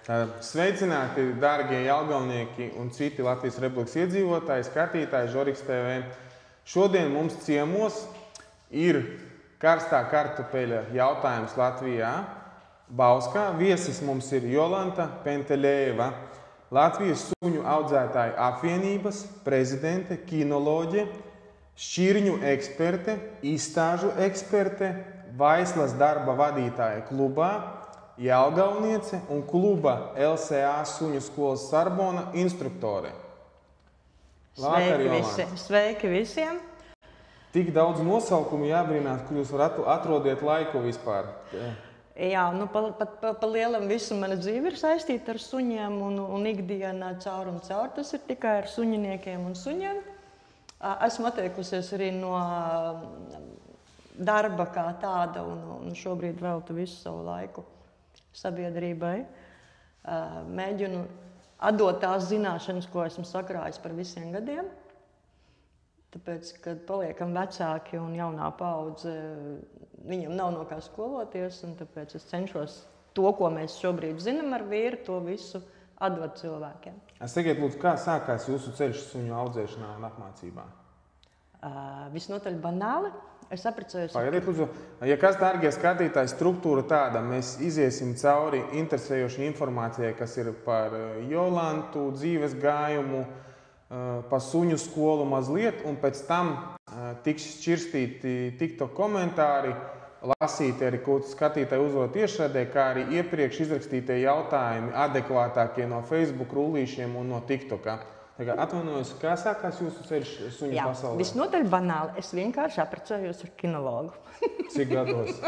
Sveicināti, dārgie Jelgavnieki un citi Latvijas Republikas iedzīvotāji, skatītāji, Žoriks TV. Šodien mums ciemos ir karstā kartupeļa jautājums Latvijā. Bauskā viesis mums ir Jolanta Pentelēva, Latvijas suņu audzētāju apvienības prezidente, kinoloģe, šķirņu eksperte, izstāžu eksperte, vaislas darba vadītāja klubā, Jelgavniece un kluba LCA suņu skolas Sarbona instruktore. Sveiki visiem! Tik daudz nosaukumu jābrīnās, kur jūs atrodiet laiku vispār. Jā, pa lielam visu mana dzīve ir saistīta ar suņiem un ikdienā caur un caur. Tas ir tikai ar suņiniekiem un suņiem. Esmu atteikusies arī no darba kā tāda un šobrīd veltu visu savu laiku sabiedrībai. Mēģinu atdot tās zināšanas, ko esmu sakrājis par visiem gadiem. Tāpēc, kad paliekam vecāki un jaunā paudze, viņam nav no kā skoloties, un tāpēc es cenšos to, ko mēs šobrīd zinām ar vīru, to visu atdot cilvēkiem. Sakiet, lūdzu, kā sākās jūsu ceļš suņu audzēšanā un apmācībā? Visnotaļ banāli. Es apprecējos. Pagaidiet, lūdzu, ja kas, dārgie skatītāji, struktūra tāda, mēs iziesim cauri interesējošu informācijai, kas ir par Jolantu, dzīves gājumu, pa suņu skolu mazliet, un pēc tam tiks šķirstīti TikTok komentāri, lasīti arī, ko skatītāji uzdod tiešraidē, kā arī iepriekš izrakstītie jautājumi adekvātākie no Facebook rullīšiem un no TikToka. Atvainojos, kā sākās jūsu ceļš suņu pasaulē? Visnotaļ banāli. Es vienkārši apprecējos ar kinologu. Cik gados?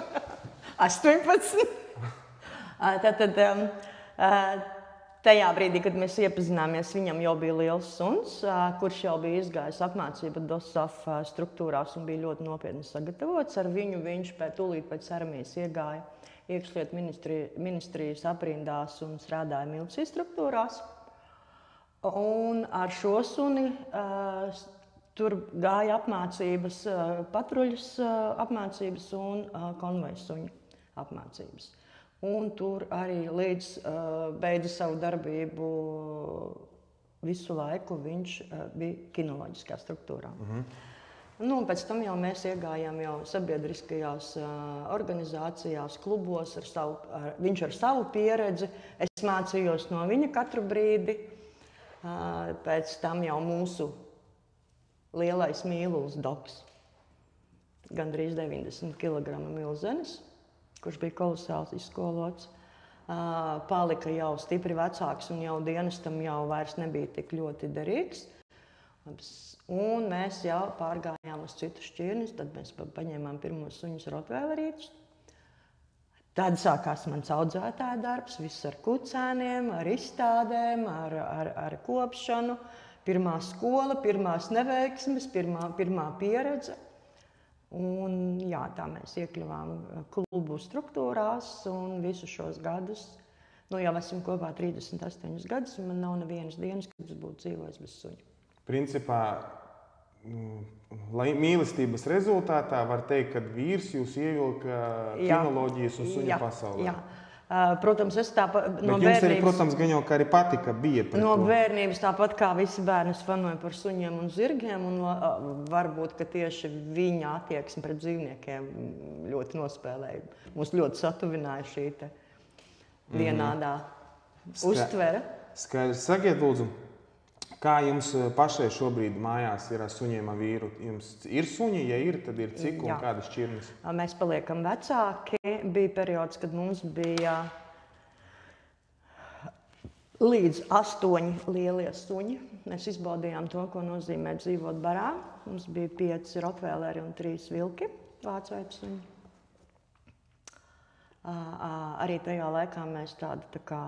18. Tātad tajā brīdī, kad mēs iepazināmies, viņam jau bija liels suns, kurš jau bija izgājis apmācību DOSAF struktūrās un bija ļoti nopietni sagatavots. Ar viņu viņš tūlīt pēc armijas iegāja iekšlietu ministrijas aprindās un strādāja milicijas struktūrās. Un ar šo suni tur gāja apmācības, patruļas apmācības un konvoja suņu apmācības. Un tur arī līdz beidza savu darbību visu laiku viņš bija kinoloģiskā struktūrā. Nu, un pēc tam jau mēs iegājām jau sabiedriskajās organizācijās, klubos, viņš ar savu pieredzi. Es mācījos no viņa katru brīdi. Pēc tam jau mūsu lielais mīlulis Doks, gandrīz 90 kg milzenis, kurš bija kolosāls izskolots, palika jau stipri vecāks un jau dienestam jau vairs nebija tik ļoti derīgs. Un mēs jau pārgājām uz citu šķirnes, tad mēs paņēmām pirmos suņus rotveilerītus. Tad sākās mans audzētāja darbs, viss ar kucēniem, ar izstādēm, ar kopšanu. Pirmā skola, pirmās neveiksmes, pirmā pieredze. Un jā, tā mēs iekļuvām klubu struktūrās un visus šos gadus. Nu, jau esam kopā 38 gadus un man nav nevienas dienas, kad es būtu dzīvojis bez suņa. Principā, mīlestības rezultātā var teikt, ka vīrs jūs ievilka kinoloģijas un suņu pasaulē. Jā. Protams, es tāpat no bērnības... Bet jums arī, protams, gan jau kā arī patika bija par no to. Bērnības tāpat kā visi bērni fanoja par suņiem un zirgiem, un varbūt, ka tieši viņa attieksme pret dzīvniekiem ļoti nospēlēja. Mums ļoti satuvināja šī te vienādā uztvere. Skaidrs. Sakiet, lūdzu, kā jums pašai šobrīd mājās ir ar suņiem ar vīru? Jums ir suņi? Ja ir, tad ir cik un kādas šķirnes? Mēs paliekam vecāki. Bija periods, kad mums bija līdz 8 lielie suņi. Mēs izbaudījām to, ko nozīmē dzīvot barā. Mums bija 5 rotveileri un 3 vilki, vācveidu suņi. Arī tajā laikā mēs tādu tā kā,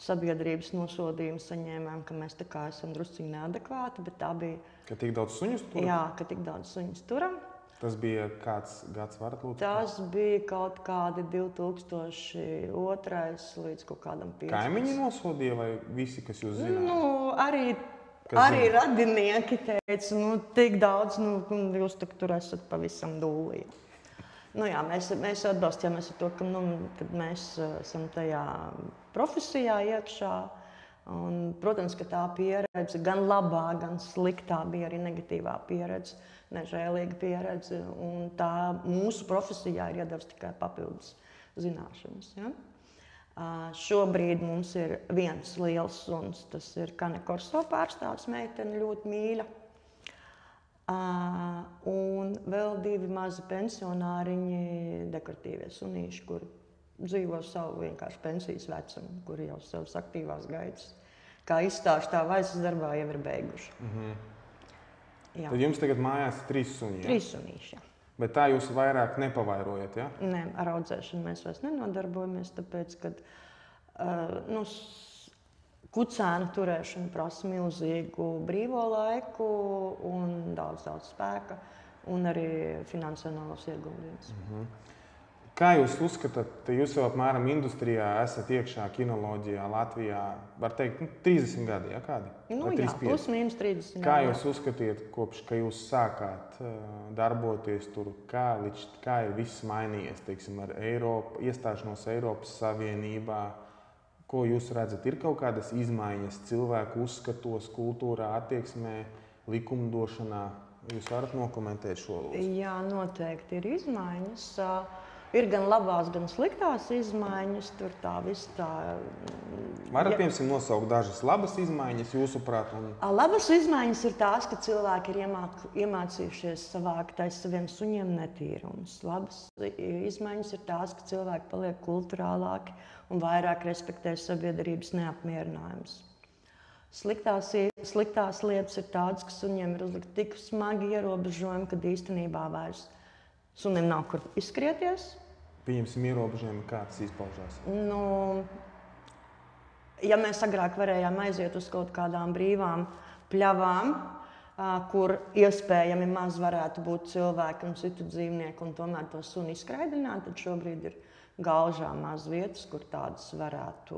sabiedrības nosodījumu saņēmām, ka mēs tā kā esam drusciņi neadekvāti, bet tā bija... Ka tik daudz suņus turam? Jā, ka tik daudz suņus turam. Tas bija kāds gads, varat lūdzu? Tas bija kaut kādi 2002. Līdz kaut kādam 15. Kaimiņi nosodīja vai visi, kas jūs zināt? Nu, arī radinieki teica, tik daudz, jūs tur esat pavisam dūlī. Nu jā, mēs atbalstījāmies ar to, ka kad mēs esam tajā profesijā iekšā. Un, protams, ka tā pieredze gan labā, gan sliktā bija arī negatīvā pieredze, nežēlīga pieredze. Un tā mūsu profesijā ir iedevusi tikai papildus zināšanas. Ja? Šobrīd mums ir viens liels suns, tas ir Cane Corso pārstāvs, meitene ļoti mīļa. Un vēl 2 mazi pensionāriņi, dekoratīvie sunīši, kur dzīvo savu vienkārši pensijas vecumu, kuri jau savas aktīvās gaitas, kā izstāžu tā vaisas darbā, jau ir beiguši. Jā. Tad jums tagad mājās ir 3 suņi, ja? 3 sunīši, jā. Bet tā jūs vairāk nepavairojat, ja? Nē, ar audzēšanu mēs vairs nenodarbojamies, tāpēc, kad kucēnu turēšana prasa milzīgu brīvo laiku un daudz spēka un arī finansiālos ieguldījumus. Kā jūs uzskatāt, jūs jau apmēram industrijā esat iekšā kinoloģijā Latvijā, var teikt, 30 gadi, ja kādi? Jā, plus mīnus 30 gadi. Kā jūs uzskatiet, kopš, ka jūs sākāt darboties tur, kā ir viss mainījies, teiksim, ar Eiropu, iestāšanos Eiropas Savienībā? Ko jūs redzat? Ir kaut kādas izmaiņas cilvēku uzskatos, kultūrā, attieksmē, likumdošanā? Jūs varat nokomentēt šo lūdzu? Jā, noteikti ir izmaiņas. Ir gan labās, gan sliktās izmaiņas. Tur tā viss tā... Varat, piemēram, nosaukt dažas labas izmaiņas, jūsuprāt? Labas izmaiņas ir tās, ka cilvēki ir iemācījušies savākt aiz saviem suņiem netīrumus. Labas izmaiņas ir tās, ka cilvēki paliek kulturālāki un vairāk respektē sabiedrības neapmierinājumus. Sliktās lietas ir tādas, ka suņiem ir uzlikt tik smagi ierobežojumi, kad īstenībā vairs sunim nav kur izskrieties. Pieņemsim ierobežojumi, kā tas izpaužās? Ja mēs agrāk varējām aiziet uz kaut kādām brīvām pļavām, kur iespējami maz varētu būt cilvēki un citu dzīvnieku un tomēr to suni izskraidināt, tad šobrīd ir Galžā maz vietas, kur tādas varētu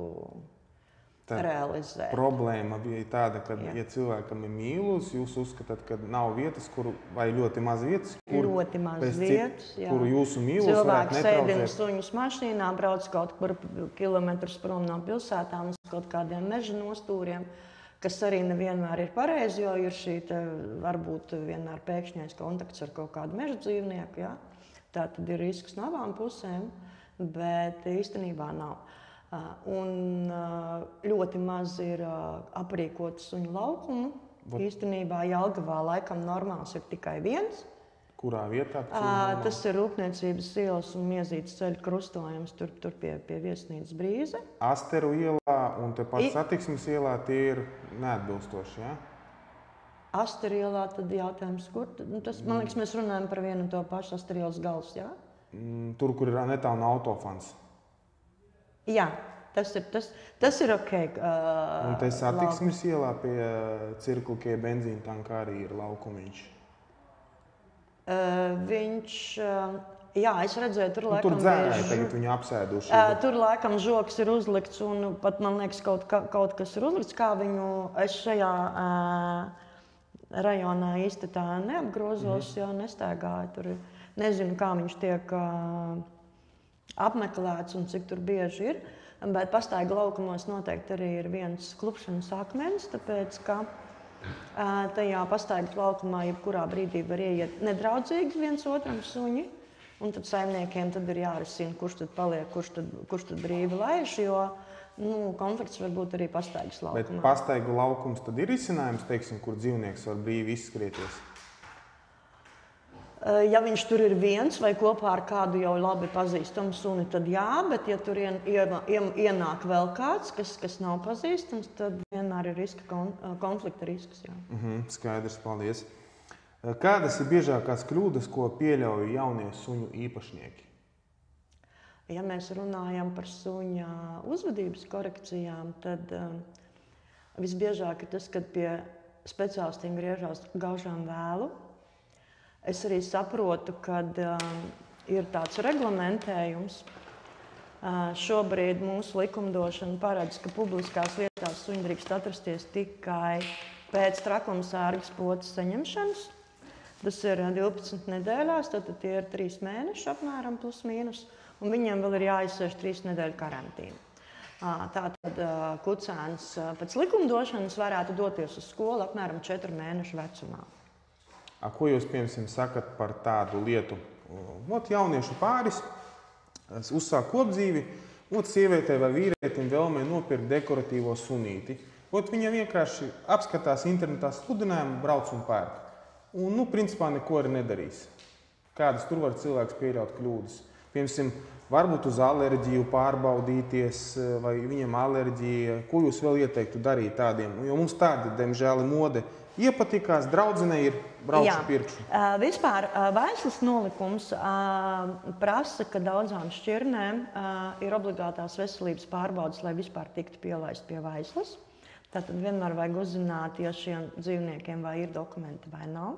realizēt. Problēma bija tāda, ka, ja cilvēkam ir mīlus, jūs uzskatāt, ka nav vietas, vai ļoti maz vietas, kuru jūsu mīlus varētu netraucēt. Cilvēki sēdina suņus mašīnā, brauc kaut kur kilometrus prom no pilsētām uz kaut kādiem meža nostūriem, kas arī nevienmēr ir pareizi, jo ir šī varbūt vienmēr pēkšņais kontakts ar kaut kādu meža dzīvnieku. Ja? Tā tad ir risks no abām pusēm, bet īstenībā nav. Un ļoti maz ir aprīkotu suņu laukumu. Īstenībā Jelgavā laikam normāls ir tikai viens. Kurā vietā? Tas ir Rūpniecības ielas un Miezītes ceļa krustojums tur pie Viesnīcas Brīze. Asteru ielā un tepat Satiksmes ielā tie ir neatbilstoši, ja? Asteru ielā tad jautājums, kur? Man liekas, mēs runājam par vienu un to pašu Asteru ielas galus, jā? Tur, kur ir netālu no autofans. Jā, tas ir ok. Un te Satiksmes ielā pie cirkulkie benzīna tankā arī ir laukumiņš. Jā, es redzēju, tur laikam... Tur dzērāji tagad viņu apsēduši. Tur laikam žoks ir uzlikts un pat, man liekas, kaut kas ir uzlikts, kā viņu es šajā rajonā īsti tā neapgrozos, jo nestaigāju tur. Nezinu, kā viņš tiek apmeklēts un cik tur bieži ir, bet pastaigu laukumos noteikti arī ir viens klupšanas akmens, tāpēc, ka tajā pastaigu laukumā jebkurā brīdī var ieiet nedraudzīgi viens otram suņi, un tad saimniekiem tad ir jārisina, kurš tad paliek, kurš tad brīvi laiž, jo konflikts var būt arī pastaigas laukumā. Bet pastaigu laukums tad ir risinājums, teiksim, kur dzīvnieks var brīvi izskrieties? Ja viņš tur ir viens vai kopā ar kādu jau labi pazīstamu suni, tad jā, bet ja tur ienāk vēl kāds, kas nav pazīstams, tad vienmēr ir konflikta risks. Jā. Skaidrs, paldies. Kādas ir biežākās kļūdas, ko pieļauj jaunie suņu īpašnieki? Ja mēs runājam par suņa uzvedības korekcijām, tad visbiežāk ir tas, kad pie speciālistiem griežās gaužām vēlu. Es arī saprotu, ka ir tāds reglamentējums. Šobrīd mūsu likumdošana paredz, ka publiskās vietās suņi drīkst atrasties tikai pēc trakumsārgas potes saņemšanas. Tas ir 12 nedēļās, tad tie ir 3 mēneši apmēram plus mīnus, un viņiem vēl ir jāizsēž 3 nedēļu karantīna. Tātad kucēns pēc likumdošanas varētu doties uz skolu apmēram 4 mēnešu vecumā. Ko jūs, piemēram, sakat par tādu lietu? Jauniešu pāris uzsāk kopdzīvi, sievietei vai vīrietim vēlmē nopirkt dekoratīvo sunīti. Viņam vienkārši apskatās internetā sludinājumu, brauc un pērk. Un, principā neko arī nedarīs. Kādas tur var cilvēks pieļaut kļūdas? Piemēram, varbūt uz alerģiju pārbaudīties, vai viņam alerģija. Ko jūs vēl ieteiktu darīt tādiem? Jo mums tāda, diemžēl, mode iepatikās, draudzenei ir braukšu pirkšu. Vispār Vaislas nolikums prasa, ka daudzām šķirnēm ir obligātās veselības pārbaudes, lai vispār tiktu pielaist pie Vaislas. Tātad vienmēr vajag uzzināt, ja šiem dzīvniekiem vai ir dokumenti vai nav.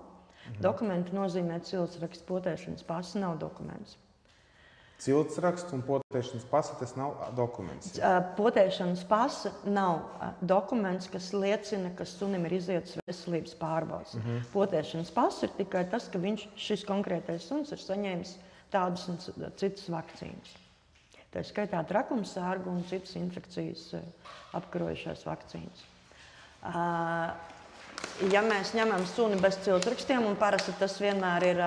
Dokumenti nozīmē ciltsraksts, potēšanas pasa nav dokuments. Ciltsraksts un potēšanas pasa, tas nav dokuments. Potēšanas pasa nav dokuments, kas liecina, ka sunim ir izietas veselības pārbaudes. Potēšanas pasa ir tikai tas, ka šis konkrētais suns ir saņēmis tādas un citas vakcīnas. Tā skaitā trakumsārgu un citas infekcijas apkarojušās vakcīnas. Ja mēs ņemam suni bez ciltsrakstiem, un parasti tas vienmēr ir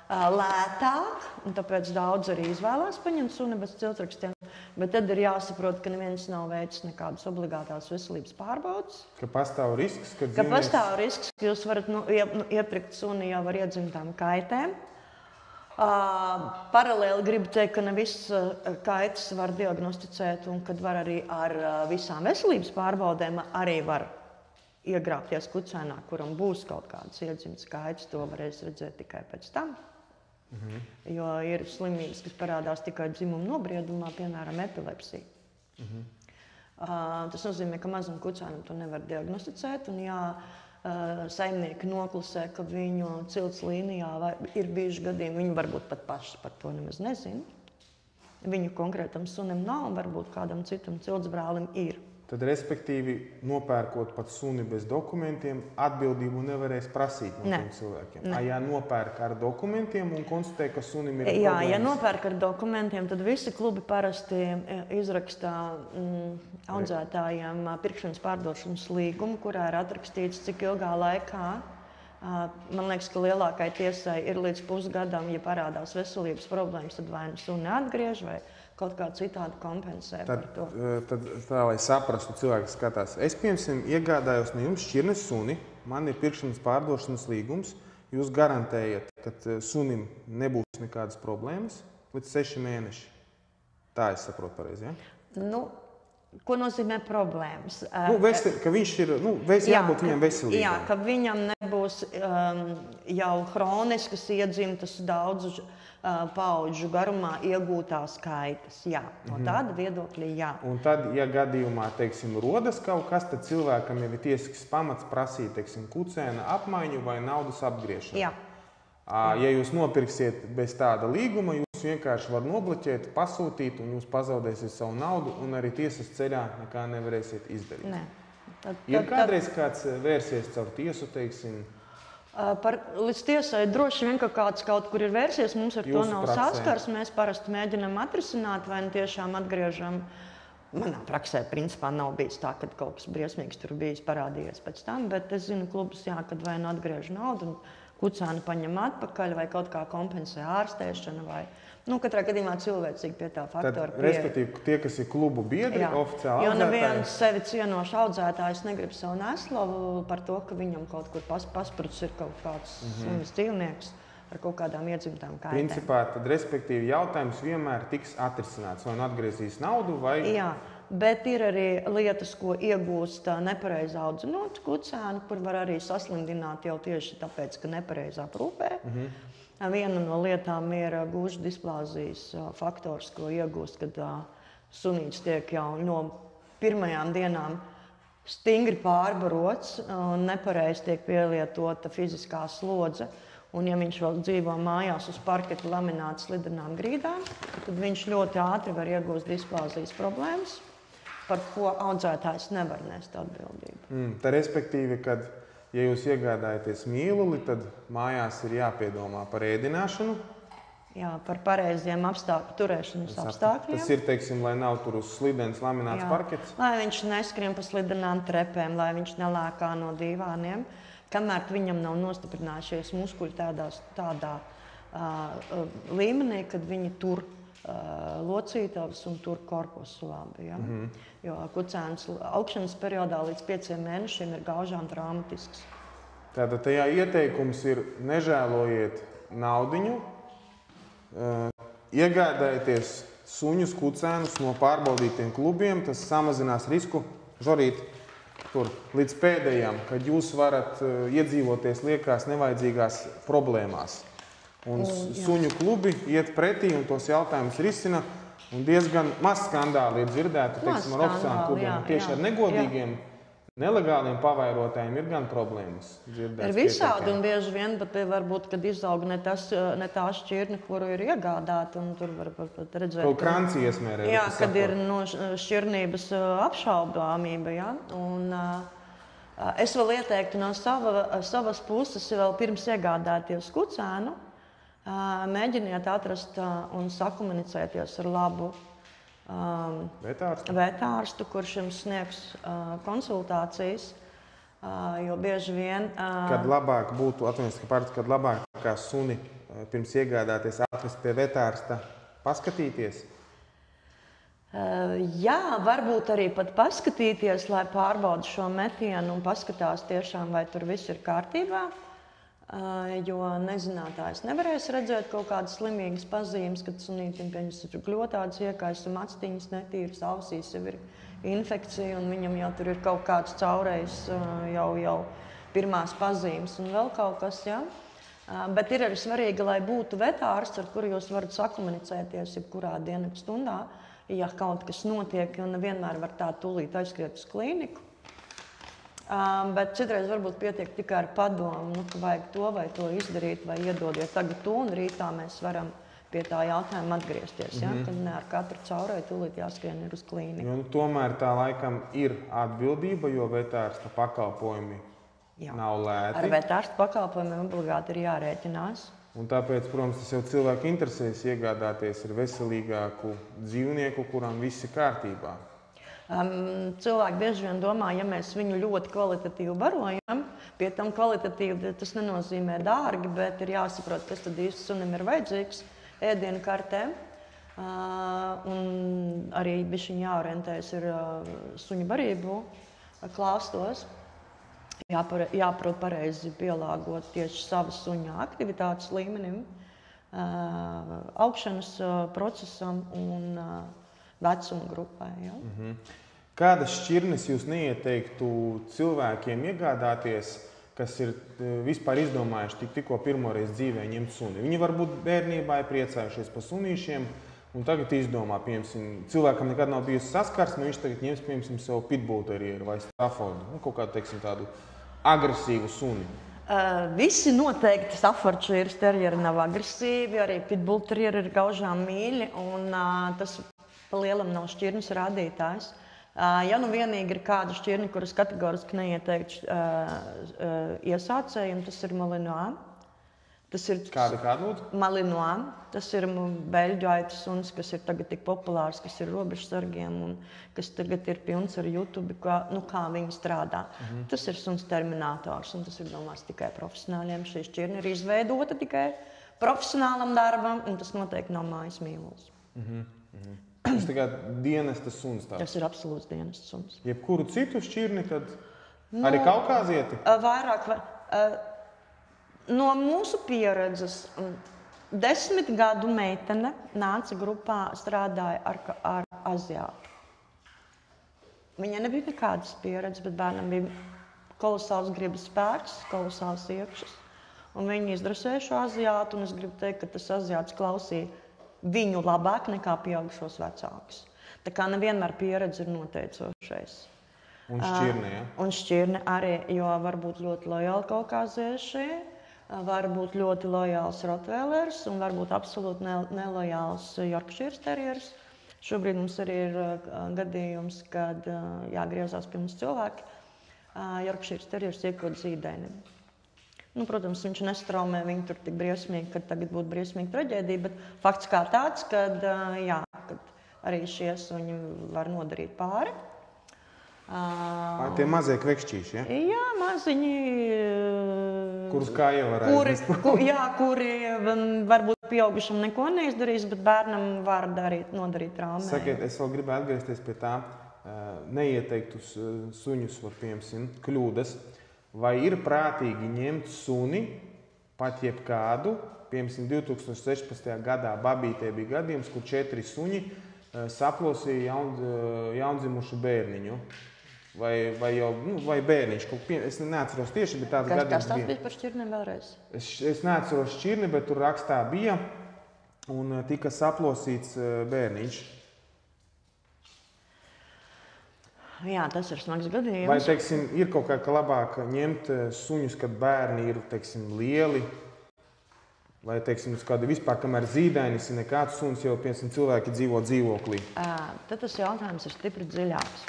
lētāk, un tāpēc daudz arī izvēlās paņemt suni bez ciltsrakstiem, bet tad ir jāsaprot, ka neviens nav veicis nekādas obligātās veselības pārbaudes. Ka pastāv risks, ka jūs varat iepirkt suni jau ar iedzimtām kaitēm. Paralēli gribu teikt, ka ne visas kaitas var diagnosticēt, un kad var arī ar visām veselības pārbaudēm arī var iegrābties kucēnā, kuram būs kaut kādas iedzimtas kaitas, to varēs redzēt tikai pēc tam. Jo ir slimības, kas parādās tikai dzimuma nobriedumā, piemēram, epilepsija. Tas nozīmē, ka mazam kucēnam to nevar diagnosticēt, un saimnieki noklusē, ka viņu cilts līnijā ir bijuši gadījumi, viņi varbūt pat paši par to nemaz nezina. Viņu konkrētam sunim nav, un varbūt kādam citam cilts brālim ir. Tad, respektīvi, nopērkot pat suni bez dokumentiem, atbildību nevarēs prasīt no tiem cilvēkiem. Ja nopērk ar dokumentiem un konstatē, ka sunim ir problēmas? Ja nopērk ar dokumentiem, tad visi klubi parasti izrakstā audzētājiem pirkšanas pārdošanas līgumu, kurā ir atrakstīts, cik ilgā laikā. Man liekas, ka lielākai tiesai ir līdz pusgadam, ja parādās veselības problēmas, tad vai nu suni atgriež vai kaut kā citādi kompensē par to. Tad tā, lai saprastu, cilvēki skatās. Es, piemēram, iegādājos no jums šķirnes suni, man ir pirkšanas pārdošanas līgums, jūs garantējat, ka sunim nebūs nekādas problēmas līdz 6 mēneši. Tā es saprotu pareizi, ja? Ko nozīmē problēmas? Ka viņš ir, jābūt viņam veselīgam. Jā, ka viņam nebūs jau hroniskas iedzimtas daudzu paudžu garumā iegūtās kaitas. Jā, no tāda viedokļa jā. Un tad, ja gadījumā, teiksim, rodas kaut kas, tad cilvēkam jau ir tiesisks pamats prasīt, teiksim, kucēna apmaiņu vai naudas apgriešanu. Jā. Ja jūs nopirksiet bez tāda līguma, jūs vienkārši var nobloķēt, pasūtīt, un jūs pazaudēsiet savu naudu, un arī tiesas ceļā nekā nevarēsiet izdarīt. Nē. Ir kādreiz kāds vērsies caur tiesu, teiksim? Līdz tiesai droši vien, ka kāds kaut kur ir vērsies, mums ar to nav saskars. Mēs parasti mēģinām atrisināt, vai tiešām atgriežam. Manā praksē, principā, nav bijis tā, ka kaut kas briesmīgs tur bijis parādījies pēc tam, bet es zinu klubus, kad vai nu atgriež naudu, un kucēnu paņem atpakaļ, vai kaut kā kompensē ārstēšanu, vai katrā gadījumā cilvēcīgi pie tā faktora pieeja. Respektīvi, tie, kas ir klubu biedri, oficiāli audzētāji. Jo neviens sevi cienošs audzētājs negrib savu neslavu par to, ka viņam kaut kur pasprucis ir kaut kāds slims dzīvnieks ar kaut kādām iedzimtām kaitēm. Principā, tad, respektīvi, jautājums vienmēr tiks atrisināts, vai atgriezīs naudu, vai... Jā, bet ir arī lietas, ko iegūst nepareizi audzinot kucēnu, kur var arī saslimdināt jau tieši tāpēc, ka nepareizi aprūpē. Viena no lietām ir gūžu displāzijas faktors, ko iegūst, kad sunīts tiek jau no pirmajām dienām stingri pārbarots un nepareizi tiek pielietota fiziskā slodze. Un ja viņš vēl dzīvo mājās uz parketa lamināta slidrenām grīdām, tad viņš ļoti ātri var iegūst displāzijas problēmas, par ko audzētājs nevar nest atbildību. Tā respektīvi, kad ja jūs iegādājaties mīluli, tad mājās ir jāpiedomā par ēdināšanu. Jā, par pareiziem turēšanas apstākļiem. Tas ir, teiksim, lai nav tur uz slidens laminēts parkets. Lai viņš neskrien pa slidenām trepēm, lai viņš nelēkā no dīvāniem, kamēr viņam nav nostiprinājušies muskuļi tādā līmenī, kad viņi tur locītavas un tur korpusu labi. Ja? Jo kucēns augšanas periodā līdz 5 mēnešiem ir gaužām traumatisks. Tātad tajā ieteikums ir nežēlojiet naudiņu, iegādājieties suņus, kucēnus no pārbaudītiem klubiem, tas samazinās risku žorīt tur līdz pēdējām, kad jūs varat iedzīvoties liekās nevajadzīgās problēmās. Un suņu klubi iet pretī un tos jautājumus risina, un diezgan maz skandāli ir dzirdēti, teiksim, ar oficiāliem klubiem. Tieši ar negodīgiem, nelegāliem pavairotājiem ir gan problēmas dzirdēts. Ir visādi, un bieži vien pat varbūt, kad izaug ne tā šķirne, kuru ir iegādāta, un tur var pat redzēt, kaut kranci iesmērē. Jā, kad ir no šķirnības apšaubāmība, jā. Un es vēl ieteiktu no savas puses vēl pirms iegādāties kucēnu, mēģiniet atrast un sakomunicēties ar labu vetārstu, kurš jums sniegs konsultācijas, jo bieži vien... Kad labāk būtu, kad labāk kā suni pirms iegādāties atvest pie vetārsta paskatīties? Jā, varbūt arī pat paskatīties, lai pārbauda šo metienu un paskatās tiešām, vai tur viss ir kārtībā. Jo nezinātājs nevarēs redzēt kaut kādas slimīgas pazīmes, kad sunītim ir gļotādas iekaisuma, actiņas netīras, ausīs jau ir infekcija un viņam jau tur ir kaut kāds caurējs jau pirmās pazīmes un vēl kaut kas, jā. Bet ir arī svarīgi, lai būtu vetārsts, ar kuru jūs varat sakomunicēties jebkurā diennakts stundā, ja kaut kas notiek, jo nevienmēr var tā tūlīt aizskriet uz klīniku. Bet citreiz varbūt pietiek tikai ar padomu, ka vajag to vai to izdarīt, vai iedodiet tagad to, un rītā mēs varam pie tā jautājuma atgriezties. Ja? Kad ne ar katru caurēju tūlīt jāskrien ir uz klīniku. Jo, tomēr tā laikam ir atbildība, jo vetārsta pakalpojumi nav lēti. Ar vetārsta pakalpojumiem obligāti ir jārēķinās. Un tāpēc, protams, tas jau cilvēku interesēs iegādāties ar veselīgāku dzīvnieku, kuram viss ir kārtībā. Cilvēki bieži vien domā, ja mēs viņu ļoti kvalitatīvi barojam, pie tam kvalitatīvi tas nenozīmē dārgi, bet ir jāsaprot, kas tad īsti sunim ir vajadzīgs ēdienu kartē. Un arī bišķiņ jāorientējas ir suņu barību klāstos. Jāprot pareizi pielāgot tieši savas suņa aktivitātes līmenim, augšanas procesam un vecuma grupai. Ja? Kādas šķirnes jūs neieteiktu cilvēkiem iegādāties, kas ir vispār izdomājuši tikko pirmoreiz dzīvē ņemt suni? Viņi varbūt bērnībā ir priecājušies par sunīšiem un tagad izdomā, piemēram, cilvēkam nekad nav bijusi saskarsme, viņš tagad ņems, piemēram, savu pitbullterieru vai Staffordu, kaut kādu, teiksim, tādu agresīvu suni. Visi noteikti Staffordshire terjeri nav agresīvi, arī pitbullterieri ir gaužām mīļi, un tas pa lielam nav šķirnes rādītājs. Ja nu vienīgi ir kāda šķirne, kuras kategoriski neieteiktu iesācējiem, tas ir Malinois. Kāda lūdzu? Malinois. Tas ir beļģu aitas suns, kas ir tagad tik populārs, kas ir robežsargiem un kas tagad ir pilns ar YouTube, kā viņi strādā. Tas ir suns terminators, un tas ir domāts tikai profesionāļiem. Šī šķirne ir izveidota tikai profesionālam darbam, un tas noteikti nav mājas mīlulis. Tas tikai dienesta suns tāds? Tas ir absolūts dienesta suns. Jebkuru citu šķirni, tad arī kaukāzieti? Vairāk. No mūsu pieredzes 10 gadu meitene nāca grupā, strādāja ar aziātu. Viņai nebija nekādas pieredzes, bet bērnam bija kolosāls gribas spēks, kolosāls iekšas. Un viņi izdresēja šo aziātu, un es gribu teikt, ka tas aziāts klausīja viņu labāk nekā pieaugušos vecākus. Tā kā nevienmēr pieredze ir noteicošais. Un šķirne, ja? Un šķirne arī, jo var būt ļoti lojāli kaukāzieši, var būt ļoti lojāls rotvēlers un var būt absolūti nelojāls Yorkshire terjers. Šobrīd mums arī ir gadījums, kad jāgriezās pie mums cilvēki, Jorkšīras terjers iekod zīdaini. Nu, protams, viņš nestraumē viņu tur tik briesmīgi, ka tagad būtu briesmīga traģēdija, bet fakts kā tāds, kad arī šie suņi var nodarīt pāri. Tie mazie kvekšķīši, ja? Jā, maziņi. Kurus kāja var aizmest? Kuri varbūt pieaugušam neko neizdarīs, bet bērnam var nodarīt traumējumu. Sakiet, es vēl gribēju atgriezties pie tā, neieteiktus suņus var piemēram kļūdas. Vai ir prātīgi ņemt suni, pat jebkādu, piemēram 2016. gadā Babītē bija gadījums, kur 4 suņi saplosīja jaundzimušu bērniņu. Vai bērniņš. Es neatceros tieši, bet tāds gadījums bija. Kas tas bija par šķirnēm vēlreiz? Es neatceros šķirni, bet tur rakstā bija un tika saplosīts bērniņš. Jā, tas ir smags gadījums. Vai, teiksim, ir kaut kā labāk ņemt suņus, kad bērni ir, teiksim, lieli? Vai, teiksim, uz kādu vispār, kamēr zīdainis ir nekāds suns, jau, piemēram, cilvēki dzīvo dzīvoklī? Tad tas jautājums ir stipri dziļāks.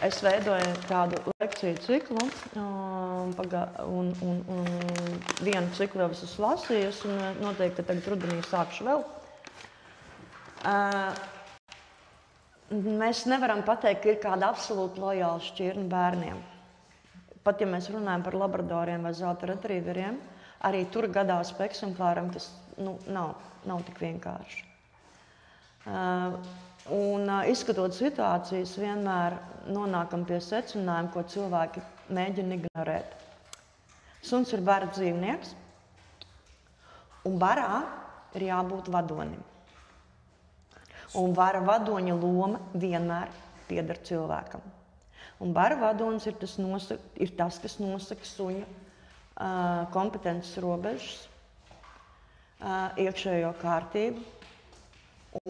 Es veidoju tādu lekciju ciklu, un vienu ciklu jau esmu lasījusi, un noteikti tagad rudenī sākšu vēl. Mēs nevaram pateikt, ka ir kāda absolūti lojāla šķirne bērniem. Pat ja mēs runājam par labradoriem vai zelta retrīveriem, arī tur gadās pa eksemplāram, tas nav tik vienkārši. Izskatot situācijas, vienmēr nonākam pie secinājuma, ko cilvēki mēģina ignorēt. Suns ir bara dzīvnieks, un barā ir jābūt vadonim. Un bara vadoņa loma vienmēr pieder cilvēkam. Un bara vadonis ir tas, kas nosaka suņa kompetences robežas, iekšējo kārtību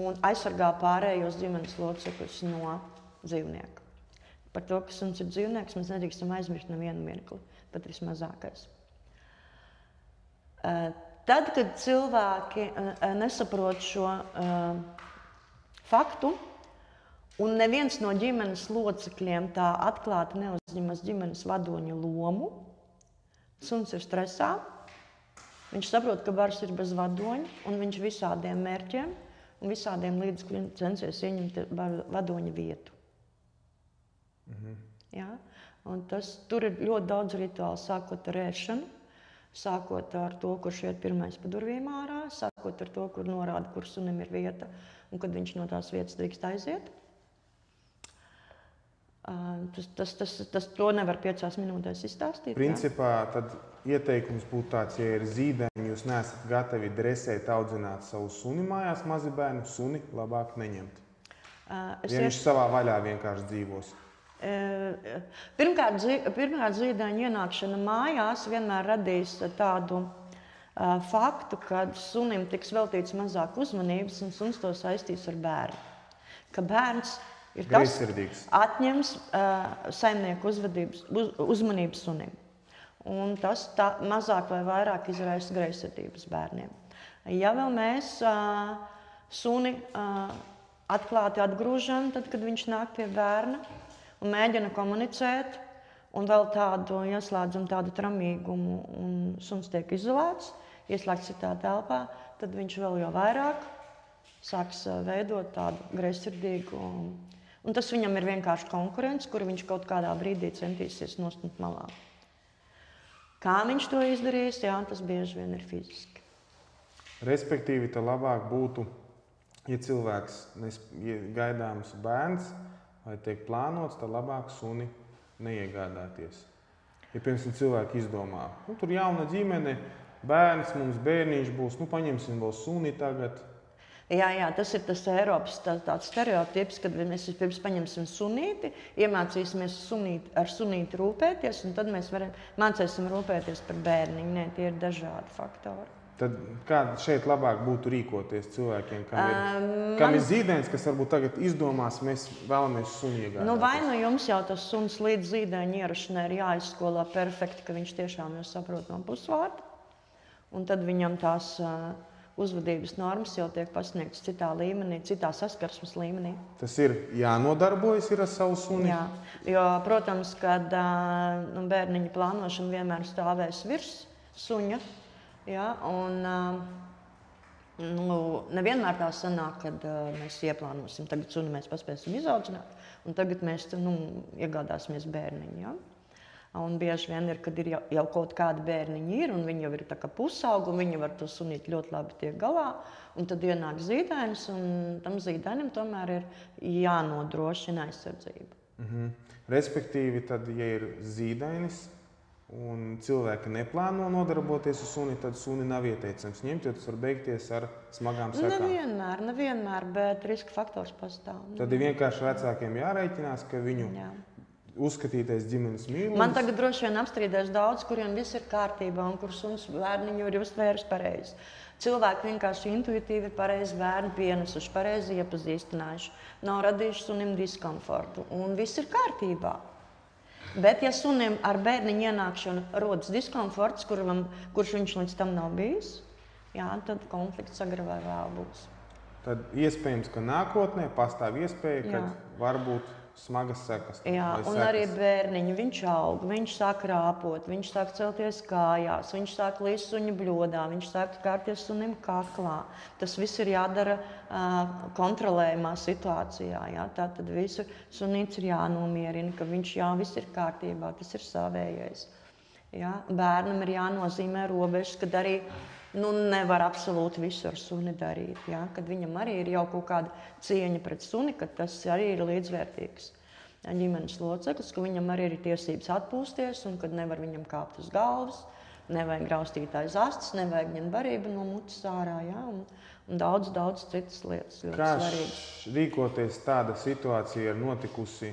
un aizsargā pārējos ģimenes locekļus no dzīvnieka. Par to, ka suns ir dzīvnieks, mēs nedrīkstam aizmirst nevienu mirkli, pat vismazākais. Tad, kad cilvēki nesaprot šo faktu, un neviens no ģimenes locekļiem tā atklāti neuzņemas ģimenes vadoņa lomu, suns ir stresā, viņš saprot, ka bars ir bez vadoņa, un viņš visādiem mērķiem un visādiem līdzekļiem censies ieņemt vadoņa vietu. Ja? Un tur ir ļoti daudz rituālu, sākot ar ēšanu, sākot ar to, kurš iet pirmais pa durvīm ārā, sākot ar to, kur norāda, kur sunim ir vieta, un kad viņš no tās vietas drīkst aiziet. To nevar 5 minūtēs izstāstīt. Principā tad ieteikums būtu tāds, ja ir zīdaiņi, jūs neesat gatavi dresēt, audzināt savu suni mājās, mazi bērni, suni labāk neņemt. Viņš savā vaļā vienkārši dzīvos. Pirmkārt, zīdaiņa ienākšana mājās vienmēr radīs tādu faktu, ka sunim tiks veltīts mazāk uzmanības un suns to saistīs ar bērnu. Ka bērns ir tas, atņems saimnieku uzmanības sunim. Un tas mazāk vai vairāk izraisa greizsirdības bērniem. Ja vēl mēs suni atklāti atgrūžam, tad, kad viņš nāk pie bērna un mēģina komunicēt, un vēl ieslēdzam tādu tramīgumu, un suns tiek izolēts, ieslēgts citā telpā, tad viņš vēl jau vairāk sāks veidot tādu greizsirdīgu. Un tas viņam ir vienkārši konkurence, kuru viņš kaut kādā brīdī centīsies nostumt malā. Kā viņš to izdarīs, tas bieži vien ir fiziski. Respektīvi, tā labāk būtu, ja cilvēks gaidāms bērns vai tiek plānots, tad labāk suni neiegādāties. Ja, piemēram, cilvēki izdomā, tur jauna ģimene, bērns, mums bērniņš būs, paņemsim vēl suni tagad. Jā, tas ir tas Eiropas tāds stereotips, kad mēs pirms paņemsim sunīti, iemācīsimies ar sunīti rūpēties, un tad mēs mācīsim rūpēties par bērniņu. Nē, tie ir dažādi faktori. Tad kā šeit labāk būtu rīkoties cilvēkiem, kam ir zīdainis, kas varbūt tagad izdomās, mēs vēlamies suni iegādāties? Vai nu jums jau tas suns līdz zīdaiņa ierašanai ir jāizskolā perfekti, ka viņš tiešām jau saprot no pusvārda, un tad viņam tās uzvedības normas jau tiek pasniegtas citā līmenī, citā saskarsmes līmenī. Tas ir jānodarbojas ar savu suni? Jā, jo, protams, kad bērniņa plānošana vienmēr stāvēs virs suņa, jā, un nevienmēr tā sanāk, kad mēs ieplānosim, tagad suni mēs paspēsim izaudzināt, un tagad mēs iegādāsimies bērniņu, jā. Un bieži vien ir, kad ir jau kaut kādi bērniņi ir, un viņi jau ir tā kā pusaugi, un viņi var to sunīt ļoti labi tiek galā, un tad ienāk zīdainis, un tam zīdainim tomēr ir jānodrošina aizsardzība. Respektīvi, tad, ja ir zīdainis, un cilvēki neplāno nodarboties ar suni, tad suni nav ieteicams ņemt, jo tas var beigties ar smagām sekām. Nevienmēr, bet riska faktors pastāv. Tad ir vienkārši vecākiem jārēķinās, ka viņu uzskatītais ģimenes mīlums. Man tagad droši vien apstrīdēs daudz, kuriem viss ir kārtībā un kur suns bērniņu ir uztvēris pareizi. Cilvēki vienkārši intuitīvi ir pareizi bērnu pienesuši, pareizi iepazīstinājuši, nav radījuši sunim diskomfortu un viss ir kārtībā. Bet ja sunim ar bērniņu ienākšanu rodas diskomforts, kurš viņš līdz tam nav bijis, jā, tad konflikts agrāk vai vēl būs. Tad iespējams, ka nākotnē pastāv iespēja, ka varbūt smagas sekas. Jā, un arī bērniņi, viņš aug, viņš sāk rāpot, viņš sāk celties kājās, viņš sāk līst suņa bļodā, viņš sāk kārties sunim kaklā. Tas viss ir jādara kontrolējumā situācijā. Jā. Tātad visu sunīts ir jānomierina, ka viņš viss ir kārtībā, tas ir savējais. Jā. Bērnam ir jānozīmē robežas, kad arī nevar absolūti visu ar suni darīt. Ja? Kad viņam arī ir jau kaut kāda cieņa pret suni, kad tas arī ir līdzvērtīgs ģimenes loceklis, ka viņam arī ir tiesības atpūsties un kad nevar viņam kāpt uz galvas, nevajag raustīt aiz astes, nevajag ņemt barību no mutes ārā, ja? Un daudz citas lietas ļoti svarīgas. Kā rīkoties tāda situācija ir notikusi,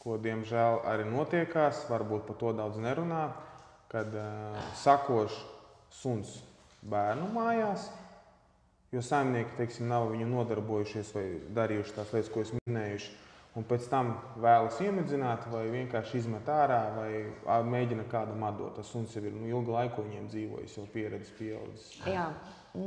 ko diemžēl arī notiekās, varbūt par to daudz nerunā, kad sakoš suns bērnu mājās, jo saimnieki, teiksim, nav viņu nodarbojušies vai darījuši tās lietas, ko es minējuši, un pēc tam vēlas iemedzināt vai vienkārši izmet ārā vai mēģina kādam atdot. Tas suns jau ir ilgu laiku viņiem dzīvojis, jau pieredzes pieaudzis. Jā.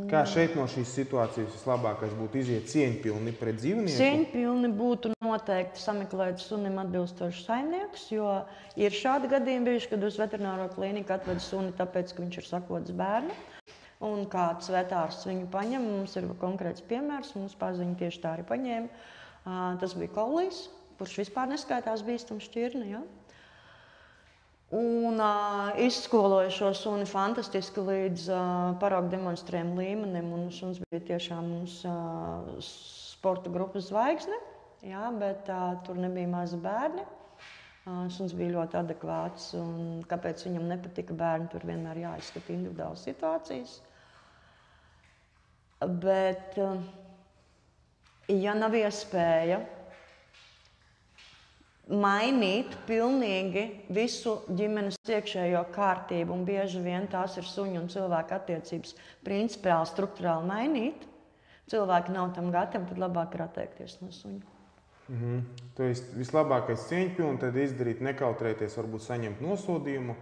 Kā šeit no šīs situācijas vislabākais būtu iziet cieņpilni pret dzīvnieku? Cieņpilni būtu noteikti sameklēt sunim atbilstošu saimniekus, jo ir šādi gadījumi bijuši, kad uz veterināro klīniku atved suni tāpēc, ka viņš ir sakots bērnu. Un kāds vetārsts viņu paņem, mums ir konkrēts piemērs, mums paziņa tieši tā arī paņēma. Tas bija kolijs, kurš vispār neskaitās bīstams šķirni. Ja? Un izskoloja šo suni fantastiski līdz paraugu demonstrējumu līmenim, un suns bija tiešām mums sporta grupas zvaigzne, ja? Bet tur nebija mazi bērni. Suns bija ļoti adekvāts, un kāpēc viņam nepatika bērni, tur vienmēr jāizskata individuālas situācijas. Bet, ja nav iespēja mainīt pilnīgi visu ģimenes iekšējo kārtību, un bieži vien tās ir suņu un cilvēku attiecības principiāli, strukturāli mainīt, cilvēki nav tam gatavi, tad labāk ir atteikties no suņa. To ir vislabākais cieņpilni, tad izdarīt, nekautrēties, varbūt saņemt nosodījumu,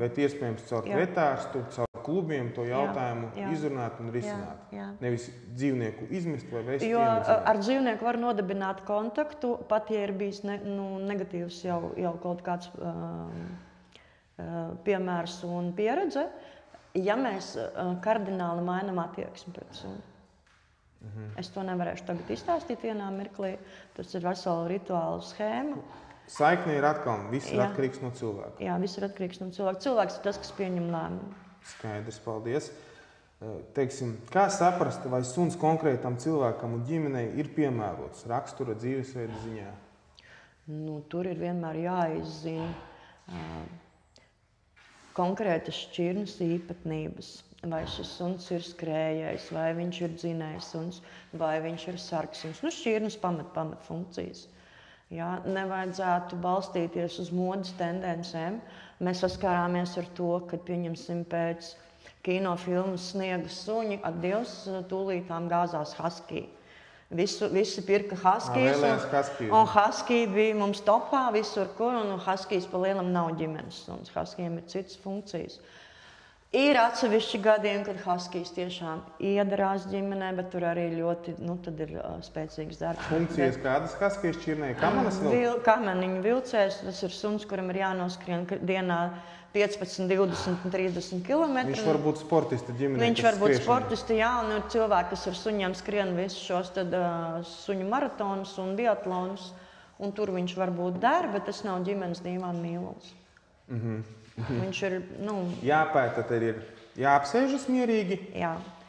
bet iespējams caur vetārstu, caur klubiem to jautājumu izrunāt un risināt. Nevis dzīvnieku izmest vai vēst iemedzināt. Jo ar dzīvnieku var nodibināt kontaktu, pat ja ir bijis negatīvs jau kaut kāds piemērs un pieredze, ja mēs kardināli mainām attieksmi pret suni. Es to nevarēšu tagad izstāstīt vienā mirklī. Tas ir vesela rituāla schēma. Saikne ir atkal, viss ir atkarīgs no cilvēka. Jā, viss ir atkarīgs no cilvēka. Cilvēks ir tas, kas pieņem lēmumu. Skaidrs, paldies. Teiksim, kā saprast, vai suns konkrētam cilvēkam un ģimenei ir piemērots rakstura dzīvesveida ziņā? Tur ir vienmēr jāizzina konkrētas šķirnes īpatnības. Vai šis suns ir skrējējs, vai viņš ir dzinējs suns, vai viņš ir sargsuns. Šķirnes pamat funkcijas. Ja, nevajadzētu balstīties uz modes tendencēm. Mēs saskārāmies ar to, ka, pieņemsim, pēc kinofilmas Sniega suņi, atdievs, tūlītām gāzās husky. Visi pirka huskijs, un husky bija mums topā visur, kur, un huskijs pa lielam nav ģimenes suns. Huskijiem ir citas funkcijas. Ir atsevišķi gadījumi, kad haskijs tiešām iedarās ģimenē, bet tur arī ļoti, tad ir spēcīgs darbs. Funkcijas kādas haskijas šķirnē? Kamanas vēl? Kamaniņu vilcējs, tas ir suns, kuram ir jānoskrien dienā 15, 20 un 30 km. Viņš var būt sportisti ģimenē. Viņš var būt sportisti, jā, un ir cilvēki, kas ar suņiem skrien visus šos suņu maratonus un biatlonus, un tur viņš var būt bet tas nav ģimenes dīvāna mīluls. Viņš ir, Jāpēta, tad ir jāapsēžas mierīgi,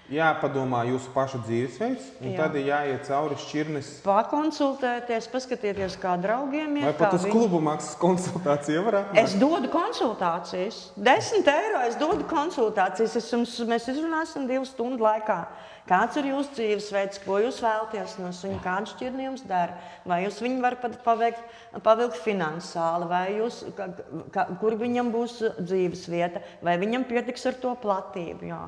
jāpadomā jūsu pašu dzīvesveids, un tad ir jāiet cauri šķirnes. Pakonsultēties, paskatieties, kā draugiem ir. Vai pat uz klubu maksas konsultāciju var atnākt? Es dodu konsultācijas. 10 eiro es dodu konsultācijas. Mēs izrunāsim 2 stundu laikā. Kāds ir jūsu dzīvesveids, ko jūs vēlaties no suņa, kādu šķirni jums dara? Vai jūs viņu varat pavilkt finansiāli, vai kur viņam būs dzīves vieta, vai viņam pietiks ar to platību? Jā,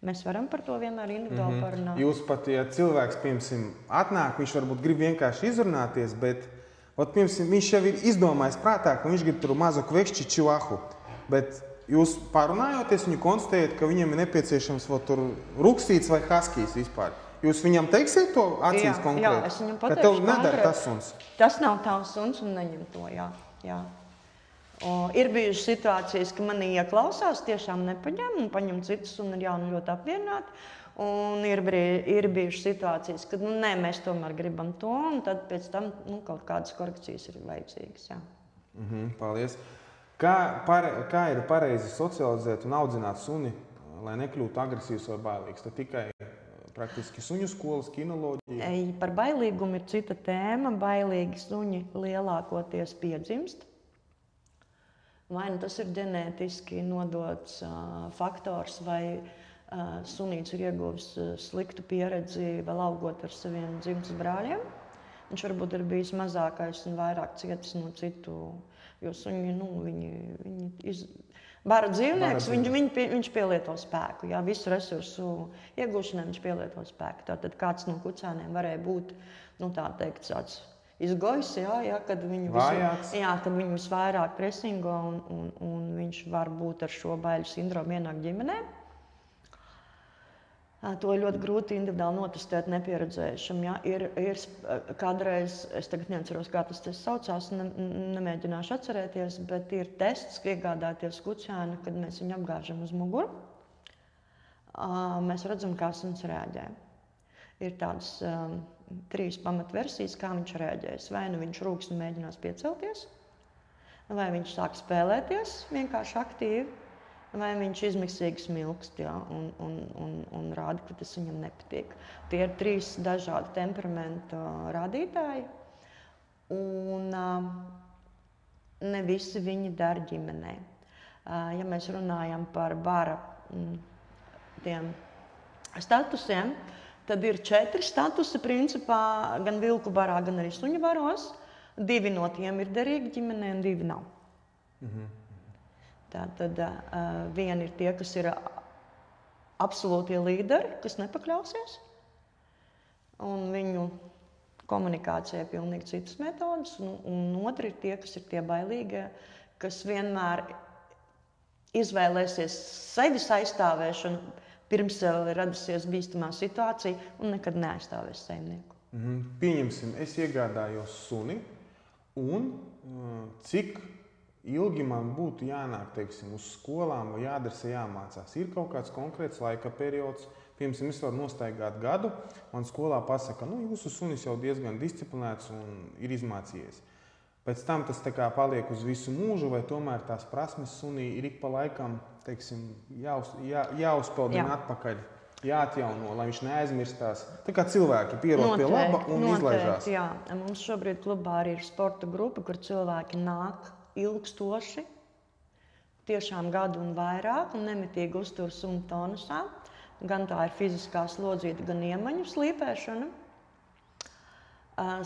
mēs varam par to vienmēr individuāli parunāt. Jūs pat, ja cilvēks, piemēram, atnāk, viņš varbūt grib vienkārši izrunāties, bet piemēram, viņš jau ir izdomājis prātā, ka viņš grib tur mazu kvekšķi čivahu, bet jūs pārunājoties, viņu konstatējat, ka viņam ir nepieciešams tur ruksīts vai haskijs vispār. Jūs viņam teiksiet to acīs konkrēti? Jā, es viņam pateikšu ka tev nedara tas suns? Tas nav tavs suns un neņem to, jā. Ir bijušas situācijas, ka mani ieklausās, tiešām nepaņem un paņem citus un ir ļoti apvienāti. Un ir bijušas situācijas, kad nē, mēs tomēr gribam to, un tad pēc tam kaut kādas korekcijas ir vajadzīgas. Jā. Paldies. Kā ir pareizi socializēt un audzināt suni, lai nekļūtu agresīvs vai bailīgs? Tad tikai praktiski suņu skolas, kinoloģija? Par bailīgumu ir cita tēma. Bailīgi suņi lielākoties piedzimst. Vai tas ir ģenētiski nodots faktors, vai sunīts ir ieguvis sliktu pieredzi vēl augot ar saviem dzimtas brāļiem. Viņš varbūt ir bijis mazākais un vairāk cietis no citu. Jo suņi, viņi bara dzīvnieks, viņš pielieto spēku. Jā, visu resursu iegūšanai viņš pielieto spēku. Tātad kāds no kucēniem varēja būt, tāds izgojis, kad viņi visvairāk presingo un viņš var būt ar šo baiļu sindromu ienāk ģimenē. To ir ļoti grūti individuāli notestēt nepieredzējušam. Ja? Ir kādreiz, es tagad neatceros, kā tas saucās, nemēģināšu atcerēties, bet ir tests, ka iegādāties kucēnu, kad mēs viņu apgāžam uz muguru. Mēs redzam, kā suns reaģē. Ir tādas 3 pamatversijas, kā viņš reaģēs. Vai viņš rūks un mēģinās piecelties, vai viņš sāk spēlēties vienkārši aktīvi, vai viņš izmiksīgi smilkst un rāda, ka tas viņam nepatīk. Tie ir 3 dažādi temperamenta rādītāji, un ne visi viņi der ģimenē. Ja mēs runājam par bara tiem statusiem, tad ir 4 statusi principā, gan vilku barā, gan arī suņu baros. 2 no tiem ir derīgi ģimenē, un 2 nav. Tātad vieni ir tie, kas ir absolūtie līderi, kas nepakļausies, un viņu komunikācijai ir pilnīgi citas metodas, un otri ir tie, kas ir tie bailīgie, kas vienmēr izvēlēsies sevis aizstāvēšanu, pirms vēl ir radusies bīstamā situācija, un nekad neaizstāvēs saimnieku. Pieņemsim, es iegādājos suni, un cik ilgi man būtu jānāk, teiksim, uz skolām vai jādara, jāmācās. Ir kaut kāds konkrēts laika periods, piemēram, es varu nostaigāt gadu, man skolā pasaka, jūsu sunis jau diezgan disciplinēts un ir izmācījies. Pēc tam tas tā kā paliek uz visu mūžu, vai tomēr tās prasmes sunī ir ik pa laikam, teiksim, jāuzpeldina atpakaļ, jāatjauno, lai viņš neaizmirstās. Tā kā cilvēki pierod pie laba un izlaižās. Jā. Mums šobrīd klubā arī ir sporta grupa, kur cilvēki nāk ilgstoši, tiešām gadu un vairāk, un nemitīgi uztur sunu tonusā. Gan tā ir fiziskā slodzīta, gan iemaņu slīpēšana.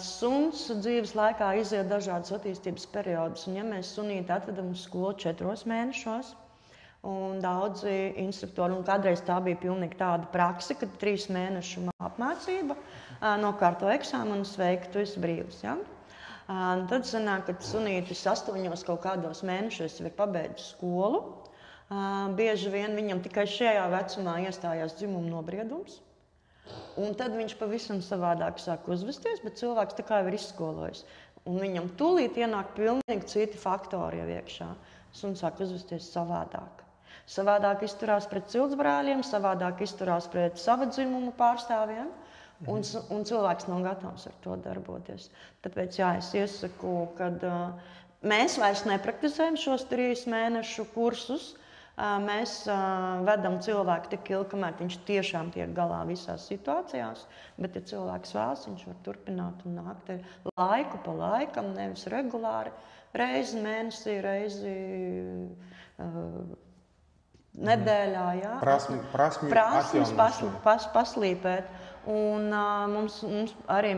Suns dzīves laikā iziet dažādas attīstības periodus, un ja mēs sunīti atvedam uz skolu 4 mēnešos, un daudzi instruktori, un kādreiz tā bija pilnīgi tāda prakse, kad 3 mēnešu apmācība, nokārto eksāmenu, sveiki, tu esi brīvs. Ja? Tad sanāk, ka sunītis 8 kaut kādos mēnešos ir pabeidzis skolu, bieži vien viņam tikai šajā vecumā iestājās dzimuma nobriedums. Un tad viņš pavisam savādāk sāk uzvesties, bet cilvēks tā kā jau ir izskolojis. Un viņam tūlīt ienāk pilnīgi citi faktori jau iekšā. Suns sāk uzvesties savādāk. Savādāk izturās pret ciltsbrāļiem, savādāk izturās pret sava dzimuma pārstāvjiem. Un cilvēks nav gatavs ar to darboties. Tāpēc jā, es iesaku, kad mēs vairs nepraktizējam šos 3 mēnešu kursus. Mēs vedam cilvēku tik ilgi, kamēr viņš tiešām tiek galā visās situācijās, bet, ja cilvēks vēlas, viņš var turpināt un nākt laiku pa laikam, nevis regulāri, reizi mēnesī, reizi nedēļā, jā. Prasmju paslīpēt. Un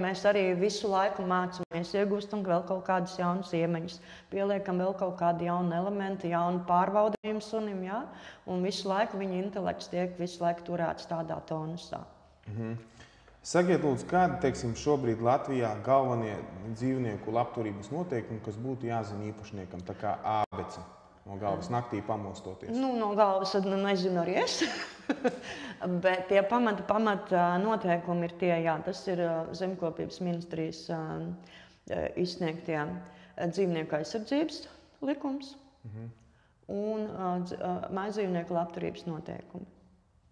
mēs arī visu laiku mācāmies, iegūstam vēl kaut kādas jaunas iemaņas, pieliekam vēl kaut kādu jaunu elementu, jaunu pārbaudījumu sunim, jā? Un visu laiku viņa intelekts tiek visu laiku turēts tādā tonusā. Sakiet, lūdzu, kādi, teiksim, šobrīd Latvijā galvenie dzīvnieku labturības noteikumi, kas būtu jāzina īpašniekam, tā kā ābeci? No galvas naktī pamostoties? No galvas nezinu arī es. Bet tie pamata noteikumi ir tie, jā, tas ir Zemkopības ministrijas izsniegtie dzīvnieku aizsardzības likums un mājdzīvnieku labturības noteikumi.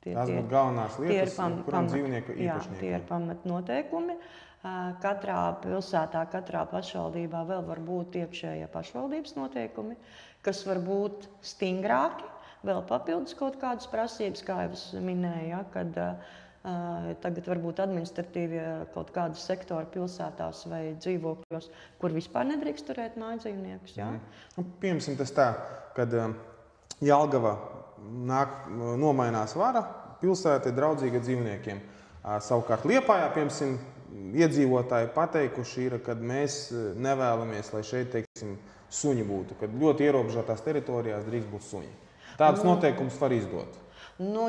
Tās būtu galvenās lietas, kuram dzīvnieku īpašniekam. Tie ir pamatnoteikumi. Katrā pilsētā, katrā pašvaldībā vēl var būt iekšējie pašvaldības noteikumi, kas var būt stingrāki, vēl papildus kaut kādas prasības, kā jau es minēju, ja, kad tagad varbūt administratīvie kaut kādi sektori pilsētās vai dzīvokļos, kur vispār nedrīkst turēt mājdzīvniekus. Ja. Piemēram, tas tā, kad Jelgava nomainās vara, pilsēta ir draudzīga dzīvniekiem. Savukārt Liepājā, piemēram, iedzīvotāji pateikuši ir, kad mēs nevēlamies, lai šeit, teiksim, suņi būtu, kad ļoti ierobežotās teritorijās drīkst būt suņi. Tādus noteikumus var izdot.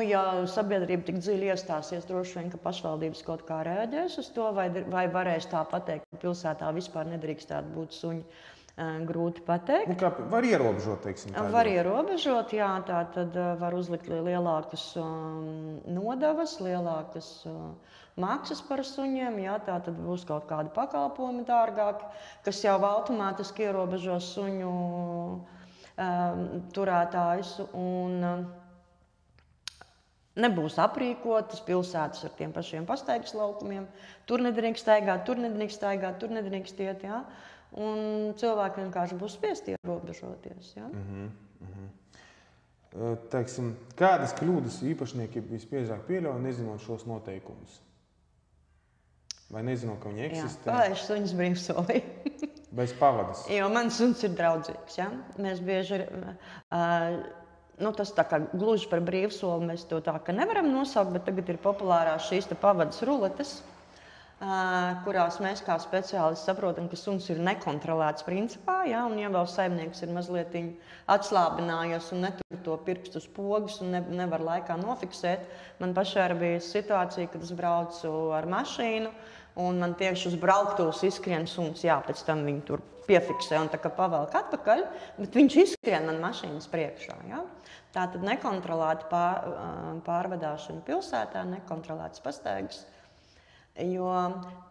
Ja sabiedrība tik dziļi iestāsies, droši vien, ka pašvaldības kaut kā rēģēs uz to, vai varēs tā pateikt, ka pilsētā vispār nedrīkstētu būt suņi, grūti pateikt. Kā var ierobežot, teiksim? Var ierobežot, jā, tā tad var uzlikt lielākas nodevas, lielākas maksas par suņiem, jā, tā tad būs kaut kādi pakalpojumi dārgāki, kas jau automātiski ierobežos suņu turētājus un nebūs aprīkotas pilsētas ar tiem pašiem pastaigas laukumiem. Tur nedrīkst staigāt, tur nedrīkst staigāt, tur nedrīkst iet, jā. Un cilvēki vienkārši būs spiesti ierobežoties, jā. Teiksim, kādas kļūdas īpašnieki visbiežāk pieļauj, nezinot šos noteikumus? Vai nezinot, ka viņi eksistē? Jā, palaiž suņus brīvsolī. Bez pavadas. Jo mans suns ir draudzīgs, ja? Mēs bieži tas tā kā gluži par brīvsoli mēs to tā ka nevaram nosaukt, bet tagad ir populārās šīs pavadas ruletes, kurās mēs kā speciālisti saprotam, ka suns ir nekontrolēts principā, ja? Un ja vēl saimnieks ir mazliet atslābinājies un netur to pirkstu uz pogas un nevar laikā nofiksēt. Man pašai bija situācija, kad es braucu ar mašīnu, un man tieši uz brauktuvas izskrien suns, jā, pēc tam viņu tur piefiksē un tā kā pavelk atpakaļ, bet viņš izskrien man mašīnas priekšā. Ja? Tātad nekontrolēta pārvadāšana pilsētā, nekontrolētas pastaigas, jo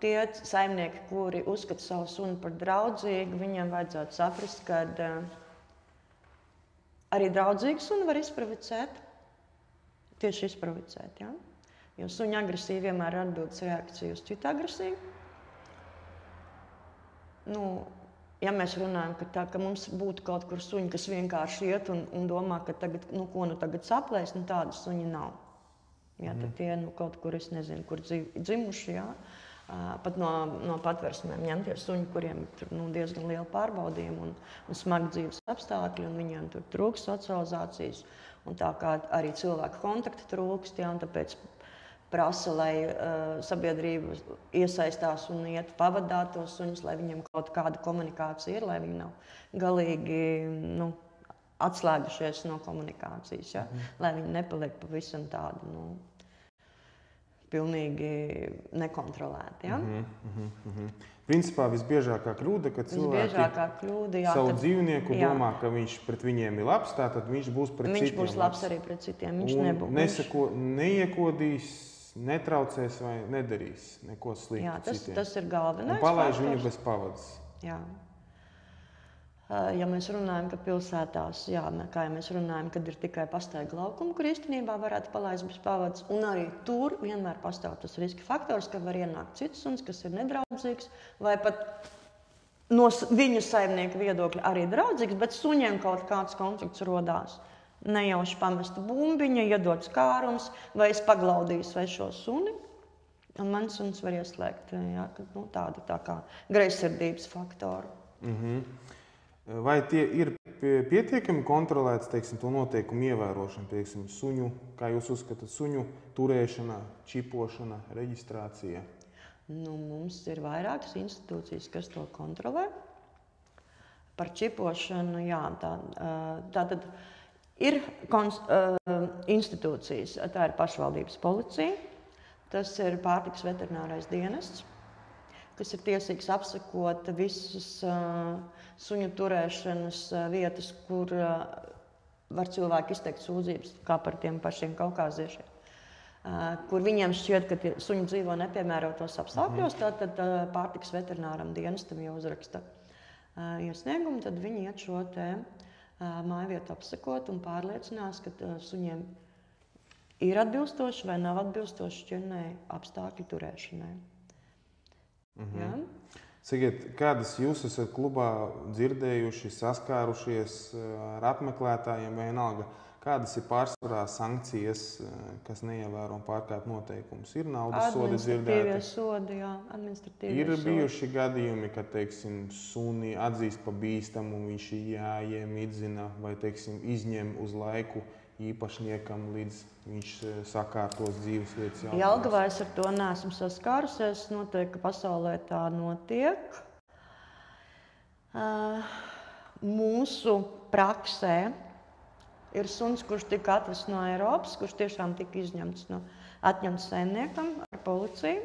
tie saimnieki, kuri uzskata savu suni par draudzīgu, viņiem vajadzētu saprast, ka arī draudzīgu suni var izprovocēt, tieši izprovocēt, ja? Jo suņa agresija vienmēr ir atbildes reakcija uz citu agresiju. Ja mēs runājam, ka mums būtu kaut kur suņi, kas vienkārši iet un domā, ka tagad, ko tagad saplēs, tādu suņi nav. Ja, tad tie kaut kur, es nezinu, kur dzimuši, ja? Pat no patversmēm ņemtie suņi, kuriem ir diezgan liela pārbaudījuma un smagi dzīves apstākļi, un viņiem tur trūkst socializācijas, un tā kā arī cilvēku kontakta trūkst, ja? Un tāpēc prasa, lai sabiedrība iesaistās un iet pavadāt tos suņus, lai viņiem kaut kāda komunikācija ir, lai viņi nav galīgi atslēgušies no komunikācijas, ja? Lai viņi nepaliek pavisam tādu pilnīgi nekontrolēti. Ja? Principā visbiežākā kļūda, kad cilvēki savu dzīvnieku domā, ka viņš pret viņiem ir labs, tātad viņš būs pret citiem. Viņš būs labs arī pret citiem. Viņš neiekodīs, netraucēs vai nedarīs neko sliktu. Jā, tas ir galvenais. Un palaiž viņu bez pavadas. Jā. Ja mēs runājam, ka pilsētās, kā ja mēs runājam, kad ir tikai pastaiga laukumi, kur īstenībā varētu palaist bez pavadas, un arī tur vienmēr pastāv tas riska faktors, ka var ienākt cits suns, kas ir nedraudzīgs, vai pat no viņu saimnieka viedokļa arī draudzīgs, bet suņiem kaut kāds konflikts rodās. Nejauši pamesta bumbiņa, iedots kārums, vai es paglaudīju svešo suni, un mans suns var ieslēgt tādu tā kā greizsirdības faktoru. Vai tie ir pietiekami kontrolēts, teiksim, to noteikumu ievērošana, teiksim, suņu, kā jūs uzskatāt, suņu turēšana, čipošana, reģistrācija? Mums ir vairākas institūcijas, kas to kontrolē. Par čipošanu, tātad ir institūcijas, tā ir pašvaldības policija, tas ir pārtikas veterinārais dienests, kas ir tiesīgs apsekot visas suņu turēšanas vietas, kur var cilvēki izteikt sūdzības, kā par tiem pašiem kaukāziešiem. Kur viņiem šķiet, ka suņi dzīvo nepiemērotos apstākļos, tad pārtikas veterināram dienestam jau uzraksta iesniegumu, tad viņi iet šo mājvietu apsekot un pārliecinās, ka suņiem ir atbilstoši vai nav atbilstoši šķirnei apstākļu turēšanai. Sakiet, kādas jūs esat klubā dzirdējuši, saskārušies ar apmeklētājiem vai vienalga? Kādas ir pārsvarā sankcijas, kas neievēro un pārkāpj noteikumus? Ir naudas sodi dzirdēti? Administratīvie ir bijuši gadījumi, kad, teiksim, suni atzīst pa bīstamu, viņš jāiemidzina vai, teiksim, izņem uz laiku īpašniekam, līdz viņš sakārtos dzīves vietas jautājumus. Jelgavā es ar to neesmu saskārusies. Noteikti, ka pasaulē tā notiek. Mūsu praksē ir suns, kurš tika atvests no Eiropas, kurš tiešām tika atņemts saimniekam ar policiju.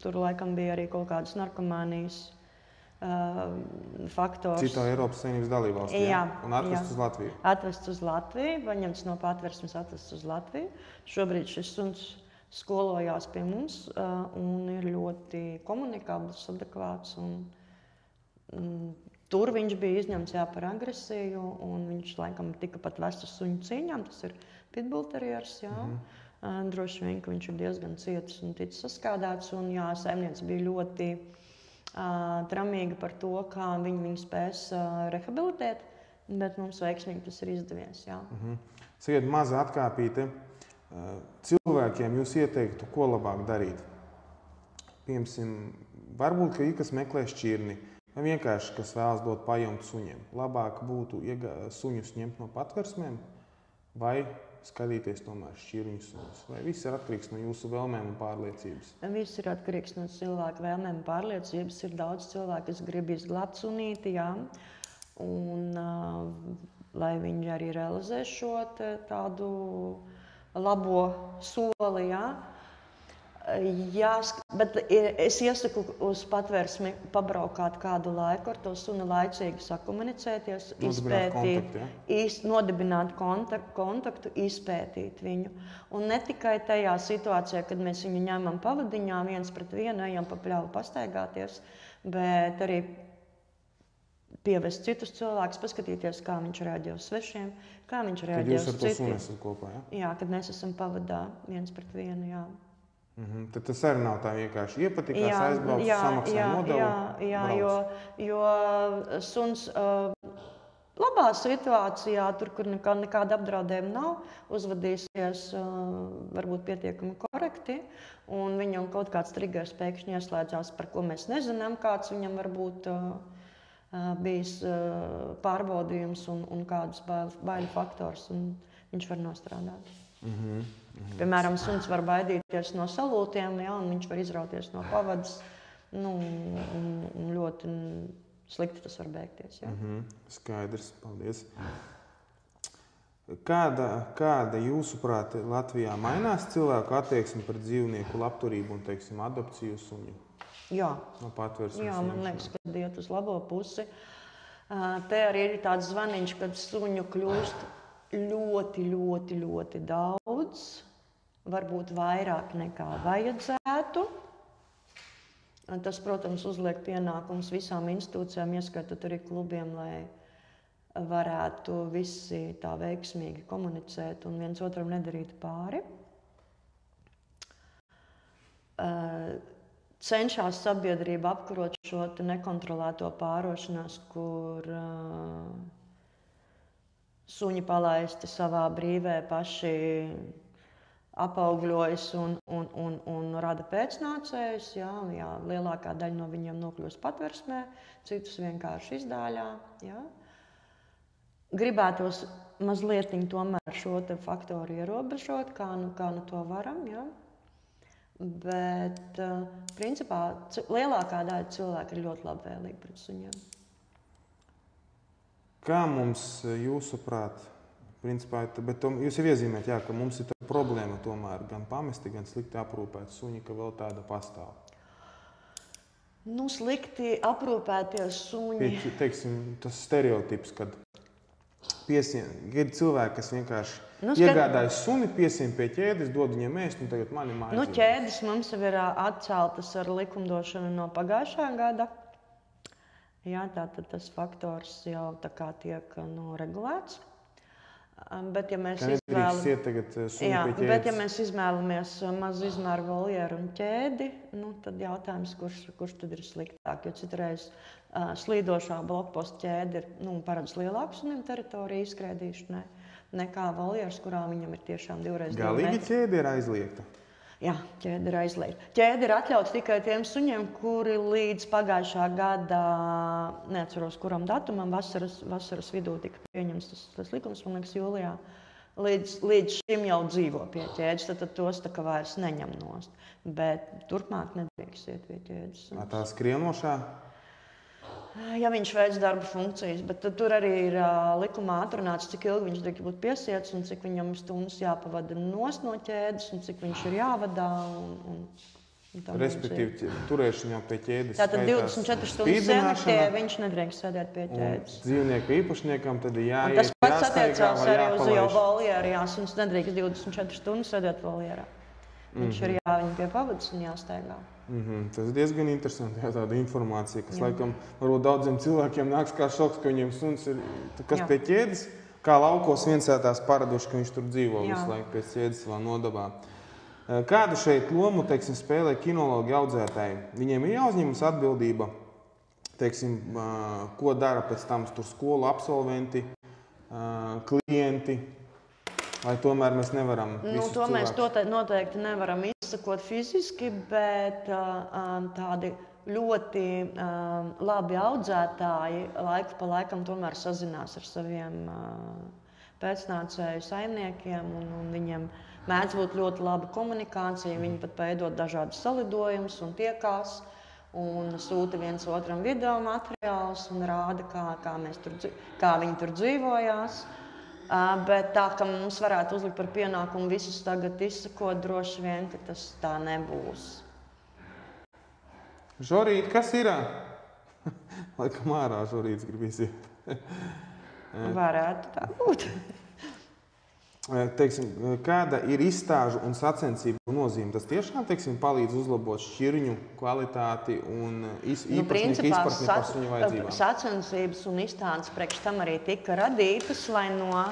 Tur laikam bija arī kaut kādas narkomānijas faktors. Citā Eiropas Savienības dalībvalstī, un atvests uz Latviju. Atvests uz Latviju, paņemts no patversmes, atvests uz Latviju. Šobrīd šis suns skolojās pie mums un ir ļoti komunikabls, adekvāts. Tur viņš bija izņemts par agresiju, un viņš laikam tika pat vests uz suņu cīņām. Tas ir pitbullterjers, droši vien, ka viņš ir diezgan cietis un ticis saskādāts, un saimniece bija ļoti tramīga par to, kā viņu spēs rehabilitēt, bet mums veiksmīgi tas ir izdevies. Sakiet, maza atkāpīte. Cilvēkiem jūs ieteiktu, ko labāk darīt? Piemēram, varbūt, ka kas meklē šķirni, vai vienkārši, kas vēlas dot pajumt suņiem. Labāk būtu suņus ņemt no patversmēm, vai skatīties tomēr šķirņu suņus? Vai viss ir atkarīgs no jūsu vēlmēm un pārliecības? Viss ir atkarīgs no cilvēka vēlmēm un pārliecības. Ir daudz cilvēku, kas grib izglābt sunīti, un lai viņi arī realizē šo tādu labo soli, bet es iesaku uz patversmi pabraukāt kādu laiku, ar to suni laicīgi sakomunicēties, izpētīt, nodibināt kontaktu, izpētīt viņu. Un ne tikai tajā situācijā, kad mēs viņu ņemam pavadiņā, viens pret vienu, ejam pa pļauju pastaigāties, bet arī pievest citus cilvēkus, paskatīties, kā viņš reaģē uz svešiem, kā viņš reaģē uz citiem. Kad jūs ar to suni esat kopā, Jā, kad mēs esam pavadā viens pret vienu, Tad tas arī nav tā vienkārši iepatikās, aizbrauc, samaksā nodevu. Jo suns labā situācijā, tur, kur nekāda apdraudējuma nav, uzvadīsies varbūt pietiekami korekti, un viņam kaut kāds triggers pēkšņi ieslēdzās, par ko mēs nezinām, kāds viņam varbūt bijis pārbaudījums un kādus baiļu faktors, un viņš var nostrādāt. Piemēram, suns var baidīties no salūtiem, un viņš var izrauties no pavadas, un ļoti slikti tas var beigties. Skaidrs, paldies. Kāda jūsuprāt Latvijā mainās cilvēku attieksme pret dzīvnieku labturību un, teiksim, adopciju suņu? Jā, No patvērsmes jā, man liekas, ka iet uz labo pusi. Te arī ir tāds zvaniņš, kad suņu kļūst ļoti, ļoti, ļoti daudz, varbūt vairāk nekā vajadzētu. Tas, protams, uzliek pienākums visām institūcijām, ieskaitot arī klubiem, lai varētu visi tā veiksmīgi komunicēt un viens otram nedarīt pāri. Cenšas sabiedrība apkarot šo nekontrolēto pārošanos, kur suņi palaisti savā brīvē paši apaugļojas un rada pēcnācējus. Jā, lielākā daļa no viņiem nokļūst patversmē, citus vienkārši izdāļā. Jā. Gribētos mazliet tomēr šo faktoru ierobežot, kā nu to varam. Jā. Bet, principā, lielākā daļa cilvēku ir ļoti labvēlīgi pret suņiem. Kā mums, jūsuprāt, principā, bet jūs jau iezīmēt, jā, ka mums ir tā problēma tomēr gan pamesti, gan slikti aprūpēt suņi, ka vēl tāda pastāv? Nu, slikti aprūpētie suņi. Teiksim, tas stereotips, kad ir cilvēki, kas vienkārši iegādājas suni, piesien pie ķēdes, dod viņiem ēst, un tagad mani mājas. Ķēdes mums jau ir atceltas ar likumdošanu no pagājušā gada. Jā, tātad tas faktors jau tā kā tiek regulēts. Bet, ja mēs izvēlamies mazu izmēru voljeru un ķēdi, tad jautājums, kurš tad ir sliktāk. Jo citreiz slīdošā blokposta ķēde ir paredz lielāku sunim teritoriju izskrēdīšanai nekā voljers, kurā viņam ir tiešām 2 x 2 metri. Galīgi ķēde ir aizliegta? Jā, ķēde ir aizliegta. Ķēde ir atļauts tikai tiem suņiem, kuri līdz pagājušā gada, neatceros kuram datumam, vasaras vidū tika pieņemts tas likums, man liekas, jūlijā. Līdz šim jau dzīvo pie ķēdes, tad tos tā kā vairs neņem nost. Bet turpmāk nedrīkst iet pie ķēdes. Tā skrienošā? Ja viņš veic darba funkcijas, bet tur arī ir likumā atrunāts, cik ilgi viņš drīkst būt piesiets un cik viņam stundas jāpavada nost no ķēdes un cik viņš ir jāvadā. Respektīvi, turēšana pie ķēdes. Tātad 24 stundas sēnektē viņš nedrīkst sēdēt pie ķēdes. Dzīvnieku īpašniekam tad ir jāiet, tas pats attiecās arī uz jau voljeru. Suns nedrīkst 24 stundas sēdēt voljerā. Viņš ir jāviņ pie pavadas un jāsteigā. Tas ir diezgan interesanti, jā, tāda informācija, kas laikam varbūt daudziem cilvēkiem nāks kā šoks, ka viņiem suns ir pie ķēdes, kā laukos viensētās paraduši, ka viņš tur dzīvo visu laiku pie ķēdes savā nodabā. Kādu šeit lomu, teiksim, spēlē kinologi audzētāji? Viņiem ir jāuzņemas atbildība, teiksim, ko dara pēc tam tur skolu absolventi, klienti, vai tomēr mēs nevaram visus to mēs noteikti nevaram izsakot fiziski, bet tādi ļoti labi audzētāji laiku pa laikam tomēr sazinās ar saviem pēcnācēju saimniekiem, un viņiem mēdz būt ļoti laba komunikācija. Viņi pat veidot dažādus salidojumus un tiekās un sūta viens otram video materiālus un rāda, kā viņi tur dzīvojās. Bet tā, ka mums varētu uzlikt par pienākumu visus tagad izsakot, droši vien, ka tas tā nebūs. Žorīt, kas ir? Laikam ārā žorīts grib iziet. Varētu tā būt. Teiksim, kāda ir izstāžu un sacensību nozīme? Tas tiešām, teiksim, palīdz uzlabot šķirņu kvalitāti un īpašnieku izpratni par suņu vajadzībām? Sacensības un izstādes priekš tam arī tika radītas, lai no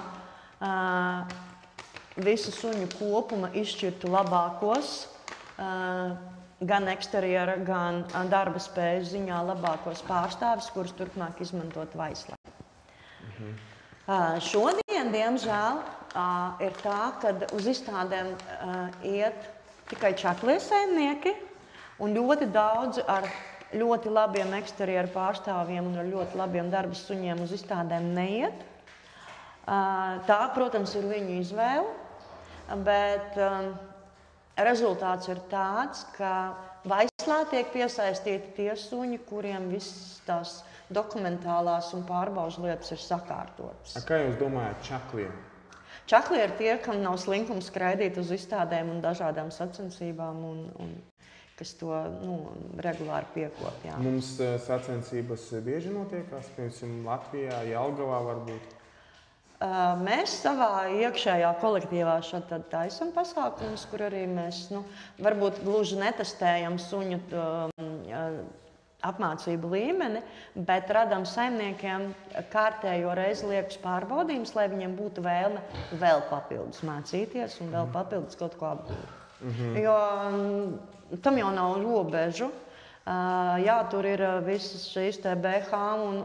visu suņu kopuma izšķirtu labākos, gan eksterjera, gan darba spēju ziņā labākos pārstāvis, kurus turpmāk izmantot vaislē. Šodien, diemžēl, ir tā, ka uz izstādēm iet tikai čaklie saimnieki un ļoti daudzi ar ļoti labiem eksterjeru pārstāvjiem un ar ļoti labiem darba suņiem uz izstādēm neiet. Tā, protams, ir viņu izvēle, bet rezultāts ir tāds, ka vaislā tiek piesaistīti tie suņi, kuriem visas tās dokumentālās un pārbaužu lietas ir sakārtotas. Kā jūs domājat, čakliem? Čakli ir tie, kam nav slinkums skraidīt uz izstādēm un dažādām sacensībām, un kas to regulāri piekop. Jā. Mums sacensības bieži notiekās, piemēram, Latvijā, Jelgavā varbūt? Mēs savā iekšējā kolektīvā šeit taisam pasākumus, kur arī mēs varbūt gluži netestējam suņu apmācību līmeni, bet radām saimniekiem kārtējo reizi liekus pārbaudījumus, lai viņiem būtu vēlme vēl papildus mācīties un vēl papildus kaut ko apgūt. Jo tam jau nav robežu. Jā, tur ir visas šīs BH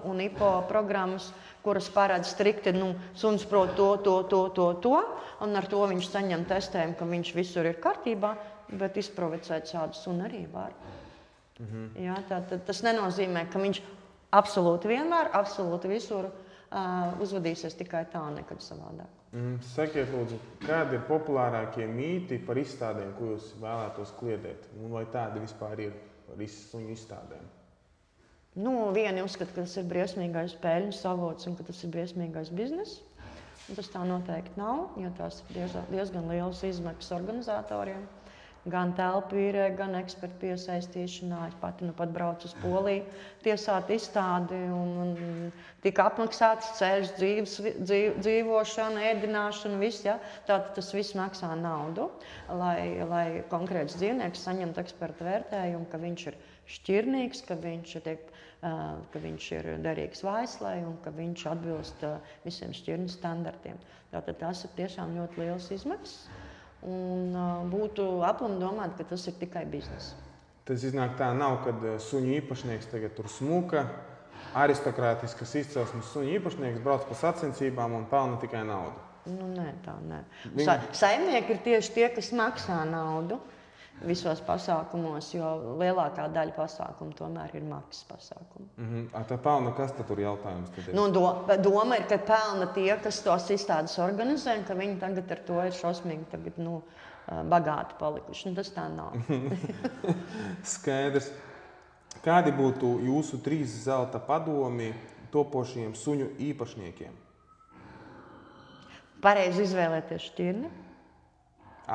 un IPO programmas, kuras paredz strikti, suns prot to, un ar to viņš saņem testējumu, ka viņš visur ir kārtībā, bet izprovocēt šādu sunu arī var. Jā, tas nenozīmē, ka viņš absolūti vienmēr, absolūti visur uzvedīsies tikai tā, nekad savādāk. Sakiet, lūdzu, kādi ir populārākie mīti par izstādēm, ko jūs vēlētos kliedēt? Un vai tādi vispār ir par suņu izstādēm? Vieni uzskata, ka tas ir briesmīgais peļņas avots un ka tas ir briesmīgais bizness. Tas tā noteikti nav, jo tās ir diezgan lielas izmaksas organizatoriem. Gan telpu īrē, gan ekspertu piesaistīšanā. Es pati pat braucu uz Poliju, tiesāt izstādi un tika apmaksāts ceļš, dzīvošana, ēdināšana, viss. Ja? Tātad tas viss maksā naudu, lai konkrēts dzīvnieks saņemtu ekspertu vērtējumu, ka viņš ir šķirnīgs, ka viņš ir derīgs vaislai un ka viņš atbilst visiem šķirnes standartiem. Tātad tās ir tiešām ļoti lielas izmaksas. Un būtu aplami domāt, ka tas ir tikai bizness. Tas iznāk tā nav, kad suņu īpašnieks tagad tur smuka, aristokrātiskas izcelsmes suņu īpašnieks brauc pa sacensībām un pelna tikai naudu. Nē, tā nē. Saimnieki ir tieši tie, kas maksā naudu visos pasākumos, jo lielākā daļa pasākumu tomēr ir maksas pasākumi. Tā pelna, kas tad tur jautājums? Doma ir, ka pelna tie, kas tos izstādes organizē, un ka viņi tagad ar to ir šausmīgi bagāti palikuši. Tas tā nav. Skaidrs. Kādi būtu jūsu 3 zelta padomi topošiem suņu īpašniekiem? Pareizi izvēlēties šķirni.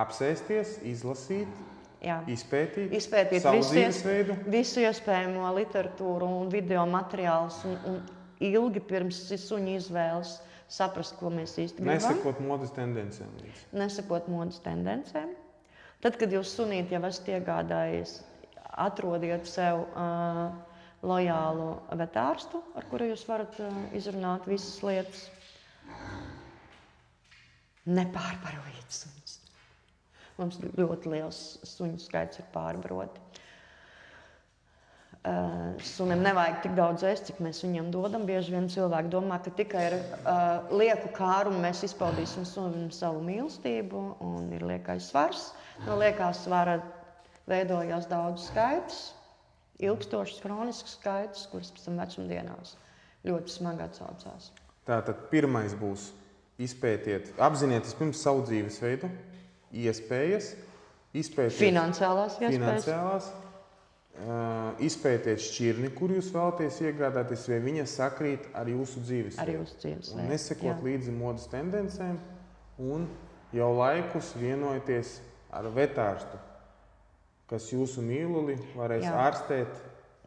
Apsēsties, izlasīt. Jā. Izpētīt savu dzīvesveidu. Visu iespējamo literatūru un video materiālus un ilgi pirms suņa izvēles saprast, ko mēs īsti gribam. Nesakot modes tendencēm. Nesakot modes tendencēm. Tad, kad jūs sunīti jau esat iegādājies, atrodiet sev lojālu vetārstu, ar kuru jūs varat izrunāt visas lietas. Nepārbarojiet suņus. Mums ļoti liels suņu skaits ir pārbaroti. Sunim nevajag tik daudz ēst, cik mēs viņam dodam. Bieži vien cilvēki domā, ka tikai ar lieku kārumu mēs izpaudīsim sunim savu mīlestību un ir liekais svars. No liekā svara veidojās daudz skaits, ilgstošs, kronisks skaits, kuras pēc tam vecumdienās ļoti smagi atsaucās. Tātad pirmais būs izpētiet, apzinieties pirms savu dzīvesveidu. Iespējas, izpētiet finansiālās iespējas. Izpētiet šķirni, kur jūs vēlaties iegādāties, vai viņa sakrīt ar jūsu dzīvesveidu. Un nesakot līdzi modes tendencēm un jau laikus vienojieties ar vetārstu, kas jūsu mīluli varēs ārstēt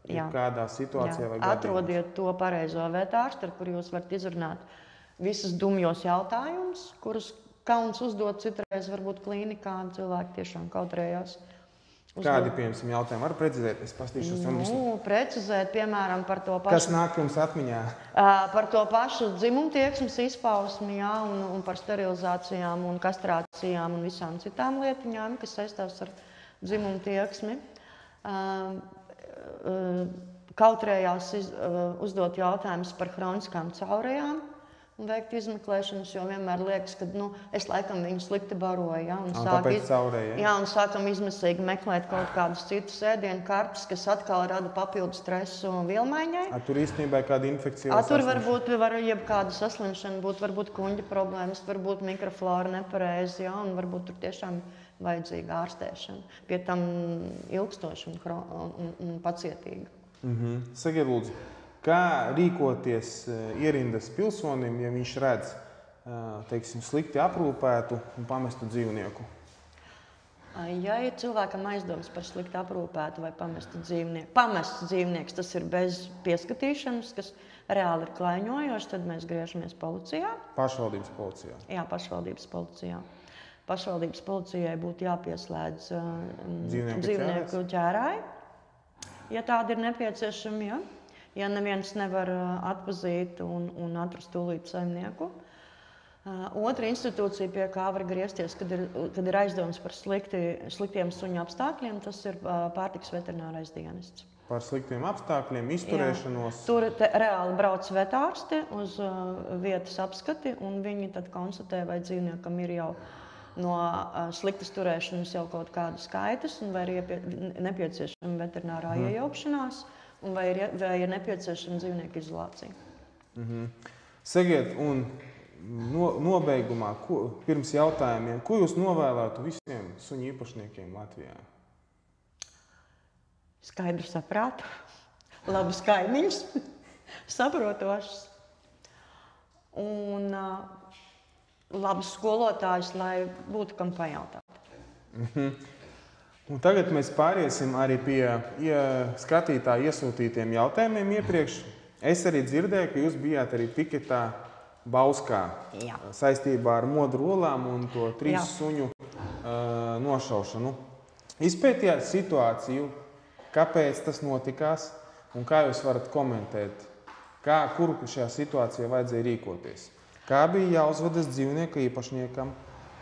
kādā situācijā vai gadījumā. Atrodiet to pareizo vetārstu, ar kuru jūs varat izrunāt visus dumjos jautājumus, kurus kauns uzdot citreiz, varbūt klīnikā, cilvēki tiešām kautrējās. Kādi, piemēram, jautājumi var precizēt? Es pastīšos jums. Precizēt, piemēram, par to pašu. Kas nāk jums atmiņā? Par to pašu dzimumtieksmes izpausmi, un par sterilizācijām un kastrācijām un visām citām lietiņām, kas saistās ar dzimumtieksmi. Kautrējās uzdot jautājumus par hroniskām caurajām un veikt izmeklēšanas, jo vienmēr liekas, ka es laikam viņu slikti baroju. Un sākam izmisīgi meklēt kaut kādus citus ēdienu kartus, kas atkal rada papildu stresu vielmaiņai. Tur īstenībā kāda infekcija? Tur varbūt jebkāda saslimšana, varbūt kuņģa problēmas, varbūt mikroflora nepareizi, un varbūt tur tiešām vajadzīga ārstēšana. Pie tam ilgstoša un pacietīga. Sakiet, lūdzu, kā rīkoties ierindas pilsonim, ja viņš redz teiksim, slikti aprūpētu un pamestu dzīvnieku? Ja ir cilvēkam aizdomas par slikti aprūpētu vai pamestu dzīvnieku, pamests dzīvnieks, tas ir bez pieskatīšanas, kas reāli ir klaiņojoši, tad mēs griežamies policijā. Pašvaldības policijā? Jā, pašvaldības policijā. Pašvaldības policijai būtu jāpieslēdz dzīvnieku ķērāji, ja tādi ir nepieciešami, ja? Ja neviens nevar atpazīt un atrast tūlīt saimnieku. Otra institūcija, pie kā var griezties, kad ir aizdomas par sliktiem suņu apstākļiem, tas ir pārtikas veterinārais dienests. Par sliktiem apstākļiem, izturēšanos? Jā. Tur reāli brauc vetārsti uz vietas apskati, un viņi tad konstatē, vai dzīvniekam ir jau no sliktas turēšanas jau kaut kāda skaitas, un vai ir nepieciešama veterinārā iejaukšanās, un vai ir nepieciešama dzīvnieku izolācija. Sakiet, un nobeigumā, pirms jautājumiem, ko jūs novēlētu visiem suņu īpašniekiem Latvijā? Skaidru saprātu, labus kaimiņus, saprotošus un labus skolotājus, lai būtu kam pajautāt. Un tagad mēs pāriesim arī pie skatītāju iesūtītiem jautājumiem iepriekš. Es arī dzirdēju, ka jūs bijāt arī piketā Bauskā saistībā ar modru olām un to 3 suņu nošaušanu. Izpētījāt situāciju, kāpēc tas notikās un kā jūs varat komentēt, kur šajā situācijā vajadzēja rīkoties? Kā bija jāuzvedas dzīvnieka īpašniekam?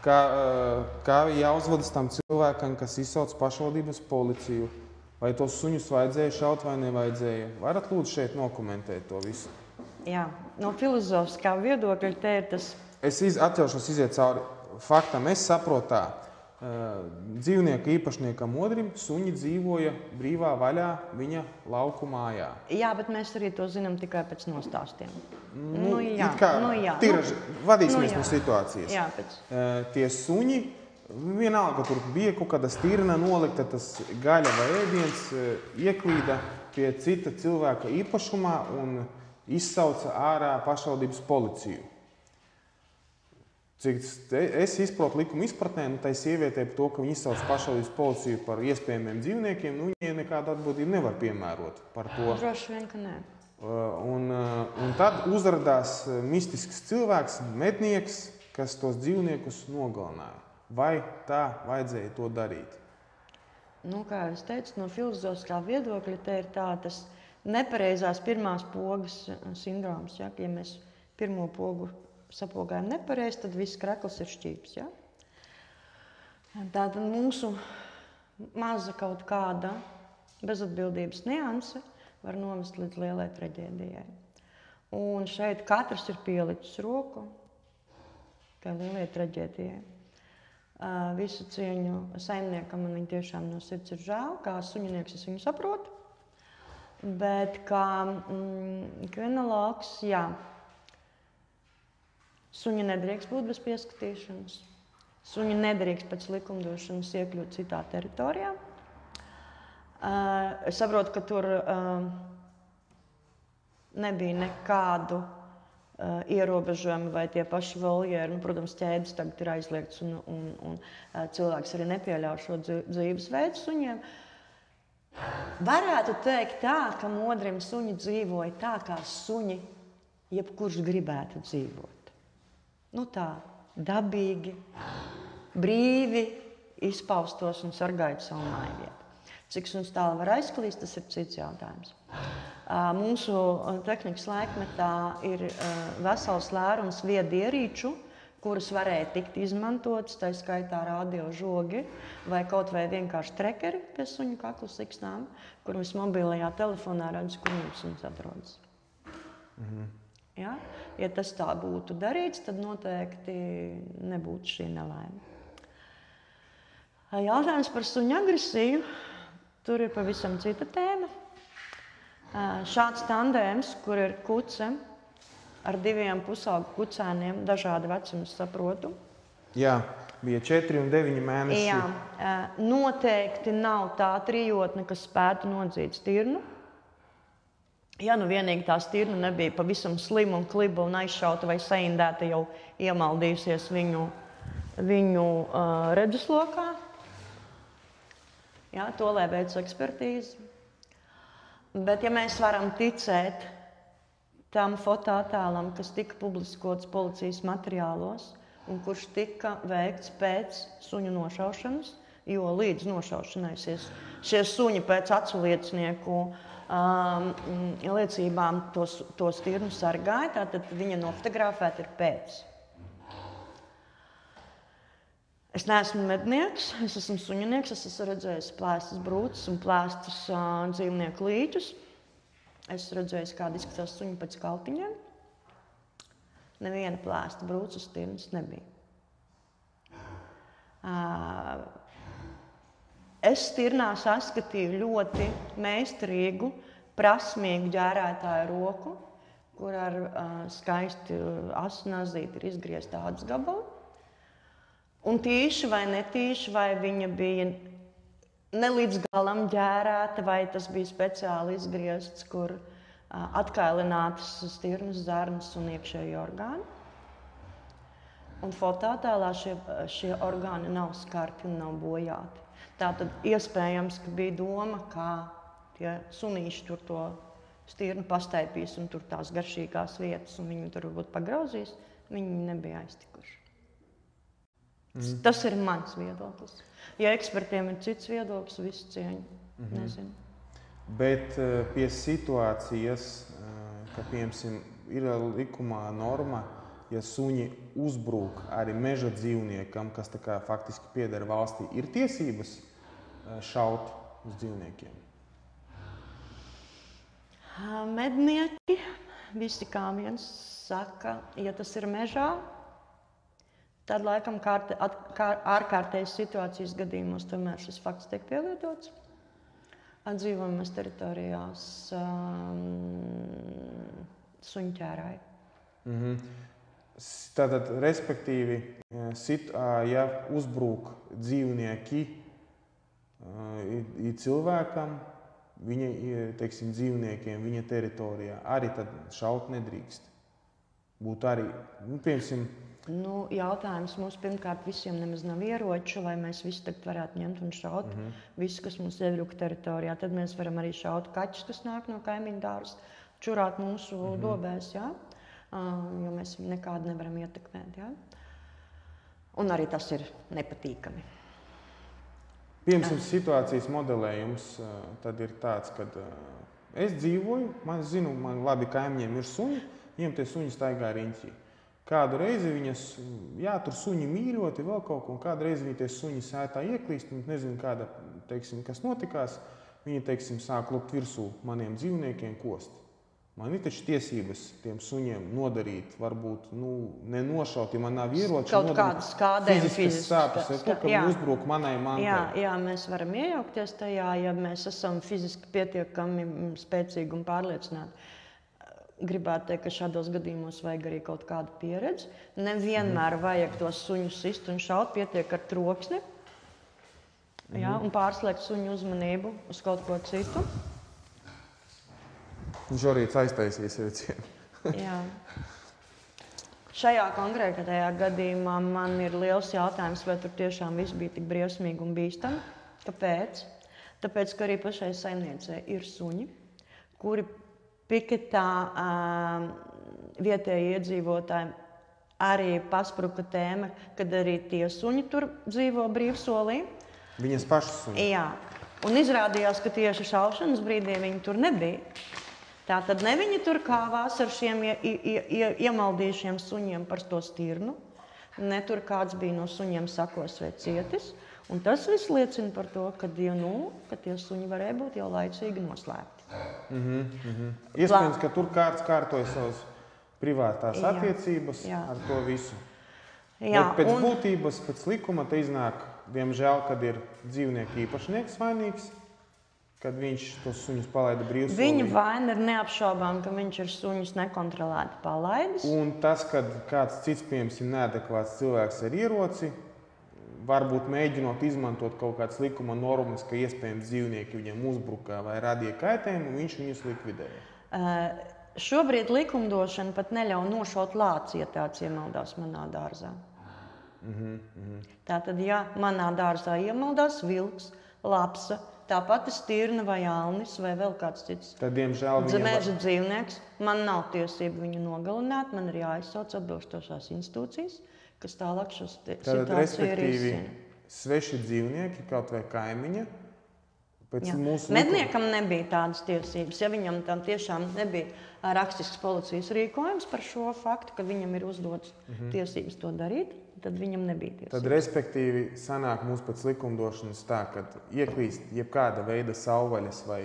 Kā jāuzvedas tam cilvēkam, kas izsauc pašvaldības policiju? Vai tos suņus vajadzēja šaut vai nevajadzēja? Varat lūdzu šeit nokomentēt to visu? Jā, no filozofiskā viedokļa te ir tas... Es atļaušos iziet cauri faktam. Es saprotu tā, dzīvnieka īpašniekam Modrim suņi dzīvoja brīvā vaļā viņa lauku mājā. Jā, bet mēs arī to zinām tikai pēc nostāstiem. Vadīsimies no situācijas. Jā, tie suņi, vienalga, tur bija kaut kāda stirna nolikta, tas gaļa vai ēdiens ieklīda pie cita cilvēka īpašumā un izsauca ārā pašvaldības policiju. Cik es izprotu likuma izpratnē, tai sievietē par to, ka viņi izsauc pašvaldības policiju par iespējamiem dzīvniekiem, viņai nekādu atbildību nevar piemērot par to. Droši vien, ka nē. Un tad uzradās mistisks cilvēks, mednieks, kas tos dzīvniekus nogalināja. Vai tā vajadzēja to darīt? Kā es teicu, no filozofiskā viedokļa te ir tas nepareizās pirmās pogas sindroms. Ja mēs pirmo pogu sapogājam nepareizi, tad viss krekls ir šķīps. Ja? Tātad mūsu maza kaut kāda bezatbildības nianse var novest līdz lielai traģēdijai. Un šeit katrs ir pielicis roku tai lielai traģēdijai. Visu cieņu saimniekam, man viņa tiešām no sirds ir žēl, kā suņinieks es viņu saprotu, bet kā kinologs, jā, suņi nedrīkst būt bez pieskatīšanas, suņi nedrīkst pēc likumdošanas iekļūt citā teritorijā. Es saprotu, ka tur nebija nekādu ierobežojumi vai tie paši voljeri. Protams, ķēdes tagad ir aizliegts un cilvēks arī nepieļauj šo dzīvesveidu suņiem. Varētu teikt tā, ka Modrim suņi dzīvoja tā, kā suņi jebkurš gribētu dzīvot. Tā, dabīgi, brīvi izpaustos un sargājot savu mājvietu. Cik suns tālu var aizklīst, tas ir cits jautājums. Mūsu tehnikas laikmetā ir vesels lērums viedierīču, kuras varēja tikt izmantotas, tā skaitā radio žogi vai kaut vai vienkārši trekeri pie suņu kaklu siksnām, kur mēs mobilajā telefonā redz, kur mums suns atrodas. Ja? Ja tas tā būtu darīts, tad noteikti nebūtu šī nelaime. Jautājums par suņu agresiju, tur ir pavisam cita tēma. Šāds tandēms, kur ir kuce ar 2 pusaugu kucēniem, dažādi vecumi saprotu. Jā, bija 4 un 9 mēneši. Jā, noteikti nav tā trijotne, kas spētu nodzīt stirnu. Ja nu vienīgi tā stirna nebija pavisam slima un kliba un aizšauta vai saindēta jau iemaldījusies viņu redzeslokā, jā, to lai veic ekspertīzi. Bet ja mēs varam ticēt tam fotoattēlam, kas tika publiskots policijas materiālos un kurš tika veikts pēc suņu nošaušanas, jo līdz nošaušanai šie suņi pēc acu liecinieku liecībām to stirnu sargāja, tātad viņa nofotografēta ir pēc. Es neesmu mednieks, es esmu suņinieks, es esmu redzējis plēstas brūces un plēstas dzīvnieku līķus. Es redzēju, kāda izskatās suņi pēc kaltiņiem. Neviena plēsta brūces stirnas nebija. Es stirnā saskatīju ļoti meistarīgu, prasmīgu ģērētāju roku, kur ar skaisti asu nazīti ir izgriezta ādas gabala. Un tīši vai netīši, vai viņa bija ne līdz galam ģērēta, vai tas bija speciāli izgriezts, kur atkailinātas stirnas, zarnas un iekšēji orgāni. Un fotoattēlā šie orgāni nav skarti un nav bojāti. Tātad iespējams, ka bija doma, kā tie sunīši tur to stirnu pastaipīs un tur tās garšīgās vietas, un viņi tur varbūt pagrauzīs, viņi nebija aiztikuši. Tas ir mans viedoklis. Ja ekspertiem ir cits viedoklis, visu cieņu, nezinu. Bet pie situācijas, ka, piemēram, ir likumā norma, ja suņi uzbrūk arī meža dzīvniekam, kas tā kā faktiski pieder valstī, ir tiesības šaut uz dzīvniekiem? Mednieki, visi kā viens saka, ja tas ir mežā, tad laikam ārkārtējas situācijas gadījumos tomēr šis fakts tiek pielietots. Dzīvojamas teritorijās suņu ķērāji. Tātad, respektīvi, ja uzbrūk dzīvnieki cilvēkam, viņa, teiksim, dzīvniekiem, viņa teritorijā, arī tad šaut nedrīkst. Būtu arī, piemēram, jautājums mums pirmkārt visiem nemaz nav ieroču, lai mēs visi tagad varētu ņemt un šaut visu, kas mums iebruka teritorijā. Tad mēs varam arī šaut kaķus, kas nāk no kaimiņu dārza, čurāt mūsu dobēs, jā? Jo mēs viņu nekādu nevaram ietekmēt. Jā? Un arī tas ir nepatīkami. Piemēram, situācijas modelējums tad ir tāds, kad es dzīvoju, man labi kaimiņiem ir suņi, viņiem tie suņi staigā riņķī. Kādu reizi viņas, tur suņi mīļoti, vēl kaut ko, un kādu reizi viņi tie suņi sētā ieklīst, un nezinu, kāda, teiksim, kas notikās, viņi, teiksim, sāk lupt virsū maniem dzīvniekiem kost. Man ir taču tiesības tiem suņiem nodarīt, varbūt, nenošaut, ja man nav ieroči, kaut kādas skādēm, fiziskas sāpes, ka viņi uzbruk manai mantai. Jā, mēs varam iejaukties tajā, ja mēs esam fiziski pietiekami spēcīgi un pārliecināti. Gribētu teikt, ka šādos gadījumos vajag arī kaut kādu pieredzi. Nevienmēr vajag tos suņus sist un šaut, pietiek ar troksni, un pārslēgt suņu uzmanību uz kaut ko citu. Viņš arī aiztaisīs vilcienu. Jā. Šajā konkrētajā gadījumā man ir liels jautājums, vai tur tiešām viss bija tik briesmīgi un bīstami. Kāpēc? Tāpēc, ka arī pašai saimniecei ir suņi, kuri piketā vietēji iedzīvotāji arī paspruka tēma, kad arī tie suņi tur dzīvo brīvsolī. Viņas pašas suņi. Jā. Un izrādījās, ka tieši šaušanas brīdī viņi tur nebija. Tātad ne viņi tur kāvās ar šiem iemaldījušiem suņiem par to stirnu, ne tur kāds bija no suņiem sakos vai cietis. Un tas viss liecina par to, ka tie suņi varēja būt jau laicīgi noslēpti. Iespējams, ka tur kāds kārtoja savas privātās attiecības ar to visu. Bet pēc būtības, pēc likuma, te iznāk, diemžēl, kad ir dzīvnieku īpašnieks vainīgs, kad viņš tos suņus palaida brīvsolī. Viņa vaina ir neapšaubām, ka viņš ir suņus nekontrolēti palaidis. Un tas, kad kāds cits, piemēram, neadekvāts cilvēks ar ieroci, varbūt mēģinot izmantot kaut kādas likuma normas, ka iespējams dzīvnieki viņam uzbrukā vai radīja kaitējumu, un viņš viņus likvidēja. Šobrīd likumdošana pat neļauj nošaut lāci, ja tāds iemaldās manā dārzā. Tātad, ja manā dārzā iemaldās vilks, lapsa, tā pati stirna vai alnis vai vēl kāds cits meža dzīvnieks, man nav tiesība viņu nogalināt, man ir jāizsauc atbilstošās institūcijas, kas tālāk šo situāciju ir izsina. Sveši dzīvnieki, kaut vai kaimiņa. Medniekam nebija tādas tiesības. Ja viņam tam tiešām nebija rakstisks policijas rīkojums par šo faktu, ka viņam ir uzdots tiesības to darīt, tad viņam nebija tiesības. Tad, respektīvi, sanāk mums pēc likumdošanas tā, ka ieklīst jebkāda veida savvaļas vai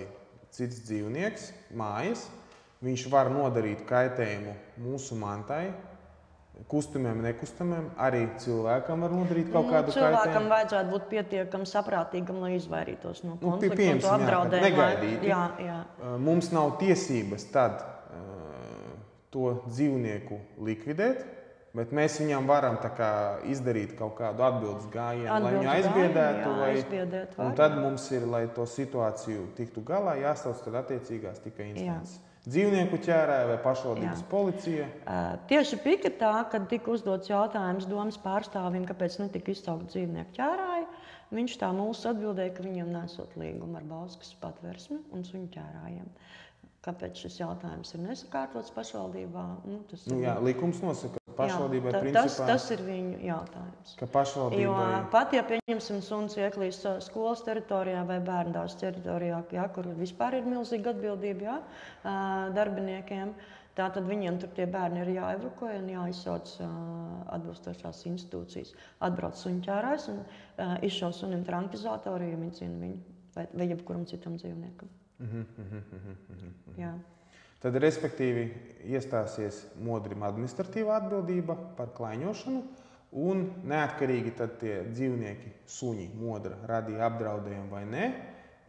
cits dzīvnieks mājas, viņš var nodarīt kaitējumu mūsu mantai, kustamiem, nekustamiem, arī cilvēkam var nodarīt kaut kādu kaitējumu. Cilvēkam vajadzētu būt pietiekam saprātīgam, lai izvairītos no konflikta un to apdraudējumu. Negaidīti. Mums nav tiesības tad to dzīvnieku likvidēt, bet mēs viņam varam tā kā izdarīt kaut kādu atbildes gājienu, lai viņu aizbiedētu. Un tad mums ir, lai to situāciju tiktu galā, jāsauc tad attiecīgās tikai instances. Dzīvnieku ķērāja vai pašvaldības policija? Tieši pika tā, kad tika uzdots jautājums domas pārstāvim, kāpēc netika izsaukt dzīvnieku ķērāju, viņš tā mūsu atbildēja, ka viņam nesot līgumu ar Bauskas patversmi un suņu ķērājiem. Kāpēc šis jautājums ir nesakārtots pašvaldībā? Likums nosaka pašvaldībai principā. Tas ir viņu jautājums. Ka pašvaldībai... Jo pat, ja pieņemsim suns ieklīst skolas teritorijā vai bērndārs teritorijā, kur vispār ir milzīga atbildība darbiniekiem, tātad viņiem tur tie bērni ir jāevakuē un jāizsauc atbilstošās institūcijas. Atbrauc suņķērājs un izšauj sunim trankizatoru, ja micina viņu vai jebkuram citam dzīvniekam. Tad, respektīvi, iestāsies modrim administratīvā atbildība par klaiņošanu, un neatkarīgi tad tie dzīvnieki, suņi, modra, radīja apdraudējumu vai ne,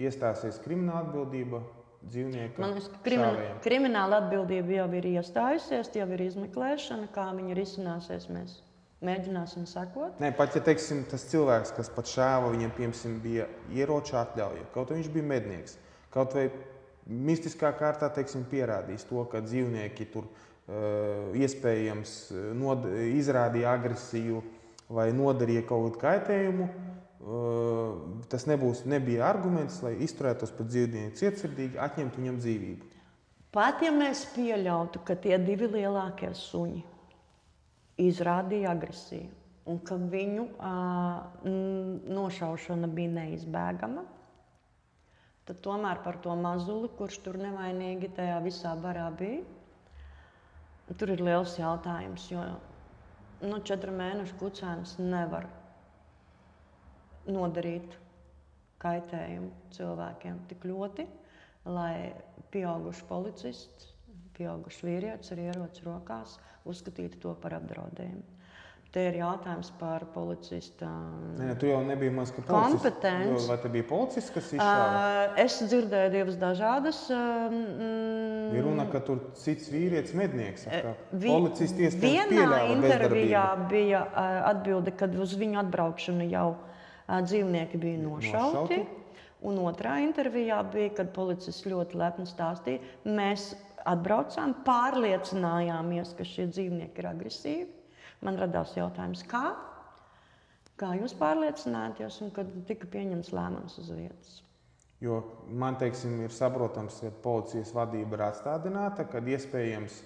iestāsies krimināla atbildība dzīvnieka šāvējiem. Krimināla atbildība jau ir iestājusies, jau ir izmeklēšana, kā viņa ir izcināsies, mēs mēģināsim sekot. Nē, pat ja, teiksim, tas cilvēks, kas pat šāva, viņam, piemēram, bija ieroča atļauja, kaut viņš bija mednieks, kaut vai mistiskā kārtā, teiksim, pierādīs to, ka dzīvnieki tur iespējams izrādīja agresiju vai nodarīja kaut kādu kaitējumu. Tas nebija arguments, lai izturētos pret dzīvnieku cietsirdīgi, atņemtu viņam dzīvību. Pat ja mēs pieļautu, ka tie divi lielākie suņi izrādīja agresiju un ka viņu nošaušana bija neizbēgama, tad tomēr par to mazuli, kurš tur nevainīgi tajā visā barā bija, tur ir liels jautājums, jo 4 mēnešu kucēns nevar nodarīt kaitējumu cilvēkiem tik ļoti, lai pieaugušs policists, pieaugušs vīrietis ar ieroci rokās uzskatītu to par apdraudējumu. Te ir jautājums par policista tu jau nebija maz, ka kompetenci. Vai te bija policists, kas izšāva? Es dzirdēju divas dažādas. Ir runa, ka tur cits vīrietis mednieks. Policisti iespējams pieļāva vienā intervijā bezdarbību. bija atbilde, kad uz viņu atbraukšanu jau dzīvnieki bija nošauti. Un otrā intervijā bija, kad policists ļoti lepni stāstīja, mēs atbraucām, pārliecinājāmies, ka šie dzīvnieki ir agresīvi. Man radās jautājums, kā jūs pārliecinājāties un kad tika pieņemts lēmums uz vietas? Jo man, teiksim, ir saprotams, ka policijas vadība ir atstādināta, kad iespējams,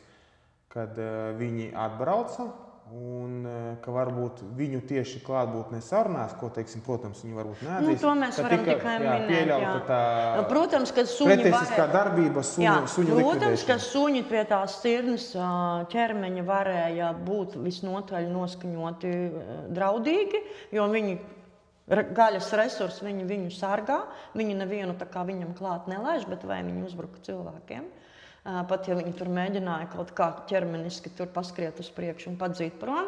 kad viņi atbrauca un ka varbūt viņu tieši klātbūtnē sarunās, ko, teiksim, protams, viņi varbūt neatzīst. To mēs varam tikai minēt. Protams, ka pretesiskā darbība suņu likvidēšana. Protams, ka suņi pie tās sirds ķermeņa varēja būt visnotaļ noskaņoti draudīgi, jo viņi gaļas resursi viņu sargā. Viņi nevienu tā kā viņam klāt nelaiž, bet vai viņi uzbruka cilvēkiem. Pat ja viņi tur mēģināja kaut kā ķermeniski tur paskriet uz priekšu un padzīt prom,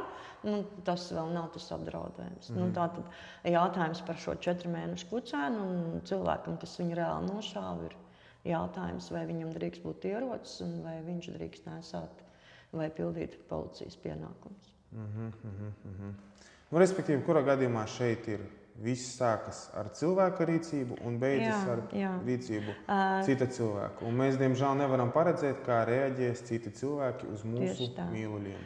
tas vēl nav tas apdraudējums. Tātad jautājums par šo 4 mēnešu kucēnu un cilvēkam, kas viņu reāli nošāva, ir jautājums, vai viņam drīkst būt ierocis un vai viņš drīkst nesāt vai pildīt policijas pienākumus. Respektīvi, kurā gadījumā šeit ir viss sākas ar cilvēka rīcību un beidzas ar rīcību cita cilvēka. Un mēs, diemžēl, nevaram paredzēt, kā reaģēs citi cilvēki uz mūsu mīluļiem.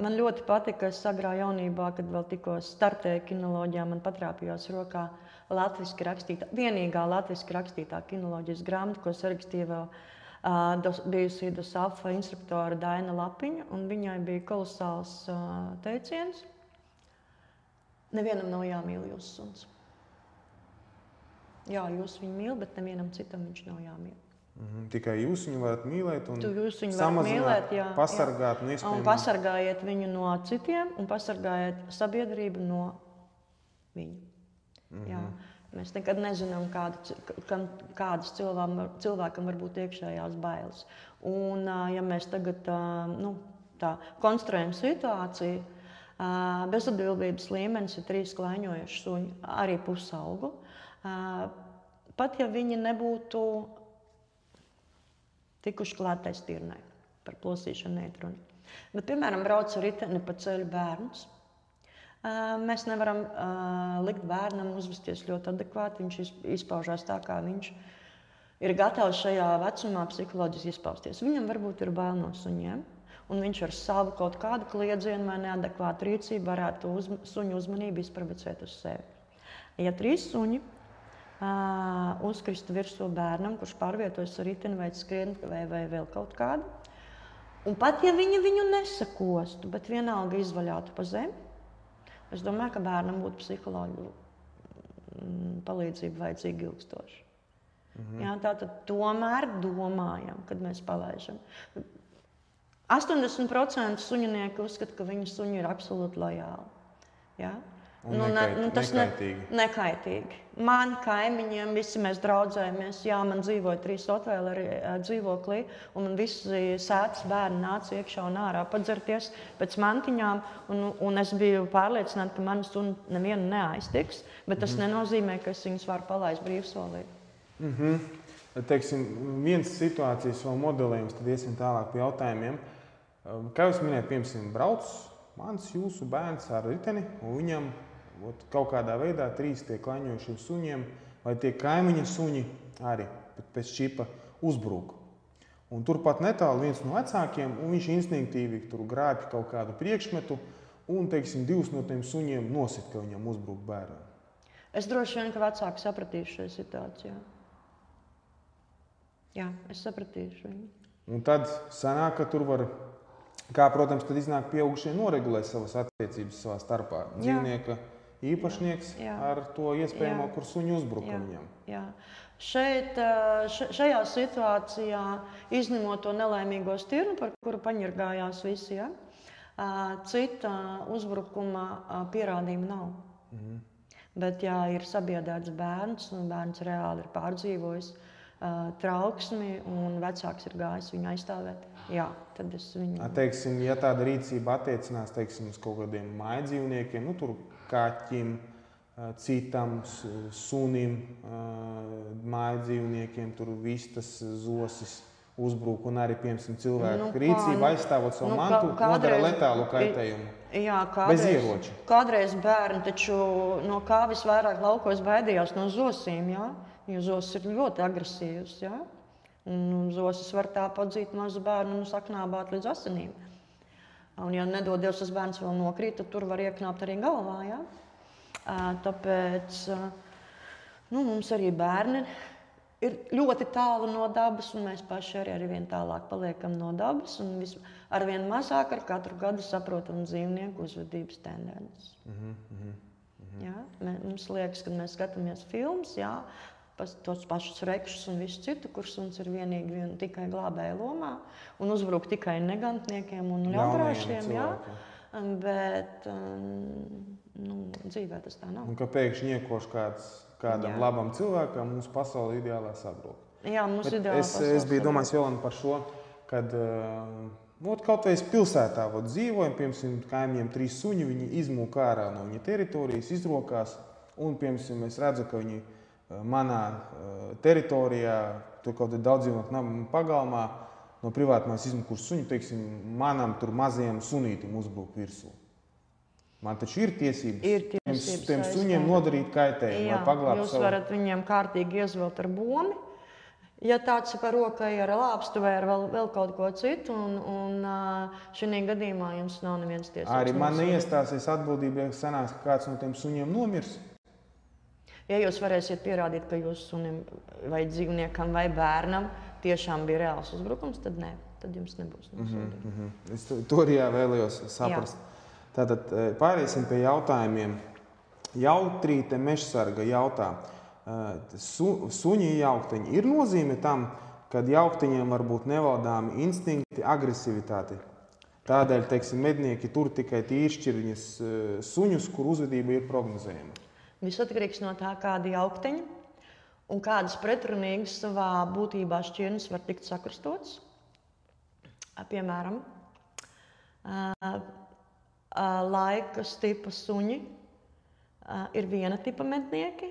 Man ļoti patika, es agrā jaunībā, kad vēl tikko startēju kinoloģijā, man patrāpījās rokā vienīgā latviski rakstītā kinoloģijas grāmata, ko sarakstīja vēl bijusī DOSAFA instruktora Daina Lapiņa, un viņai bija kolosāls teiciens. Nevienam nav jāmīl jūsu suns. Jā, jūs viņu mīl, bet nevienam citam viņš nav jāmīl. Tikai jūs viņu varat mīlēt un samazināt, pasargāt un iespējami. Un pasargājiet viņu no citiem un pasargājiet sabiedrību no viņu. Jā. Mēs nekad nezinām, kādas cilvēkam var būt iekšējās bailes. Un ja mēs tagad konstruējam situāciju, bezatbildības līmenis ir 3 klaiņojuši suņi, arī pusaugu. Pat ja viņi nebūtu tikuši klātai stirnai, par plosīšanu neiet runa. Bet, piemēram, brauc ar riteni pa ceļu bērns. Mēs nevaram likt bērnam uzvesties ļoti adekvāti. Viņš izpaužās tā, kā viņš ir gatavs šajā vecumā psiholoģiski izpausties. Viņam varbūt ir bail no suņiem. Un viņš ar savu kaut kādu kliedzienu vai neadekvātu rīcību varētu suņu uzmanību izprovocēt uz sevi. Ja 3 suņi uzkristu virsū bērnam, kurš pārvietojas ar riteni vai skrien vai vēl kaut kādu, un pat ja viņi viņu nesakostu, bet vienalga izvaļātu pa zemi, es domāju, ka bērnam būtu psiholoģu palīdzība vajadzīga ilgstoši. Jā, tātad tomēr domājam, kad mēs palaižam. 80% suņinieki uzskata, ka viņu suņi ir absolūti lojāli. Ja? Nekaitīgi. Man, kaimiņiem, visi mēs draudzējamies. Jā, man dzīvoja 3 otvēli dzīvoklī, un man visi sētas bērni nāca iekšā un ārā padzerties pēc mantiņām, un es biju pārliecināta, ka mani suni nevienu neaiztiks, bet tas nenozīmē, ka es viņus varu palaist brīvsolī. Teiksim, viens situācijas vēl modelējums, tad iesim tālāk pie jautājumiem. Kā jūs minējat, piemēram, brauc jūsu bērns ar riteni, un viņam kaut kādā veidā 3 tie klaņojušiem suņiem vai tie kaimiņa suņi arī pēc čipa uzbrūk. Un turpat netālu viens no vecākiem, un viņš instinktīvi tur grābj kaut kādu priekšmetu, un, teiksim, 2 no tiem suņiem nosit, ka viņam uzbrūk bērnam. Es droši vien, ka vecāki sapratīšu šajā situācijā. Jā, es sapratīšu viņu. Un tad sanāk, ka tur var... Kā, protams, tad iznāk pieaugušie noregulē savas attiecības savā starpā. Dzīvnieka īpašnieks ar to iespējamo, kur suņi uzbruka viņam. Jā. Šajā situācijā, izņemot to nelaimīgo stirnu, par kuru paņirgājās visi, cita uzbrukuma pierādījuma nav. Bet, ja ir sabiedēts bērns, un bērns reāli ir pārdzīvojis trauksmi, un vecāks ir gājis viņu aizstāvēt, jā, tad es viņu... Teiksim, ja tāda rīcība attiecinās, teiksim, uz kaut kādiem mājdzīvniekiem, tur kaķim, citam sunim, mājdzīvniekiem, tur vistas, zosis uzbruk, un arī, piemēram, cilvēku rīcība aizstāvot savu mantu, nodara letālu kaitējumu. Jā, bez ieroča. Kādreiz bērni taču no kā visvairāk laukos baidījās no zosīm, jā? Jo zosis ir ļoti agresīvs, jā? Un zosis var tā padzīt mazu bērnu un saknābāt līdz asinīm. Un, ja nedodies tas bērns vēl nokrīt, tad tur var ieknāpt arī galvā, jā? Tāpēc mums arī bērni ir ļoti tālu no dabas, un mēs paši arī arvien tālāk paliekam no dabas, un arvien mazāk ar katru gadu saprotam dzīvnieku uzvedības tendences. Jā? Mums liekas, kad mēs skatāmies filmas, jā, tos pašus rekšus un visu citu, kur suns ir vienīgi tikai glābēja lomā un uzbruk tikai negantniekiem un ļaunprāšiem, jā. Bet dzīvē tas tā nav. Un ka pēkšņi iekoš kādam labam cilvēkam, mums pasaule ideālā sabrūk. Jā, mums ideālā pasaule. Es biju domājis, Jolanta, par šo, kad kaut vai pilsētā dzīvojam, piemēram, kaimiņiem 3 suņi, viņi izmūk ārā no viņa teritorijas, izrokās, un, piemēram, es redzu, ka viņi manā teritorijā, tur kaut kādā daudz dzīvnieku pagalmā, no privātmās izmukuši suņi, teiksim, manam tur mazajam sunītim uzbruk virsū. Man taču ir tiesības, tiem aizstāt. suņiem nodarīt kaitējumu vai paglābt jūs savu. varat viņiem kārtīgi iezvelt ar bomi. Ja tāds ir par rokai ar lāpstu vai ar vēl kaut ko citu, un šī gadījumā jums nav neviens tiesības. Arī man neiestāsies atbildība, ja sanāks, ka kāds no tiem suņiem nomirs. Ja jūs varēsiet pierādīt, ka jūsu sunim vai dzīvniekam vai bērnam tiešām bija reāls uzbrukums, tad nē, tad jums nebūs nosodījuma. Es to arī vēlējos saprast. Tātad pāriesim pie jautājumiem. Jautrīte Mežsarga jautā. Suņi jaukteņi ir nozīme tam, kad jaukteņiem var būt nevaldāmi instinkti, agresivitāte. Tādēļ, teiksim, mednieki tur tikai tīršķirņas suņus, kur uzvedība ir prognozējama. Viss atkarīgs no tā, kādi jaukteņi un kādas pretrunīgas savā būtībā šķirnes var tikt sakrustotas. Piemēram, laikas tipa suņi ir viena tipa mednieki,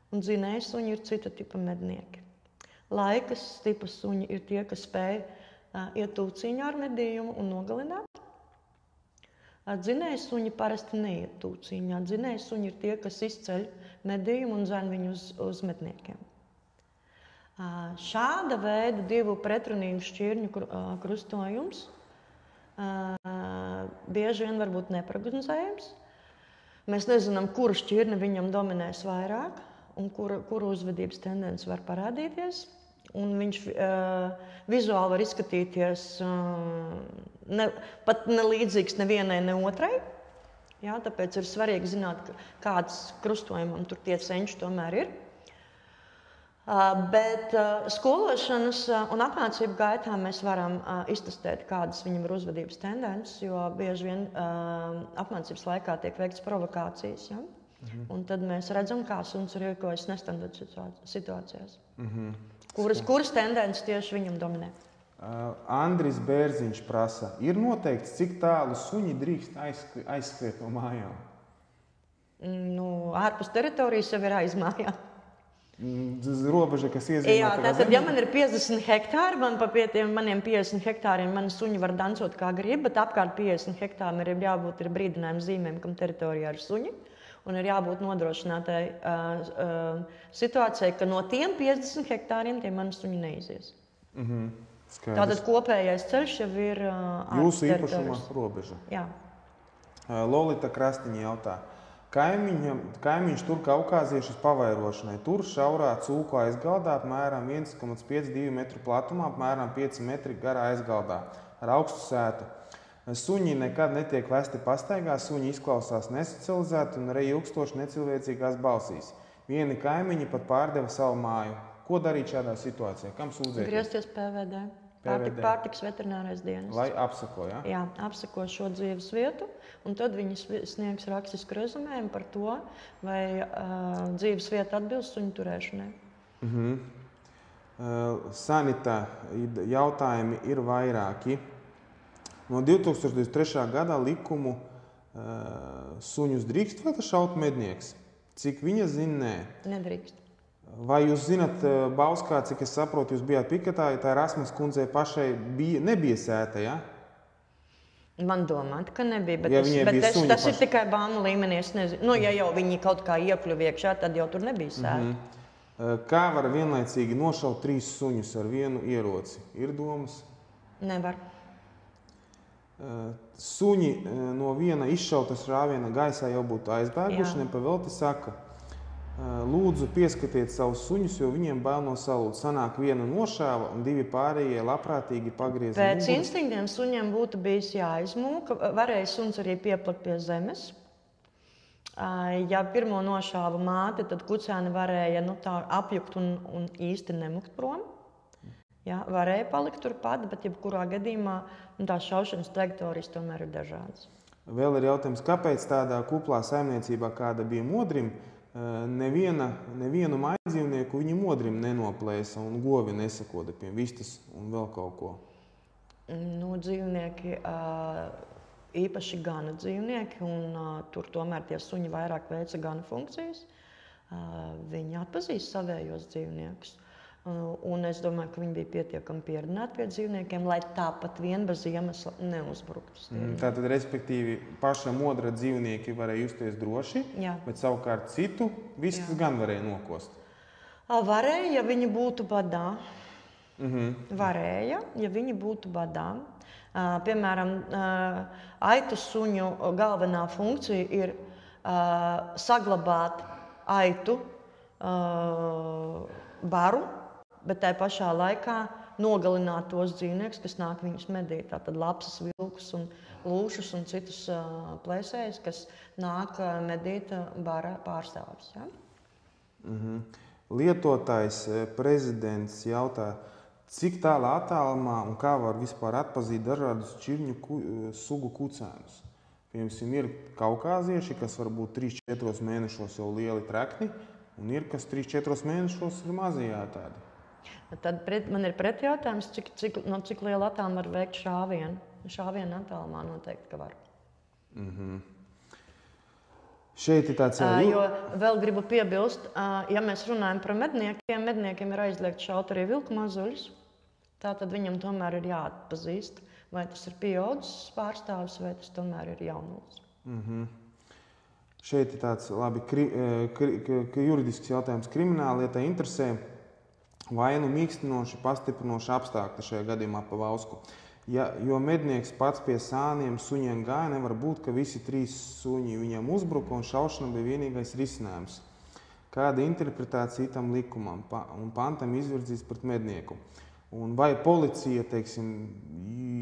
un dzinēju suņi ir cita tipa mednieki. Laikas tipa suņi ir tie, kas spēj iet tūciņā ar medījumu un nogalināt. Dzinēju suņi parasti neiet tūciņā. Dzinēju suņi ir tie, kas izceļ medījumu un dzen viņu uz medniekiem. Šāda veida divu pretrunīgu šķirņu krustojums bieži vien var būt neprognozējams. Mēs nezinām, kura šķirne viņam dominēs vairāk un kura uzvedības tendence var parādīties. Un viņš vizuāli var izskatīties pat nelīdzīgs nevienai, ne otrai. Jā, tāpēc ir svarīgi zināt, kāds krustojumam tur tie cenši tomēr ir. Bet skološanas un apmācību gaitā mēs varam iztestēt, kādas viņam ir uzvedības tendences, jo bieži vien apmācības laikā tiek veikts provokācijas. Ja? Un tad mēs redzam, kā suns rīkojas nestandarta situācijās. Kuras tendences tieši viņam dominē? Andris Bērziņš prasa, ir noteikts, cik tālu suņi drīkst aizskriet no mājām? Ārpus teritorijas jau ir aizmājā. Robeža, kas iezīmē. Jā, tātad, ja man ir 50 hektāri, man pa maniem 50 hektāriem mani suņi var dancot kā grib, bet apkārt 50 hektāriem ir jābūt brīdinājuma zīmēm, kam teritorijā ir suņi. Un ir jābūt nodrošinātai situācijai, ka no tiem 50 hektāriem tie mani suņi neizies. Tātad kopējais ceļš jau ir jūsu īpašuma robeža. Jā. Lolita Krastiņa jautā. Kaimiņš tur kaukāziešus pavairošanai. Tur šaurā cūku aizgaldā apmēram 1,52 metru platumā, apmēram 5 metri garā aizgaldā ar augstu sētu. Suņi nekad netiek vesti pastaigā, suņi izklausās nesocializēti un arī ilgstoši necilvēcīgās balsīs. Vieni kaimiņi pat pārdeva savu māju. Ko darīt šādā situācijā? Kam sūdzēties? Griezties PVD. Pārtikas veterinārais dienests. Lai apseko, ja? Jā, apseko šo dzīves vietu, un tad viņi sniegs rakstisku rezumējumu par to, vai dzīves vieta atbilst suņu turēšanai. Sanita jautājumi ir vairāki. No 2023. gada likumu suņus drīkst vēl šaut mednieks? Cik viņa zina, nē? Nedrīkst. Vai jūs zināt, Bauskā, cik es saprotu, jūs bijāt piketā, ja tā Rasmas kundzei pašai nebija sēta, ja? Man domāt, ka nebija, bet tas ir tikai bāmu līmenī, es nezinu. Ja jau viņi kaut kā iekļuva iekšā, tad jau tur nebija sēta. Kā var vienlaicīgi nošaut 3 suņus ar vienu ieroci? Ir domas? Nevar. Suņi no viena izšautas rāviena gaisā jau būtu aizbēguši, nepavelti saka. Lūdzu, pieskatiet savus suņus, jo viņiem bail no salūta. Sanāk viena nošāva un 2 pārējie labprātīgi pagriez. Pēc instinktiem suņiem būtu bijis jāizmūka. Varēja suns arī pieplakt pie zemes. Ja pirmo nošāva māte, tad kucēni varēja tā apjukt un īsti nemukt prom. Jā, varēja palikt turpat, bet jebkurā gadījumā tās šaušanas trajektorijas tomēr ir dažādas. Vēl ir jautājums, kāpēc tādā kuplā saimniecībā, kāda bija Modrim, nevienu mājdzīvnieku viņi Modrim nenoplēsa un govi nesakoda pie vistas un vēl kaut ko? Dzīvnieki, īpaši gana dzīvnieki, un tur tomēr tie suņi vairāk veica gana funkcijas. Viņi atpazīst savējos dzīvniekus. Un es domāju, ka viņi bija pietiekami pieradināti pie dzīvniekiem, lai tāpat vien bez iemesla neuzbruktu. Tātad, respektīvi, pašam odra dzīvnieki varēja justies droši, bet savukārt citu vistas gan varēja nokost. Varēja, ja viņi būtu badā. Varēja, ja viņi būtu badā. Piemēram, aitu suņu galvenā funkcija ir saglabāt aitu baru, bet tai pašā laikā nogalināt tos dzīvniekus, kas nāk viņus medīt. Tātad lapsas, vilkus un lūšus un citus plēsējus, kas nāk medīt bara pārstāvis. Ja? Lietotājs prezidents jautā, cik tālā attālumā un kā var vispār atpazīt dažādus čirņu sugu kucēnus. Piemēram, ir kaukāzieši, kas var būt 3-4 mēnešos jau lieli trekni, un ir, kas 3-4 mēnešos ir mazajā tādi. Tad man ir pretjautājums, no cik liela attāluma var veikt šāvienu. Šāvienu attālumā noteikti, ka var. Šeit ir tāds... Jo vēl gribu piebilst, ja mēs runājam par medniekiem ir aizliegts šaut arī vilku mazuļus. Tātad viņam tomēr ir jāatpazīst, vai tas ir pieaudzis pārstāvis, vai tas tomēr ir jaunulis. Šeit ir tāds labi juridisks jautājums. Krimināllietai interesē vainu mīkstinoši, pastiprinoši apstākļi šajā gadījumā pa Vausku. Jo mednieks pats pie sāniem suņiem gāja, nevar būt, ka visi 3 suņi viņam uzbruka un šaušana bija vienīgais risinājums. Kāda interpretācija tam likumam un pantam izvirzīts pret mednieku? Un vai policija, teiksim,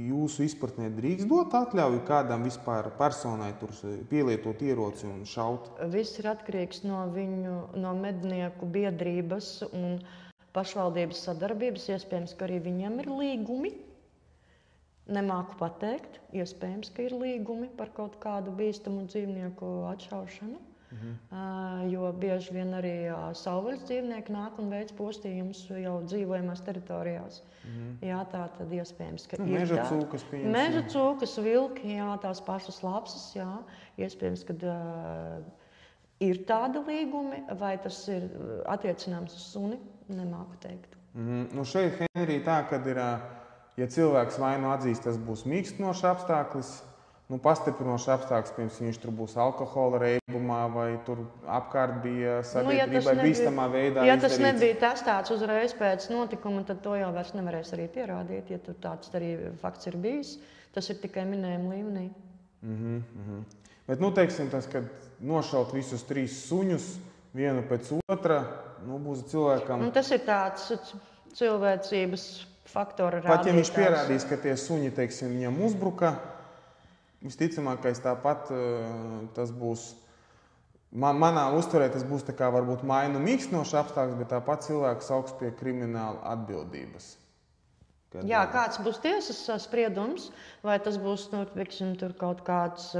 jūsu izpratnē drīkst dot atļauju kādam vispār personai tur pielietot ieroci un šaut? Viss ir atkarīgs no mednieku biedrības un pašvaldības sadarbības. Iespējams, ka arī viņiem ir līgumi. Nemāku pateikt. Iespējams, ka ir līgumi par kaut kādu bīstamu dzīvnieku atšaušanu. Jo bieži vien arī savvaļas dzīvnieki nāk un veic postījumus jau dzīvojamās teritorijās. Jā, tā tad iespējams, ka ir meža cūkas, meža cūkas, vilki, jā, tās pašas lapsas, jā. Iespējams, ka ir tādi līgumi, vai tas ir attiecināms uz suni, nemāku teikt. Šeit, Henrī, tā, kad ir, ja cilvēks vainu atzīst, tas būs mīkstinošs apstākļis, pastiprinošs apstākļis, piemēram, viņš tur būs alkohola reibumā vai tur apkārt bija sabiedrībai bīstamā veidā izdarīts. Ja tas nebija testēts uzreiz pēc notikuma, tad to jau vairs nevarēs arī pierādīt. Ja tur tāds arī fakts ir bijis, tas ir tikai minējuma līmenī. Bet, teiksim, tas, kad nošaut visus 3 suņus, vienu pēc otra, būs cilvēkam... Tas ir tāds cilvēcības faktora rādītājs. Pat ja viņš pierādīs, ka tie suņi, teiksim, viņam uzbruka, visticamākais tāpat tas būs, manā uztverē tas būs tā kā varbūt mainu mīkstinošs apstākļus, bet tāpat cilvēks augs pie krimināla atbildības. Jā, kāds būs tiesas spriedums, vai tas būs, tur kaut kāds,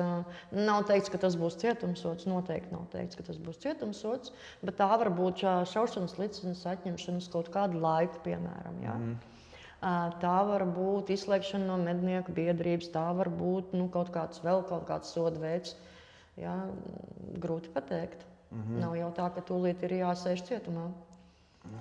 nav teikts, ka tas būs cietumsods, noteikti nav teikts, ka tas būs cietumsods, bet tā var būt šaušanas licences atņemšanas kaut kādu laiku, piemēram, jā. Tā var būt izslēgšana no mednieku biedrības, tā var būt kaut kāds soda veids. Jā, grūti pateikt. Nav jau tā, ka tūlīt ir jāsēž cietumā.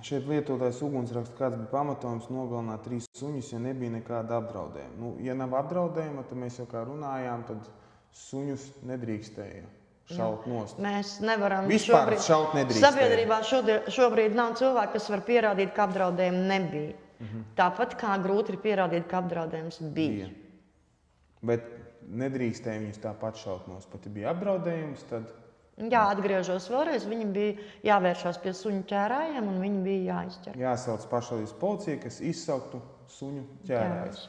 Šeit lietotājs ugunsraksta, kāds bija pamatojums nogalināt 3 suņus, ja nebija nekāda apdraudējuma. Ja nav apdraudējuma, tad mēs jau kā runājām, tad suņus nedrīkstēja šaut nost. Mēs nevaram vispār šaut nedrīkstēja. Sabiedrībā šobrīd nav cilvēki, kas var pierādīt, ka apdraudējumi nebija. Tāpat kā grūti ir pierādīt, ka apdraudējums bija. Bet nedrīkstēja viņus tāpat šaut nost. Pat ja bija apdraudējums, tad... Jā, atgriežos vēlreiz. Viņam bija jāvēršās pie suņu ķērājiem un viņi bija jāizķer. Jāsauc pašvaldības policija, kas izsauktu suņu ķērājus.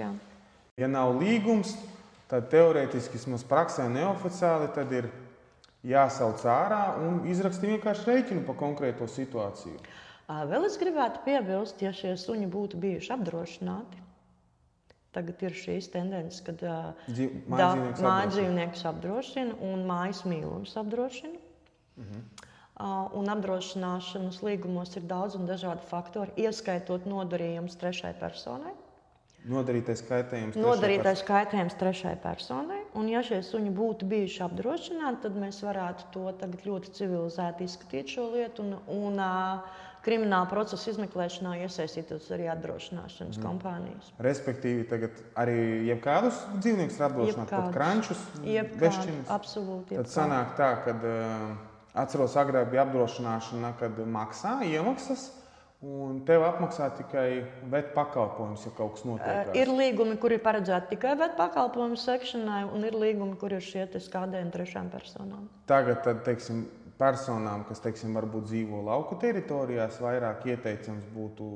Ja nav līgums, tad teorētiski, vismaz praksē neoficiāli, tad ir jāsauc ārā un izraksta vienkārši rēķinu par konkrēto situāciju. Vēl es gribētu piebilst, ja šie suņi būtu bijuši apdrošināti. Tagad ir šīs tendences, kad mājdzīvniekus apdrošina un mājas mīlums apdrošina. Un apdrošināšanas līgumos ir daudz un dažādi faktori, ieskaitot nodarījumus trešai personai. Nodarītais kaitējums trešai personai. Un ja šie suņi būtu bijuši apdrošināti, tad mēs varētu to tagad ļoti civilizēti izskatīt šo lietu un krimināla procesa izmeklēšanā iesaistītos arī apdrošināšanas kompānijas. Respektīvi, tagad arī jebkādus dzīvniekus var apdrošināt, pat krančus, bešķiņus. Absolūti. Tad sanāk tā, kad atceros agrāk bija apdrošināšana, kad maksā iemaksas, un tev apmaksā tikai vet pakalpojums, ja kaut kas notiek. Ir līgumi, kuri ir paredzēti tikai vet pakalpojumu sekšanai, un ir līgumi, kur ir šie skādējumi trešām personām. Tagad, tad, teiksim, personām, kas, teiksim, varbūt dzīvo lauku teritorijās, vairāk ieteicams būtu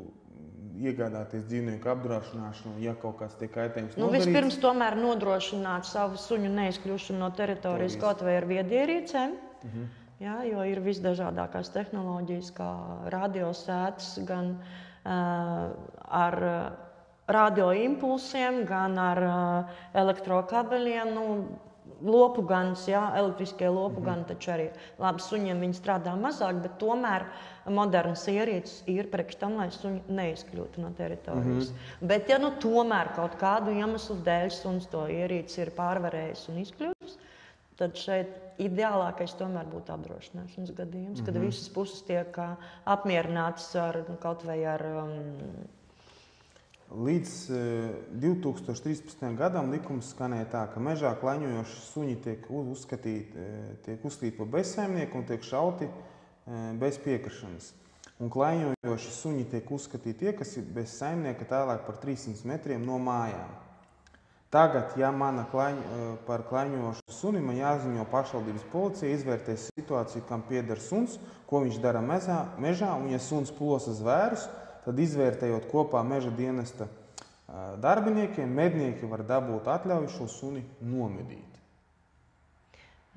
iegādāties dzīvnieku apdrošināšanu, ja kaut kāds tiek kaitējums nodarīts. Vispirms tomēr nodrošināt savu suņu neizkļūšanu no teritorijas kaut vai ar viedierīcēm. Jā, jo ir visdažādākās tehnoloģijas, kā radiosētas, gan ar radioimpulsiem, gan ar elektrokabeļiem. Lopu gans, jā, elektriskie lopu gani taču arī labi suņiem viņi strādā mazāk, bet tomēr modernas ierīces ir priekš tam, lai suņi neizkļūtu no teritorijas. Bet ja tomēr kaut kādu iemeslu dēļ suns to ierīci ir pārvarējis un izkļūst, tad šeit ideālākais tomēr būtu apdrošināšanas gadījums, kad visas puses tiek apmierinātas ar kaut vai ar... Līdz 2013. gadam likums skanēja tā, ka mežā klaņojoši suņi tiek uzskatīti par bezsaimnieku un tiek šauti bez piekrišanas. Un klaņojoši suņi tiek uzskatīti tie, kas ir bez saimnieka tālāk par 300 metriem no mājām. Tagad, ja mana par klaņojošu suni, man jāziņo pašvaldības policija, izvērtēs situāciju, kam pieder suns, ko viņš dara mežā, un ja suns plosa zvērus, tad izvērtējot kopā meža dienesta darbiniekiem, mednieki var dabūt atļauju šo suni nomedīt.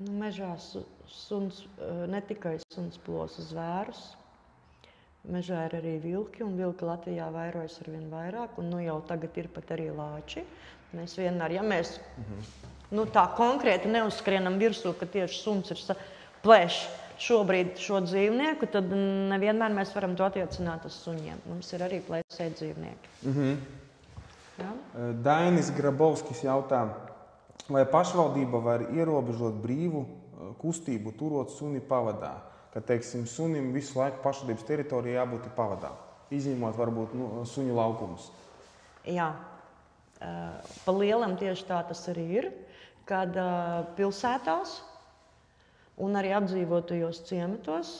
Mežā suns, ne tikai suns plosa zvērus, mežā ir arī vilki, un vilki Latvijā vairojas arvien vairāk, un jau tagad ir pat arī lāči. Mēs vienmēr, ja mēs tā konkrēti neuzskrienam virsū, ka tieši suns ir plēš šobrīd šo dzīvnieku, tad nevienmēr mēs varam to attiecināt uz suņiem. Mums ir arī plēsēji dzīvnieki. Ja? Dainis Grabovskis jautā, vai pašvaldība var ierobežot brīvu kustību turot suni pavadā? Ka, teiksim, sunim visu laiku pašvaldības teritorijā jābūt pavadā, izņemot varbūt suņu laukumus. Jā. Pa lielam tieši tā tas arī ir, kad pilsētās un arī apdzīvotajos ciematos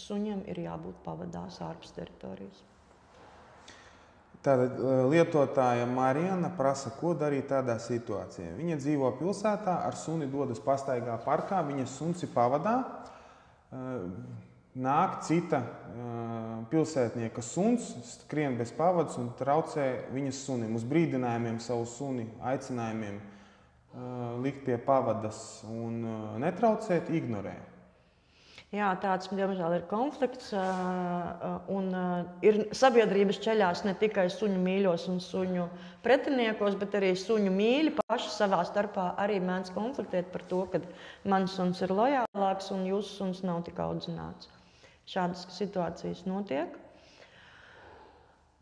suņiem ir jābūt pavadās ārpus teritorijas. Tātad lietotāja Marijana prasa, ko darīt tādā situācijā. Viņa dzīvo pilsētā, ar suni dodas pastaigā parkā, viņas suns ir pavadā. Nāk cita pilsētnieka suns, skrien bez pavadas un traucē viņas sunim. Uz brīdinājumiem savu suni, aicinājumiem likt pie pavadas un netraucēt, ignorē. Jā, tāds, diemžēl, ir konflikts. Un ir sabiedrības ceļās ne tikai suņu mīļos un suņu pretiniekos, bet arī suņu mīļi paši savā starpā arī mēdz konfliktēt par to, ka mans suns ir lojālāks un jūsu suns nav tik audzināts. Šādas situācijas notiek.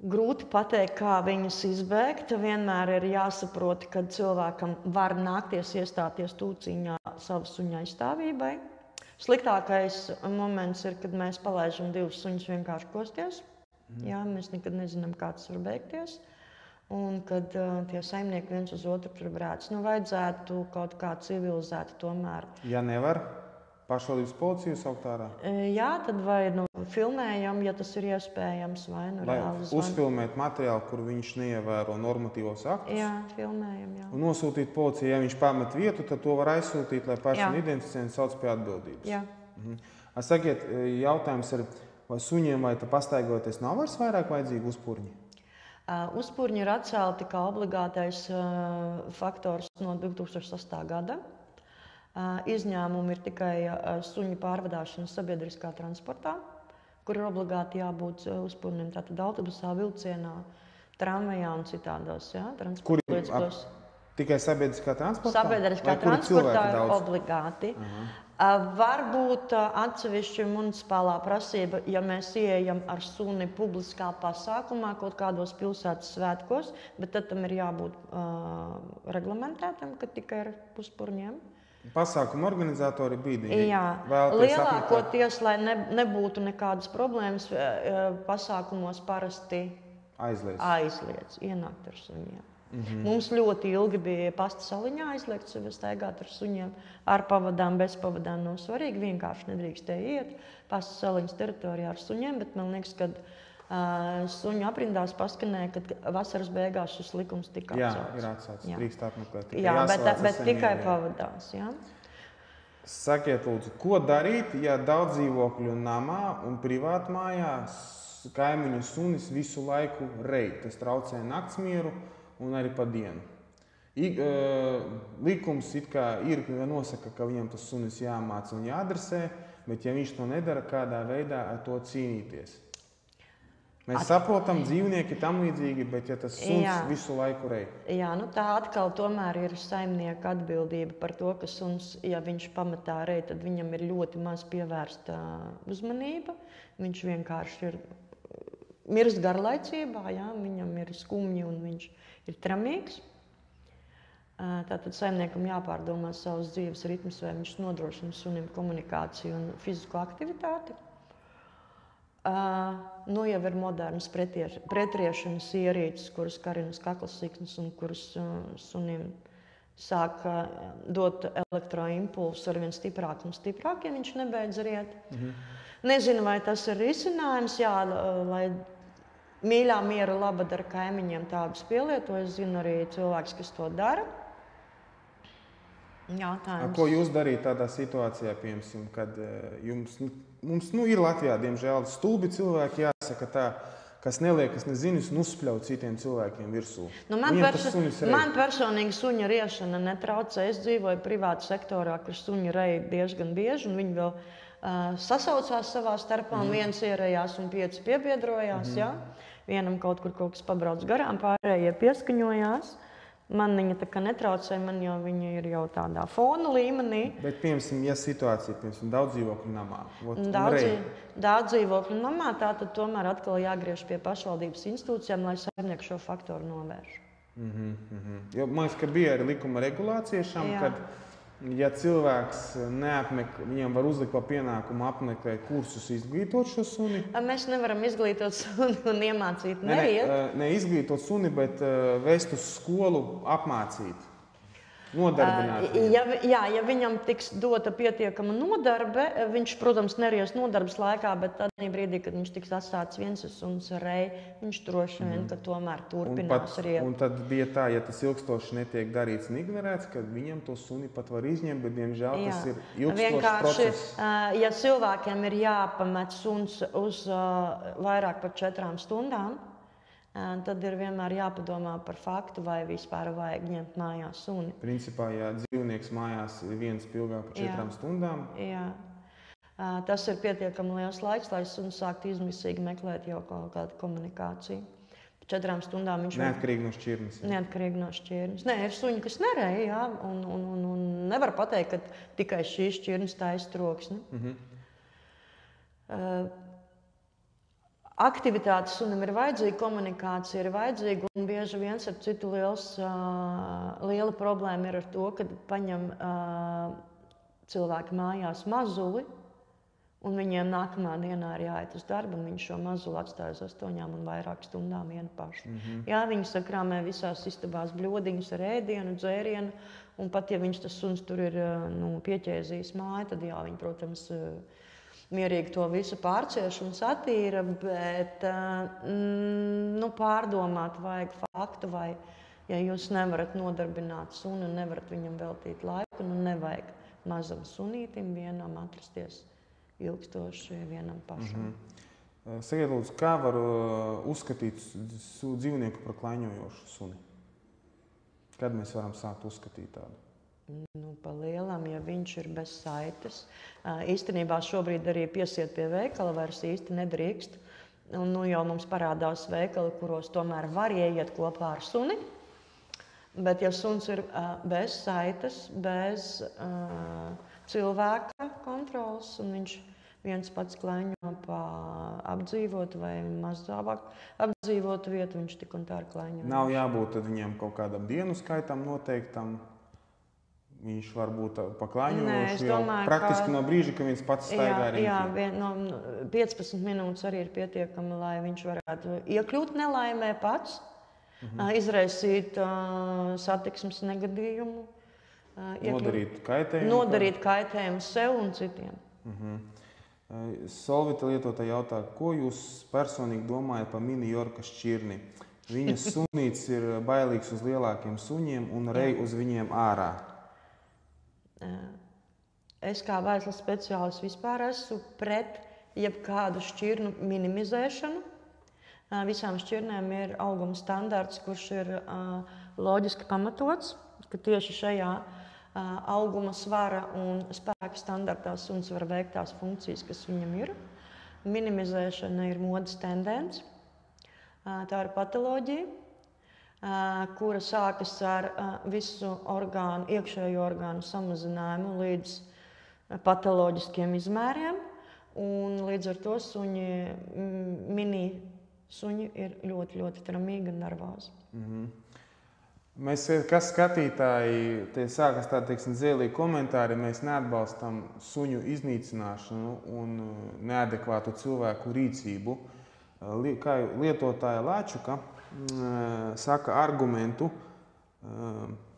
Grūti pateikt, kā viņas izbēgt. Vienmēr ir jāsaprot, ka cilvēkam var nākties iestāties tūciņā savu suņu aizstāvībai. Sliktākais moments ir, kad mēs palaižam divus suņus vienkārši kosties. Jā, mēs nekad nezinām, kā tas var beigties. Un kad tie saimnieki viens uz otru tur brēc. Vajadzētu kaut kā civilizēti tomēr. Ja nevar pašvaldības policiju saukt ārā? Jā, tad vai filmējam, ja tas ir iespējams, vai reāli zvanīt. Uzfilmēt materiālu, kur viņš neievēro normatīvos aktus? Jā, filmējam, jā. Un nosūtīt policiju, ja viņš pamet vietu, tad to var aizsūtīt, lai personu identificē un sauc pie atbildības. Jā. Sakiet, jautājums ir, vai suņiem vai pastaigoties nav vairs vairāk vajadzīgi uzpurņi? Uzpurņi ir atcelti kā obligātais faktors no 2008. gada. Izņēmumi ir tikai suņu pārvadāšana sabiedriskā transportā, kur ir obligāti jābūt uzpurnim. Tātad autobusā, vilcienā, tramvajā un citādos transporta līdzekļos. Tikai sabiedriskā transportā? Sabiedriskā transportā ir obligāti. Varbūt atsevišķi municipālā prasība, ja mēs ieejam ar suni publiskā pasākumā, kaut kādos pilsētas svētkos, bet tad tam ir jābūt reglamentētam, ka tikai ar uzpurņiem. Pasākumu organizatori bīdīgi. Jā, lielākoties, lai nebūtu nekādas problēmas, pasākumos parasti aizliedz ienākt ar suņiem. Mums ļoti ilgi bija pasta saliņā aizliegts staigāt ar suņiem, ar pavadām, bez pavadām nav svarīgi, vienkārši nedrīkstēja iet pasta saliņas teritorijā ar suņiem, bet man liekas, ka suņu aprindās paskanēja, kad vasaras beigās šis likums tika atcelts. Jā, ir atcelts, drīkst apmeklēt. Jā, bet tikai pavadās, jā. Sakiet, lūdzu, ko darīt, ja daudz dzīvokļu namā un privātmājā kaimiņu sunis visu laiku rej, tas traucē naktsmieru un arī pa dienu. Likums it kā ir nosaka, ka viņam tas sunis jāmāca un jāadresē, bet ja viņš to nedara, kādā veidā ar to cīnīties. Mēs saprotam, dzīvnieki tam līdzīgi, bet ja tas suns visu laiku rej. Jā, tā atkal tomēr ir saimnieka atbildība par to, ka suns, ja viņš pamatā rej, tad viņam ir ļoti maz pievērsta uzmanība. Viņš vienkārši ir mirst garlaicībā, viņam ir skumji un viņš ir tramīgs. Tātad saimniekam jāpārdomā savus dzīves ritmus, vai viņš nodrošina sunim komunikāciju un fizisko aktivitāti. Jau ir modernas pretriešanas ierīces, kuras karinas kaklasīknes un kuras sunim sāk dot elektroimpulsu arvien stiprāk un stiprāk, ja viņš nebeidz riet. Nezinu, vai tas ir risinājums, lai mīļā miera labad ar kaimiņiem tādus pielieto. Es zinu arī cilvēks, kas to dara. Jātājums. Ko jūs darīt tādā situācijā, piemēram, kad mums ir Latvijā, diemžēl, stulbi cilvēki, jāsaka tā, kas neliekas nezinis un uzspļauj citiem cilvēkiem virsū. Man personīgi suņa riešana netraucē. Es dzīvoju privāta sektorā, kur suņi rej diezgan bieži, un viņi vēl sasaucās savā starpā, un viens ierējās un 5 piebiedrojās. Vienam kaut kas pabrauc garām, pārējie pieskaņojās. Man viņa tā kā netraucē, man jau viņa ir jau tādā fona līmenī. Bet, piemēram, ja situācija, daudz dzīvokļu namā. Daudz dzīvokļu namā, tā tad tomēr atkal jāgriež pie pašvaldības institūcijām, lai saimnieki šo faktoru novērš. Jo, man liekas, ka bija arī likuma regulācija šam, kad, ja cilvēks viņam var uzlikt par pienākumu apmeklēt kursus, izglītot šo suni. Mēs nevaram izglītot suni un iemācīt neriet. Ne izglītot suni, bet vest uz skolu apmācīt. Nodarbināt. Ja viņam tiks dota pietiekama nodarbe, viņš, protams, neries nodarbes laikā, bet tādā brīdī, kad viņš tiks atstāts viens suns rej, viņš droši vien, ka tomēr turpinās riet. Un tad bija tā, ja tas ilgstoši netiek darīts un ignorēts, kad viņam to suni pat var izņemt, bet, diemžēl, tas ir ilgstošs process. Ja cilvēkiem ir jāpamet suns uz vairāk par 4 stundām, tad ir vienmēr jāpadomā par faktu, vai vispār vajag ņemt mājās suni. Principā, ja dzīvnieks mājās ir viens ilgāk par 4 stundām. Jā. Tas ir pietiekami liels laiks, lai suns sāktu izmisīgi meklēt jau kaut kādu komunikāciju. 4 stundām viņš neatkarīgi no šķirnes. Neatkarīgi no šķirnes. Nē, ir suņi, kas nerej, un nevar pateikt, ka tikai šī šķirnes taisa troksni. Aktivitātes sunim ir vajadzīga, komunikācija ir vajadzīga, un bieži viens ar citu liela problēma ir ar to, kad paņem cilvēki mājās mazuli, un viņiem nākamā dienā ir jāiet uz darbu, un viņš šo mazuli atstāja uz 8 un vairāk stundām vienu pašu. Jā, viņi sakrāmē visās istabās bļodiņus ar ēdienu, dzērienu, un pat ja viņš tas suns tur ir pieķēzījis māju, tad jā, viņi, protams, mierīgi to visu pārcieš un satīra, bet pārdomāt vajag faktu, vai ja jūs nevarat nodarbināt suni un nevarat viņam veltīt laiku, nevajag mazam sunītim vienam atrasties ilgstoši vienam pašam. Sakiet, lūdzu, kā var uzskatīt dzīvnieku par klaiņojošu suni? Kad mēs varam sākt uzskatīt tādu? Pa lielam, ja viņš ir bez saites. Īstenībā šobrīd arī piesiet pie veikala vairs īsti nedrīkst. Un jau mums parādās veikali, kuros tomēr var ieiet kopā ar suni. Bet ja suns ir bez saites, bez cilvēka kontrolas, un viņš viens pats klaiņo pa apdzīvotu vai mazāk apdzīvotu vietu, viņš tik un tā ir klaiņojošs. Nav jābūt tad viņam kaut kādam dienu skaitam noteiktam. Viņš var būt Nē, es paklāņojošs jau domāju, praktiski ka- no brīža, kad viņš pats staigā Jā, riņķī. no 15 minūtes arī ir pietiekami, lai viņš varētu iekļūt nelaimē pats, izraisīt satiksmes negadījumu, nodarīt kaitējumu sev un citiem. Solvita lietotāja jautā, ko jūs personīgi domājat par Mini Jorka šķirni? Viņas sunīts ir bailīgs uz lielākiem suņiem un rej uz viņiem ārā. Es kā vēslas speciālists vispār esmu pret jebkādu šķirnu minimizēšanu. Visām šķirnēm ir auguma standarts, kurš ir loģiski pamatots, ka tieši šajā auguma svara un spēka standartā suns var veikt tās funkcijas, kas viņam ir. Minimizēšana ir modes tendence. Tā ir patoloģija, kura sākas ar visu iekšējo orgānu samazinājumu līdz patoloģiskiem izmēriem. Un līdz ar to mini suņi ir ļoti, ļoti tramīgi un nervozi. Mēs, kā skatītāji, te sākas tādi zēlīgi komentāri, mēs neatbalstam suņu iznīcināšanu un neadekvātu cilvēku rīcību. Kā lietotāja Lāčuka saka argumentu,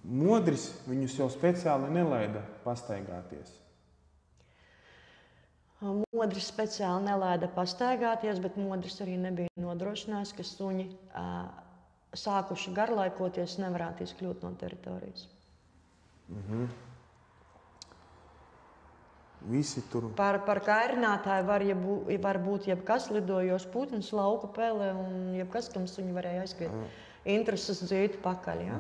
modris viņus jau speciāli nelaida pastaigāties. Modris speciāli nelaida pastaigāties, bet modris arī nebija nodrošinājis, ka suņi sākuši garlaikoties nevarētu izkļūt no teritorijas. Visi tur. Par kairinātāju var būt jebkas lidojošs putns, lauku pele un jebkas, kam suņi varēja aizskriet. Intereses dzīti pakaļ. Ja?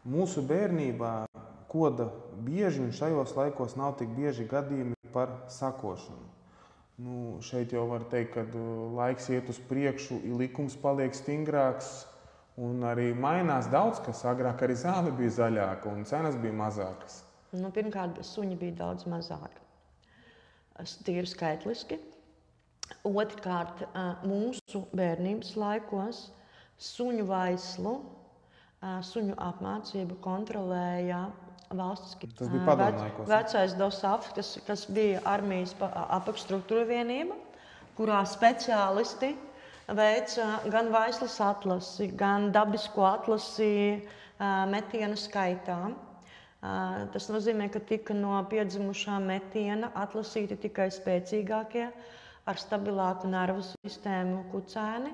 Mūsu bērnībā koda bieži un šajos laikos nav tik bieži gadījumi par sakošanu. Šeit jau var teikt, ka laiks iet uz priekšu, likums paliek stingrāks un arī mainās daudz, kas agrāk arī zāle bija zaļāka un cenas bija mazākas. Pirmkārt, suņi bija daudz mazāki. Tīri skaitliski. Otrkārt, mūsu bērnības laikos suņu vaislu, suņu apmācību kontrolēja valstiski vecais DOSAF, kas bija armijas apakšstruktūra vienība, kurā speciālisti veica gan vaislas atlasi, gan dabisko atlasi metienu skaitā. Tas nozīmē, ka tika no piedzimušā metiena atlasīti tikai spēcīgākie ar stabilāku nervu sistēmu kucēni,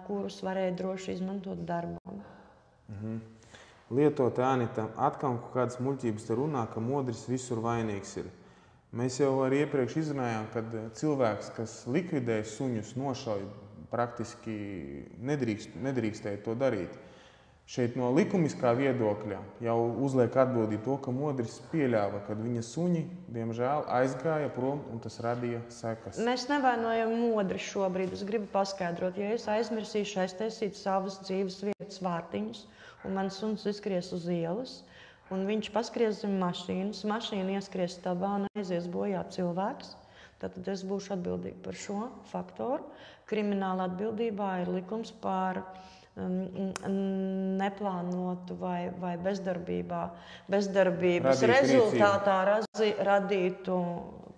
kurus varēja droši izmantot darbam. Lietotāja Anita, atkal kādas muļķības te runā, ka modris visur vainīgs ir. Mēs jau arī iepriekš izrunājām, ka cilvēks, kas likvidēja suņus, nošauja, praktiski nedrīkstēja to darīt. Šeit no likumiskā viedokļa jau uzliek atbildību to, ka modris pieļāva, kad viņa suņi, diemžēl, aizgāja prom un tas radīja sekas. Mēs nevainojam modri šobrīd. Es gribu paskaidrot, ja es aizmirsīšu aiztaisīt savas dzīves vietas vārtiņus un mans suns izskries uz ielas un viņš paskries zem mašīnas, mašīna ieskries stabā un aizies bojā cilvēks, tad es būšu atbildīga par šo faktoru. Krimināla atbildībā ir likums par neplānotu vai bezdarbības rezultātā radītu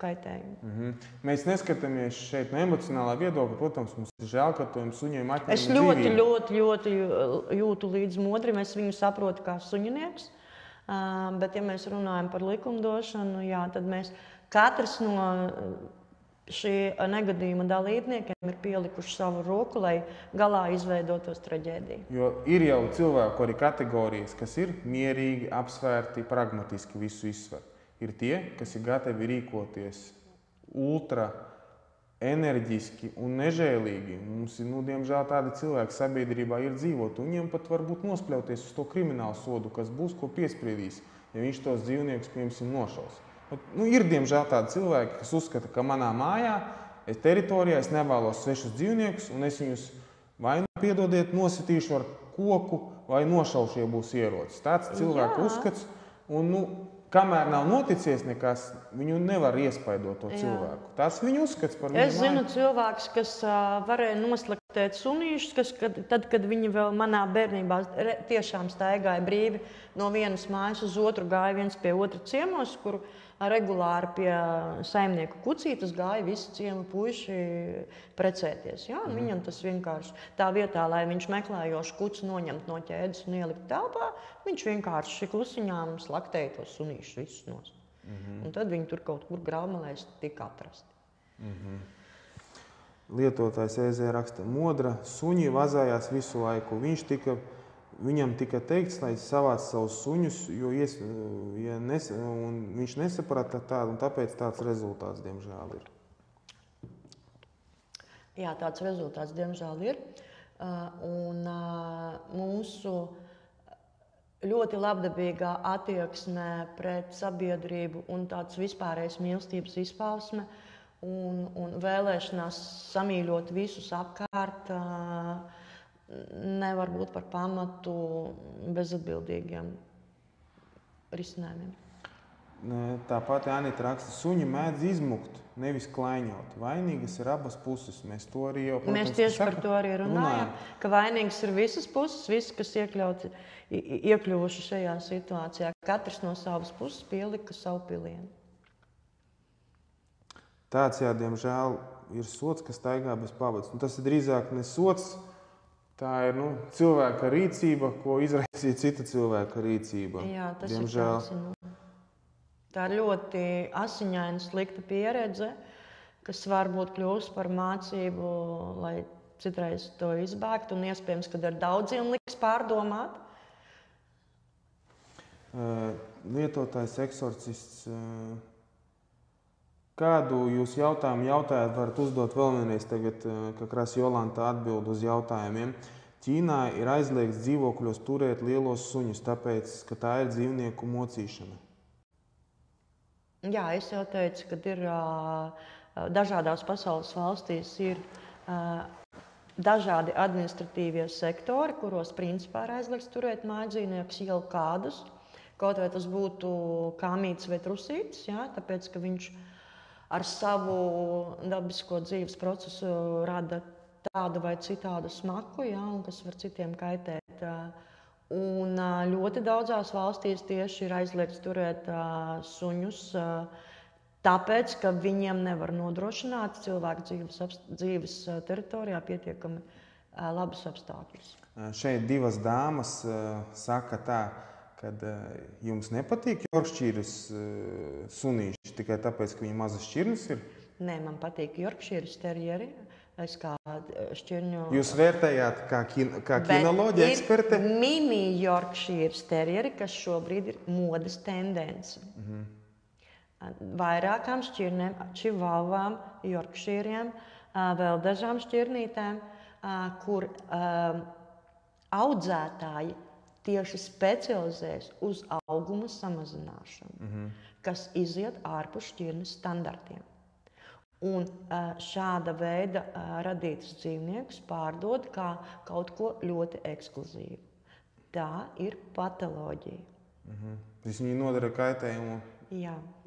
kaitējumu. Mēs neskatāmies šeit no emocionālā viedokļa. Protams, mums ir žēl, ka tiem suņiem atņem Es ļoti jūtu līdz modrim. Es viņu saprotu kā suņinieks. Bet, ja mēs runājam par likumdošanu, tad mēs katrs no šī negadījuma dalībniekiem ir pielikuši savu roku, lai galā izveidotos traģēdiju. Jo ir jau cilvēku arī kategorijas, kas ir mierīgi, apsvērti, pragmatiski visu izsver. Ir tie, kas ir gatavi rīkoties ultra enerģiski un nežēlīgi. Mums ir, diemžēl, tādi cilvēki sabiedrībā ir dzīvot. Viņiem pat varbūt nospļauties uz to kriminālu sodu, kas būs, ko piespriedīs, ja viņš tos dzīvniekus, piemēram, nošaus. Ir, diemžēl, tādi cilvēki, kas uzskata, ka manā mājā, teritorijā es nevēlos svešus dzīvniekus, un es viņus vai piedodiet, nositīšu ar koku, vai nošaušu, ja būs ierocis. Tāds cilvēku uzskats, un kamēr nav noticies nekas, viņu nevar iespaidot to cilvēku. Tas viņu uzskats par viņu. Es zinu cilvēkus, kas varēja noslēgt sunīšus, tad, kad viņi vēl manā bērnībā tiešām staigāja brīvi no vienas mājas uz otru, gāja viens pie otra ciemos, kur regulāri pie saimnieku kucītes gāja visi ciemu puiši precēties. Ja? Viņam tas vienkārši tā vietā, lai viņš meklējošu kucu noņemt no ķēdes un ielikt telpā, viņš vienkārši klusiņām slaktēja tos sunīšus visus nost. Un tad viņi tur kaut kur graumalēs tika atrasti. Lietotājs EZ raksta, modra suņi vazājās visu laiku. Viņam tika teikts, lai savāc savus suņus, jo viņš nesaprata tādu, un tāpēc tāds rezultāts, diemžēl, ir. Jā, tāds rezultāts, diemžēl, ir. Un mūsu ļoti labdabīgā attieksme pret sabiedrību un tāds vispārējais mīlestības izpausme un vēlēšanās samīļot visus apkārt nevar būt par pamatu bezatbildīgiem risinājumiem. Tāpat Anita raksta, suņi mēdz izmukt, nevis klaiņot. Vainīgas ir abas puses. Mēs to arī jau, protams, mēs tieši par to arī runājam, ka vainīgas ir visas puses, visi, kas iekļuvuši šajā situācijā. Katrs no savas puses pielika savu pilienu. Tāds, jā, diemžēl, ir sots, kas staigā bez pavads. Tas ir drīzāk ne sots, tā ir cilvēka rīcība, ko izraisīja cita cilvēka rīcība. Jā, tas diemžēl. Tā ir ļoti asiņaina, slikta pieredze, kas varbūt kļūst par mācību, lai citreiz to izbēgtu, un iespējams, kad ar daudziem liks pārdomāt. Lietotājs eksorcists. Kādu jūs jautājumu jautājat, varat uzdot vēl vienreiz tagad, kā krās Jolanta atbild uz jautājumiem. Ķīnā ir aizliegts dzīvokļos turēt lielos suņus, tāpēc, ka tā ir dzīvnieku mocīšana. Jā, es jau teicu, ka ir dažādās pasaules valstīs ir dažādi administratīvie sektori, kuros principā ir aizliegts turēt mājdzīvniekus jau kādus. Kaut vai tas būtu kāmītis vai trusītis, jā, tāpēc, ka viņš ar savu dabisko dzīves procesu rada tādu vai citādu smaku, jā, un kas var citiem kaitēt. Un ļoti daudzās valstīs tieši ir aizliegts turēt suņus, tāpēc, ka viņiem nevar nodrošināt cilvēku dzīves teritorijā pietiekami labus apstākļus. Šeit divas dāmas saka tā, kad jums nepatīk Jorkšīras sunīši tikai tāpēc, ka viņi mazas šķirnes ir? Nē, man patīk Jorkšīras terjeri. Es kā šķirņu... Jūs vērtējāt kā kinoloģija eksperte? Ir mini Jorkšīras terjeri, kas šobrīd ir modes tendence. Vairākām šķirnēm, čivavām, Jorkšīriem, vēl dažām šķirnītēm, kur audzētāji tieši specializējas uz auguma samazināšanu, kas iziet ārpus šķirnes standartiem. Un šāda veida radītus dzīvniekus pārdod kā kaut ko ļoti ekskluzīvu. Tā ir patoloģija. Viņi nodara kaitējumu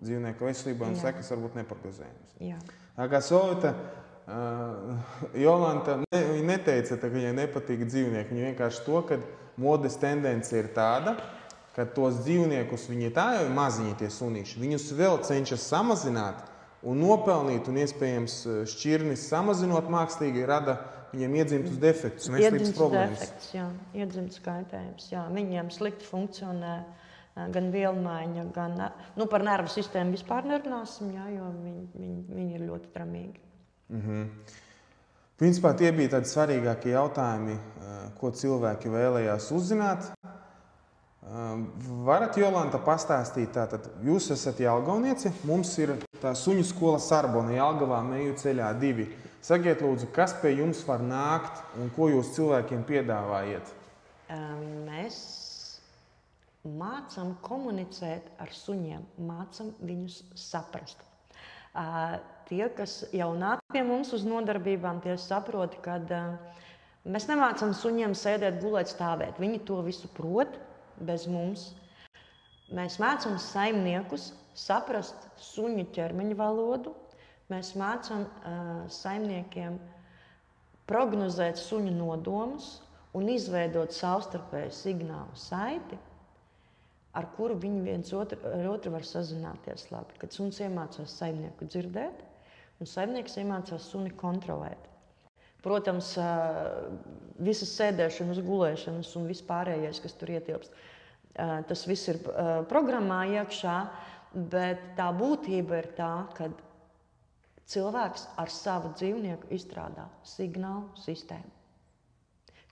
dzīvnieku veselībai un sekas varbūt neprognozējamas. Kā Solita, Jolanta neteica, ka viņai nepatīk dzīvnieki. Viņa vienkārši to, ka modes tendence ir tāda, ka tos dzīvniekus, viņi tā jau ir maziņi tie sunīši, viņus vēl cenšas samazināt un nopelnīt, un iespējams šķirnis samazinot mākslīgi rada viņiem iedzimtus defektus, veselības problēmas. Iedzimts kaitējums, jā. Viņiem slikti funkcionē gan vielmaiņa, gan... par nervu sistēmu vispār nerunāsim, jā, jo viņi ir ļoti tramīgi. Principā tie bija tādi svarīgākie jautājumi, ko cilvēki vēlējās uzzināt. Varat, Jolanta, pastāstīt, tātad jūs esat Jelgavnieci, mums ir tā suņu skola Sarbona Jelgavā Meju ceļā 2. Sakiet, lūdzu, kas pie jums var nākt un ko jūs cilvēkiem piedāvājat? Mēs mācam komunicēt ar suņiem, mācam viņus saprast. Tie, kas jau nāk pie mums uz nodarbībām, tie saprot, ka mēs nemācam suņiem sēdēt, gulēt, stāvēt. Viņi to visu prot. Bez mums. Mēs mācām saimniekus saprast suņu ķermeņa valodu. Mēs mācām saimniekiem prognozēt suņu nodomus un izveidot savstarpēju signālu saiti, ar kuru viņi viens ar otru var sazināties labi. Kad suns iemācās saimnieku dzirdēt, un saimnieks iemācās suni kontrolēt. Protams, visas sēdēšanas, gulēšanas un vispārējais, kas tur ietilpst, tas viss ir programmā iekšā, bet tā būtība ir tā, ka cilvēks ar savu dzīvnieku izstrādā signālu sistēmu,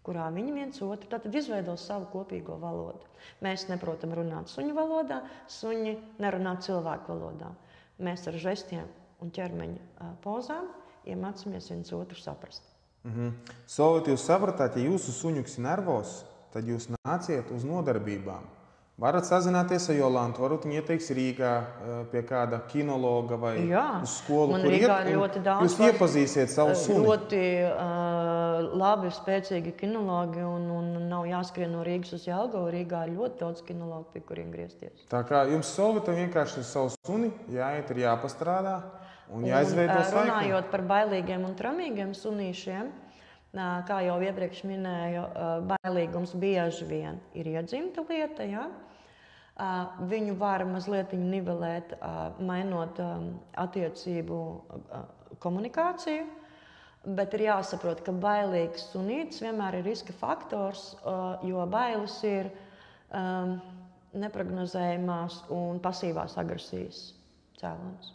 kurā viņi viens otru tātad izveido savu kopīgo valodu. Mēs neprotam runāt suņu valodā, suņi nerunā cilvēku valodā. Mēs ar žestiem un ķermeņa pozām iemācāmies viens otru saprast. Solot, jūs sapratāt, ja jūsu suņuks ir nervos, tad jūs nāciet uz nodarbībām. Varat sazināties ar Jolantu, varbūt viņa ieteiks Rīgā pie kāda kinologa vai uz skolu, kur iet, jūs iepazīsiet savu suni. Ļoti labi, spēcīgi kinologi un nav jāskrien no Rīgas uz Jelgavu. Rīgā ir ļoti daudz kinologu, pie kuriem griezties. Tā kā jums Solvitam vienkārši savu suni jāiet, ir jāpastrādā un jāizveido saikni. Runājot par bailīgiem un tramīgiem sunīšiem, kā jau iepriekš minēju, bailīgums bieži vien ir iedzimta lieta, ja? Viņu var mazliet nivelēt, mainot attiecību komunikāciju, bet ir jāsaprot, ka bailīgs sunītis vienmēr ir riska faktors, jo bailes ir neprognozējumās un pasīvās agresijas cēlonis.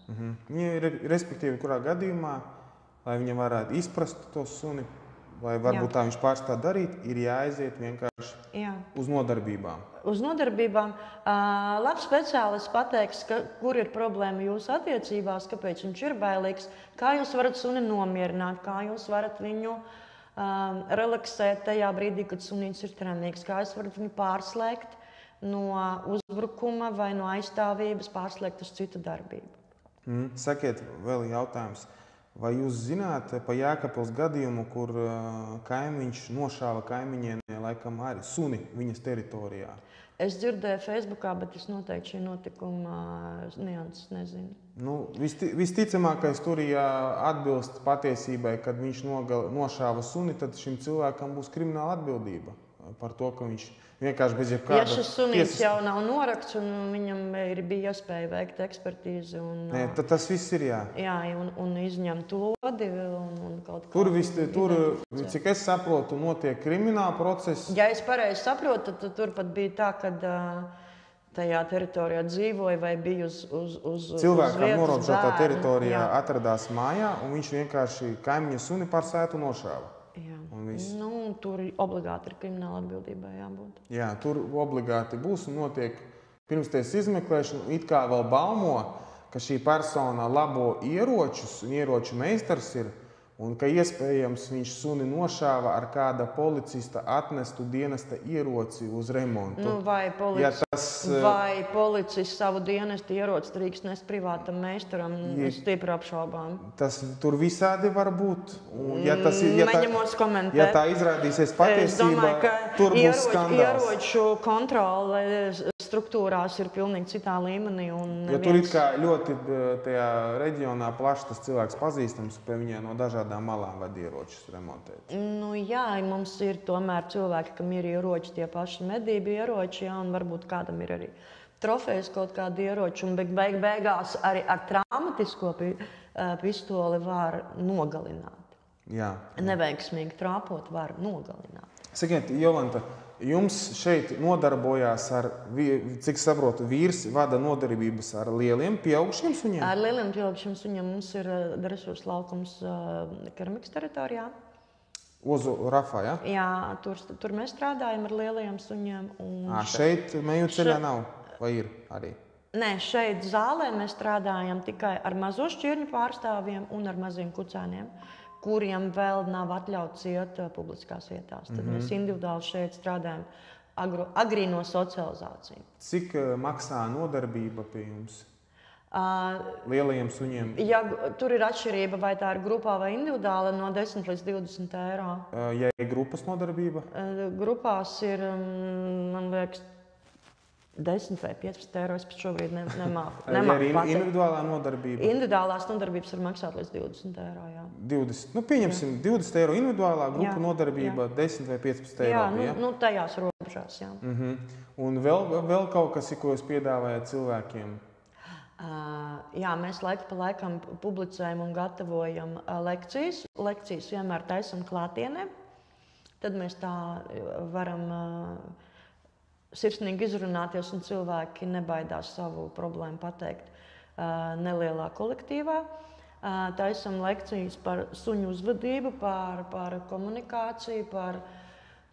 Viņa ir, respektīvi, kurā gadījumā, lai viņa varētu izprast to suni, vai varbūt tā viņš pārstāv darīt, ir jāaiziet vienkārši uz nodarbībām. Uz nodarbībām. Labs speciālists pateiks, kur ir problēma jūsu attiecībās, kāpēc viņš ir bailīgs, kā jūs varat suni nomierināt, kā jūs varat viņu relaksēt tajā brīdī, kad sunītis ir trenīgs, kā jūs varat viņu pārslēgt no uzbrukuma vai no aizstāvības, pārslēgt uz citu darbību. Sakiet, vēl jautājums. Vai jūs zināt par Jēkabpils gadījumu, kur kaimiņš nošāva kaimiņienē laikam arī suni viņas teritorijā? Es dzirdēju Facebookā, bet es noteikti šī notikuma nianses nezinu. Visticamākais tur, ja atbilst patiesībai, kad viņš nošāva suni, tad šim cilvēkam būs krimināla atbildība par to, ka viņš vienkārši bez jebkāda... Ja šis sunītis jau nav norakts un viņam bija iespēja veikt ekspertīzi un... Nē, tad tas viss ir jā. Jā, un izņemt lodi un kaut kā... Tur, cik es saprotu, notiek krimināla process. Ja es pareizi saprotu, tad tur pat bija tā, kad tajā teritorijā dzīvoja vai bija uz cilvēkam norobežotā teritorijā atradās mājā un viņš vienkārši kaimiņa suni par sētu nošāva. Tur obligāti ir krimināla atbildībai jābūt. Jā, tur obligāti būs un notiek pirmstiesas izmeklēšana. It kā vēl baumo, ka šī persona labo ieročus un ieroču meistars ir, un ka iespējams viņš suni nošāva ar kāda policista atnestu dienesta ieroci uz remontu. Vai policists savu dienestu ieroci drīkst nest privātam meistaram, stipri apšaubām. Tas tur visādi var būt. Neņemos komentēt. Ja tā izrādīsies patiesība, tur būs skandāls. Ieroču kontrole struktūrās ir pilnīgi citā līmenī. Jo tur it kā ļoti tajā reģionā plaši tas cilvēks pazīstams, pie viņai no dažādām malām vada ieročus remontēt. Jā, mums ir tomēr cilvēki, kam ir ieroči, tie paši medību ieroči, un varbūt kādam ir arī trofejas kaut kādi ieroči, un beigās arī ar traumatisko pistoli var nogalināt. Jā. Neveiksmīgi trāpot var nogalināt. Sakiet, Jolanta, jums šeit nodarbojās ar, cik saprotu, vīrs vada nodarbības ar lieliem pieaugušiem suņiem? Ar lieliem pieaugušiem suņiem mums ir dresūras laukums Keramikas teritorijā. Ozu Rafā, ja? Jā, tur mēs strādājam ar lielajiem suņiem. Šeit Meju ceļā nav? Vai ir arī? Nē, šeit zālē mēs strādājam tikai ar mazo šķirņu pārstāvjiem un ar maziem kucēniem, kuriem vēl nav atļauts iet publiskās vietās. Tad mēs individuāli šeit strādājam agrīno socializāciju. Cik maksā nodarbība pie jums? Lielajiem suņiem? Ja, tur ir atšķirība, vai tā ir grupā vai individuāla, no 10 līdz 20 eiro. Ja ir grupas nodarbība? Grupās ir, man liekas, 10 vai 15 eiro. Es pat šobrīd nemāku Arī pateikt. individuālā nodarbība? Individuālās nodarbības var maksāt līdz 20 eiro. Jā. 20, pieņemsim, 20 eiro individuālā grupu nodarbība, 10 vai 15 eiro. Jā, tajās robežās. Jā. Un vēl kaut kas, ko jūs piedāvājat cilvēkiem? Jā, mēs laiku pa laikam publicējam un gatavojam lekcijas. Lekcijas vienmēr taisam klātienē. Tad mēs tā varam sirsnīgi izrunāties un cilvēki nebaidās savu problēmu pateikt nelielā kolektīvā. Taisam lekcijas par suņu uzvedību, par komunikāciju, par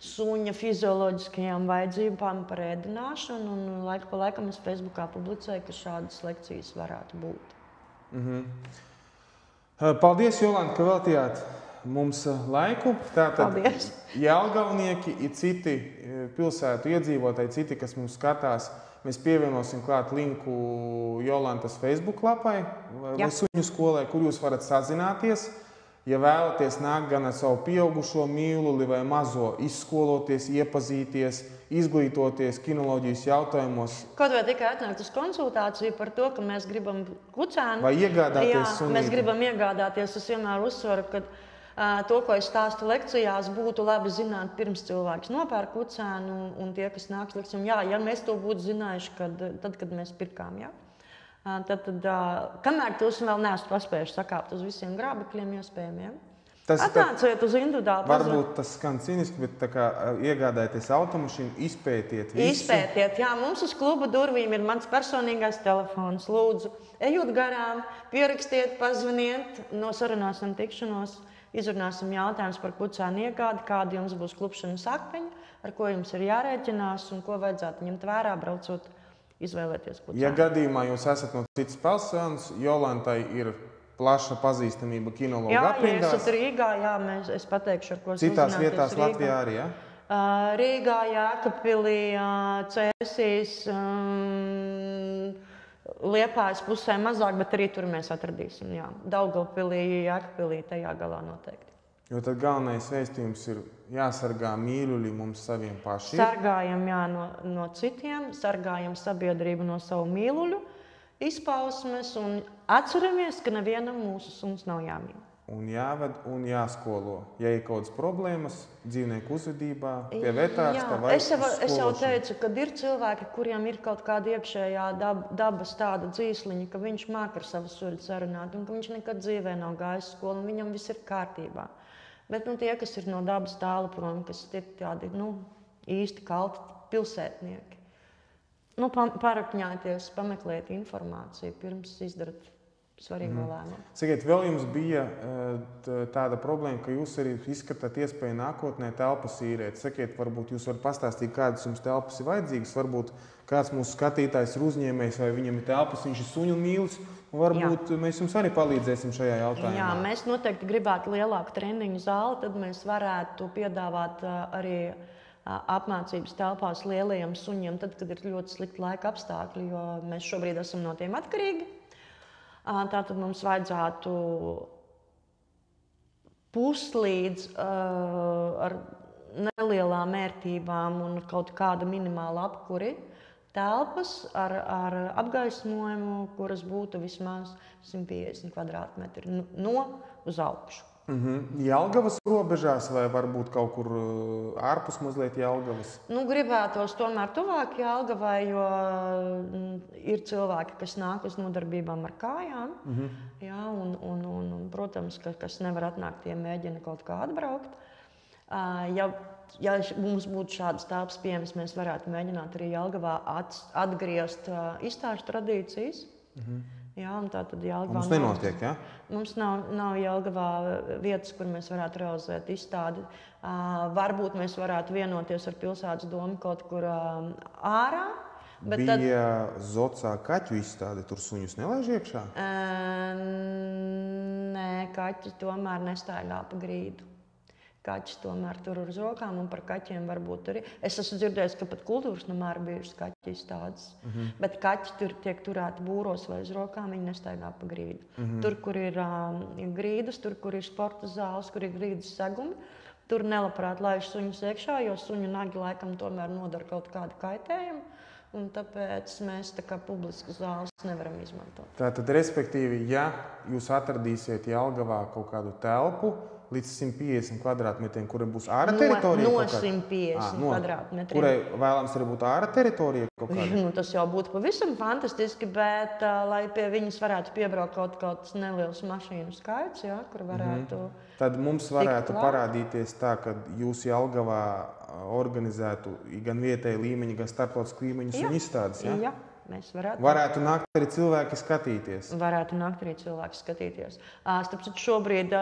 suņa fizioloģiskajām vajadzībām, par ēdināšanu. Un laiku pa laikam es Facebookā publicēju, ka šādas lekcijas varētu būt. Paldies, Jolanta, ka veltījāt mums laiku. Tātad Jelgavnieki ir citi pilsētu iedzīvotāji, citi, kas mums skatās. Mēs pievienosim klāt linku Jolantas Facebook lapai vai suņu skolai, kur jūs varat sazināties. Ja vēlaties nākt gan ar savu pieaugušo mīluli vai mazo, izskoloties, iepazīties, izglītoties kinoloģijas jautājumos. Kaut vai tikai atnākt uz konsultāciju par to, ka mēs gribam kucēnu. Vai iegādāties sunīti. Mēs gribam iegādāties. Es vienmēr uzsveru, ka to, ko es stāstu lekcijās, būtu labi zināt pirms cilvēks nopērk kucēnu un tie, kas nāks lekcijām. Jā, ja mēs to būtu zinājuši, tad, kad mēs pirkām, jā. Tad, kamēr jūs vēl neesat paspējuši sakāpt uz visiem grābekļiem iespējamiem, atnāciet uz individuālu paziņu. Varbūt tas skan cīniski, bet tā kā iegādājieties automašīnu, izpētiet visu. Izpētiet, jā, mums uz kluba durvīm ir mans personīgais telefons. Lūdzu, ejot garām, pierakstiet, pazvaniet, nosarunāsim tikšanos, izrunāsim jautājumus par kucēnu iegādi, kādi jums būs klupšanas akmeņi, ar ko jums ir jārēķinās un ko vajadzētu ņemt vērā, braucot izvēlēties kucēnu. Ja gadījumā jūs esat no citas pilsētas, Jolantai ir plaša pazīstamība kinologu aprindās. Jā, ja esat Rīgā, es pateikšu, ar ko citās vietās Rīgā. Latvijā arī, jā? Rīgā, Jēkabpilī, Cēsīs, Liepājas pusē mazāk, bet arī tur mēs atradīsim. Jā. Daugavpilī, Jēkabpilī, tajā galā noteikti. Jo tad galvenais vēstījums ir jāsargā mīļuļi mums saviem pašiem. Sargājam no citiem, sargājam sabiedrību no savu mīluļu izpausmes un atceramies, ka nevienam mūsu suns nav jāmīl. Un jāved un jāskolo. Ja ir kaut kādas problēmas dzīvnieku uzvedībā, pie vetārsta vai skološana. Es jau teicu, ka ir cilvēki, kuriem ir kaut kāda iekšējā dabas tāda dzīsliņa, ka viņš māk ar savu suļu sarunāt un ka viņš nekad dzīvē nav gājis skolu un viņam viss ir kārtībā. Bet tie, kas ir no dabas tālu prom, kas ir tādi īsti kalti pilsētnieki, parakņāties, pameklēt informāciju pirms izdarat svarīgo lēmumu. Sakiet, vēl jums bija tāda problēma, ka jūs arī izskatāt iespēju nākotnē telpas īrēt. Sakiet, varbūt jūs varat pastāstīt, kādas jums telpas ir vajadzīgas, varbūt kāds mūsu skatītājs ir uzņēmējs vai viņam ir telpas, viņš ir suņu mīlis. Varbūt mēs jums arī palīdzēsim šajā jautājumā. Jā, mēs noteikti gribētu lielāku treniņu zāli, tad mēs varētu piedāvāt arī apmācības telpās lielajiem suņiem, tad, kad ir ļoti slikti laika apstākļi, jo mēs šobrīd esam no tiem atkarīgi. Tātad mums vajadzētu puslīdz ar nelielām ērtībām un kaut kāda minimāla apkuri telpas ar apgaismojumu, kuras būtu vismaz 150 kvadrātmetri no uz augšu. Jelgavas robežās vai varbūt kaut kur ārpus mazliet Jelgavas? Gribētos tomēr tuvāk Jelgavai, jo ir cilvēki, kas nāk uz nodarbībām ar kājām. Jā, un, protams, kas nevar atnākt, tie mēģina kaut kā atbraukt. Ja mums būtu šādas telpas pieejamas, mēs varētu mēģināt arī Jelgavā atgriezt izstāžu tradīcijas. Jā, un tā tad Jelgavā mums nenotiek, jā? Mums nav Jelgavā vietas, kur mēs varētu realizēt izstādi. Varbūt mēs varētu vienoties ar pilsētas domu kaut kur ārā. Bija Zocā kaķu izstāde, tur suņus nelaiž iekšā? Nē, kaķi tomēr nestaigā pa grīdu. Kaķis tomēr tur uz rokām, un par kaķiem varbūt arī. Es esmu dzirdējis, ka pat kultūras namā ir bijušas kaķi izstādes. Bet kaķi tur tiek turēti būros vai uz rokām, viņi nestaigā pa grīdu. Tur, kur ir grīdas, tur, kur ir sporta zāles, kur ir grīdas segumi, tur nelabprāt laiž suņus iekšā, jo suņu nagi laikam tomēr nodara kaut kādu kaitējumu. Un tāpēc mēs tā kā publiskas zāles nevaram izmantot. Tātad, respektīvi, ja jūs atradīsiet Jelgavā kaut kādu telpu līdz 150 kvadrātmetriem, kura būs ārā teritorija? No 150 kvadrātmetriem. Kurai vēlams arī būt ārā teritorija kaut kāda? Tas jau būtu pavisam fantastiski, bet lai pie viņas varētu piebraukt kaut kāds neliels mašīnu skaits, ja, kur varētu... Tad mums varētu parādīties tā, ka jūs Jelgavā organizētu gan vietēju līmeņu, gan starptautisku līmeņu suņu izstādes, ja? Jā, mēs varētu. Varētu nākt arī cilvēki skatīties. Varētu nākt arī cilvēki skatīties. Starp citu, šobrīd,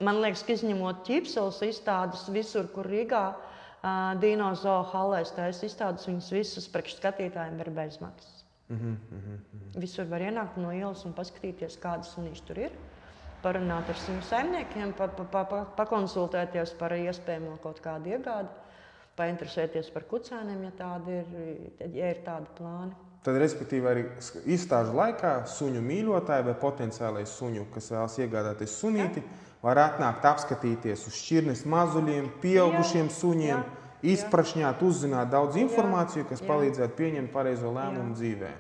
man liekas, ka izņemot ķipseles izstādes visur, kur Rīgā Dino zoo hallēs taisa izstādes, viņas visas priekš skatītājiem ir bezmaksas. Visur var ienākt no ielas un paskatīties, kādas sunīši tur ir. Parunāt ar suņu saimniekiem, pakonsultēties par iespējamo kaut kādu iegādi, painteresēties par kucēniem, ja ir tādi plāni. Tad, respektīvi, arī izstāžu laikā suņu mīļotāji vai potenciālais suņu, kas vēlas iegādāties sunīti, var atnākt apskatīties uz šķirnes mazuļiem, pieaugušiem suņiem, izprašņāt, uzzināt daudz informāciju, kas palīdzētu pieņemt pareizo lēmumu dzīvē.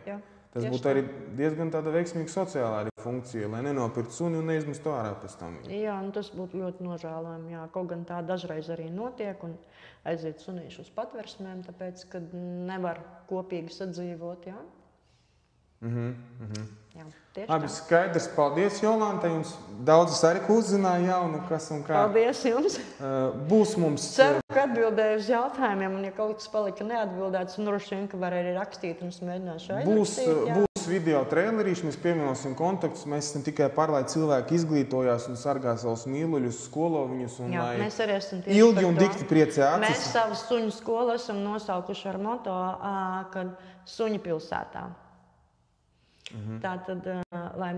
Tas būtu arī diezgan tāda veiksmīga sociālā funkcija, lai nenopirkt suni un neizmestu ārā pēc tam. Jā, tas būtu ļoti nožēlojami. Kaut gan tā dažreiz arī notiek un aiziet sunīši uz patversmēm, tāpēc, ka nevar kopīgi sadzīvot. Jā? Jā, labi, skaidrs. Paldies, Jolanta. Jums daudzas arī uzzināja jaunu, kas un kā. Paldies jums. Būs mums... Ceru, ka atbildēju uz jautājumiem, un ja kaut kas palika neatbildēts, un droši vien, ka var arī rakstīt, un es mēģināšu aizrakstīt. Būs video trailerīši, mēs pievienosim kontaktus. Mēs esam tikai par, lai cilvēki izglītojās un sargā savus mīluļus, skolo viņus, un jā, lai mēs arī esam tieši ilgi un dikti priecē acis. Mēs savu suņu skolu esam nosaukuši ar moto, kad suņi pilsētā. Tātad, lai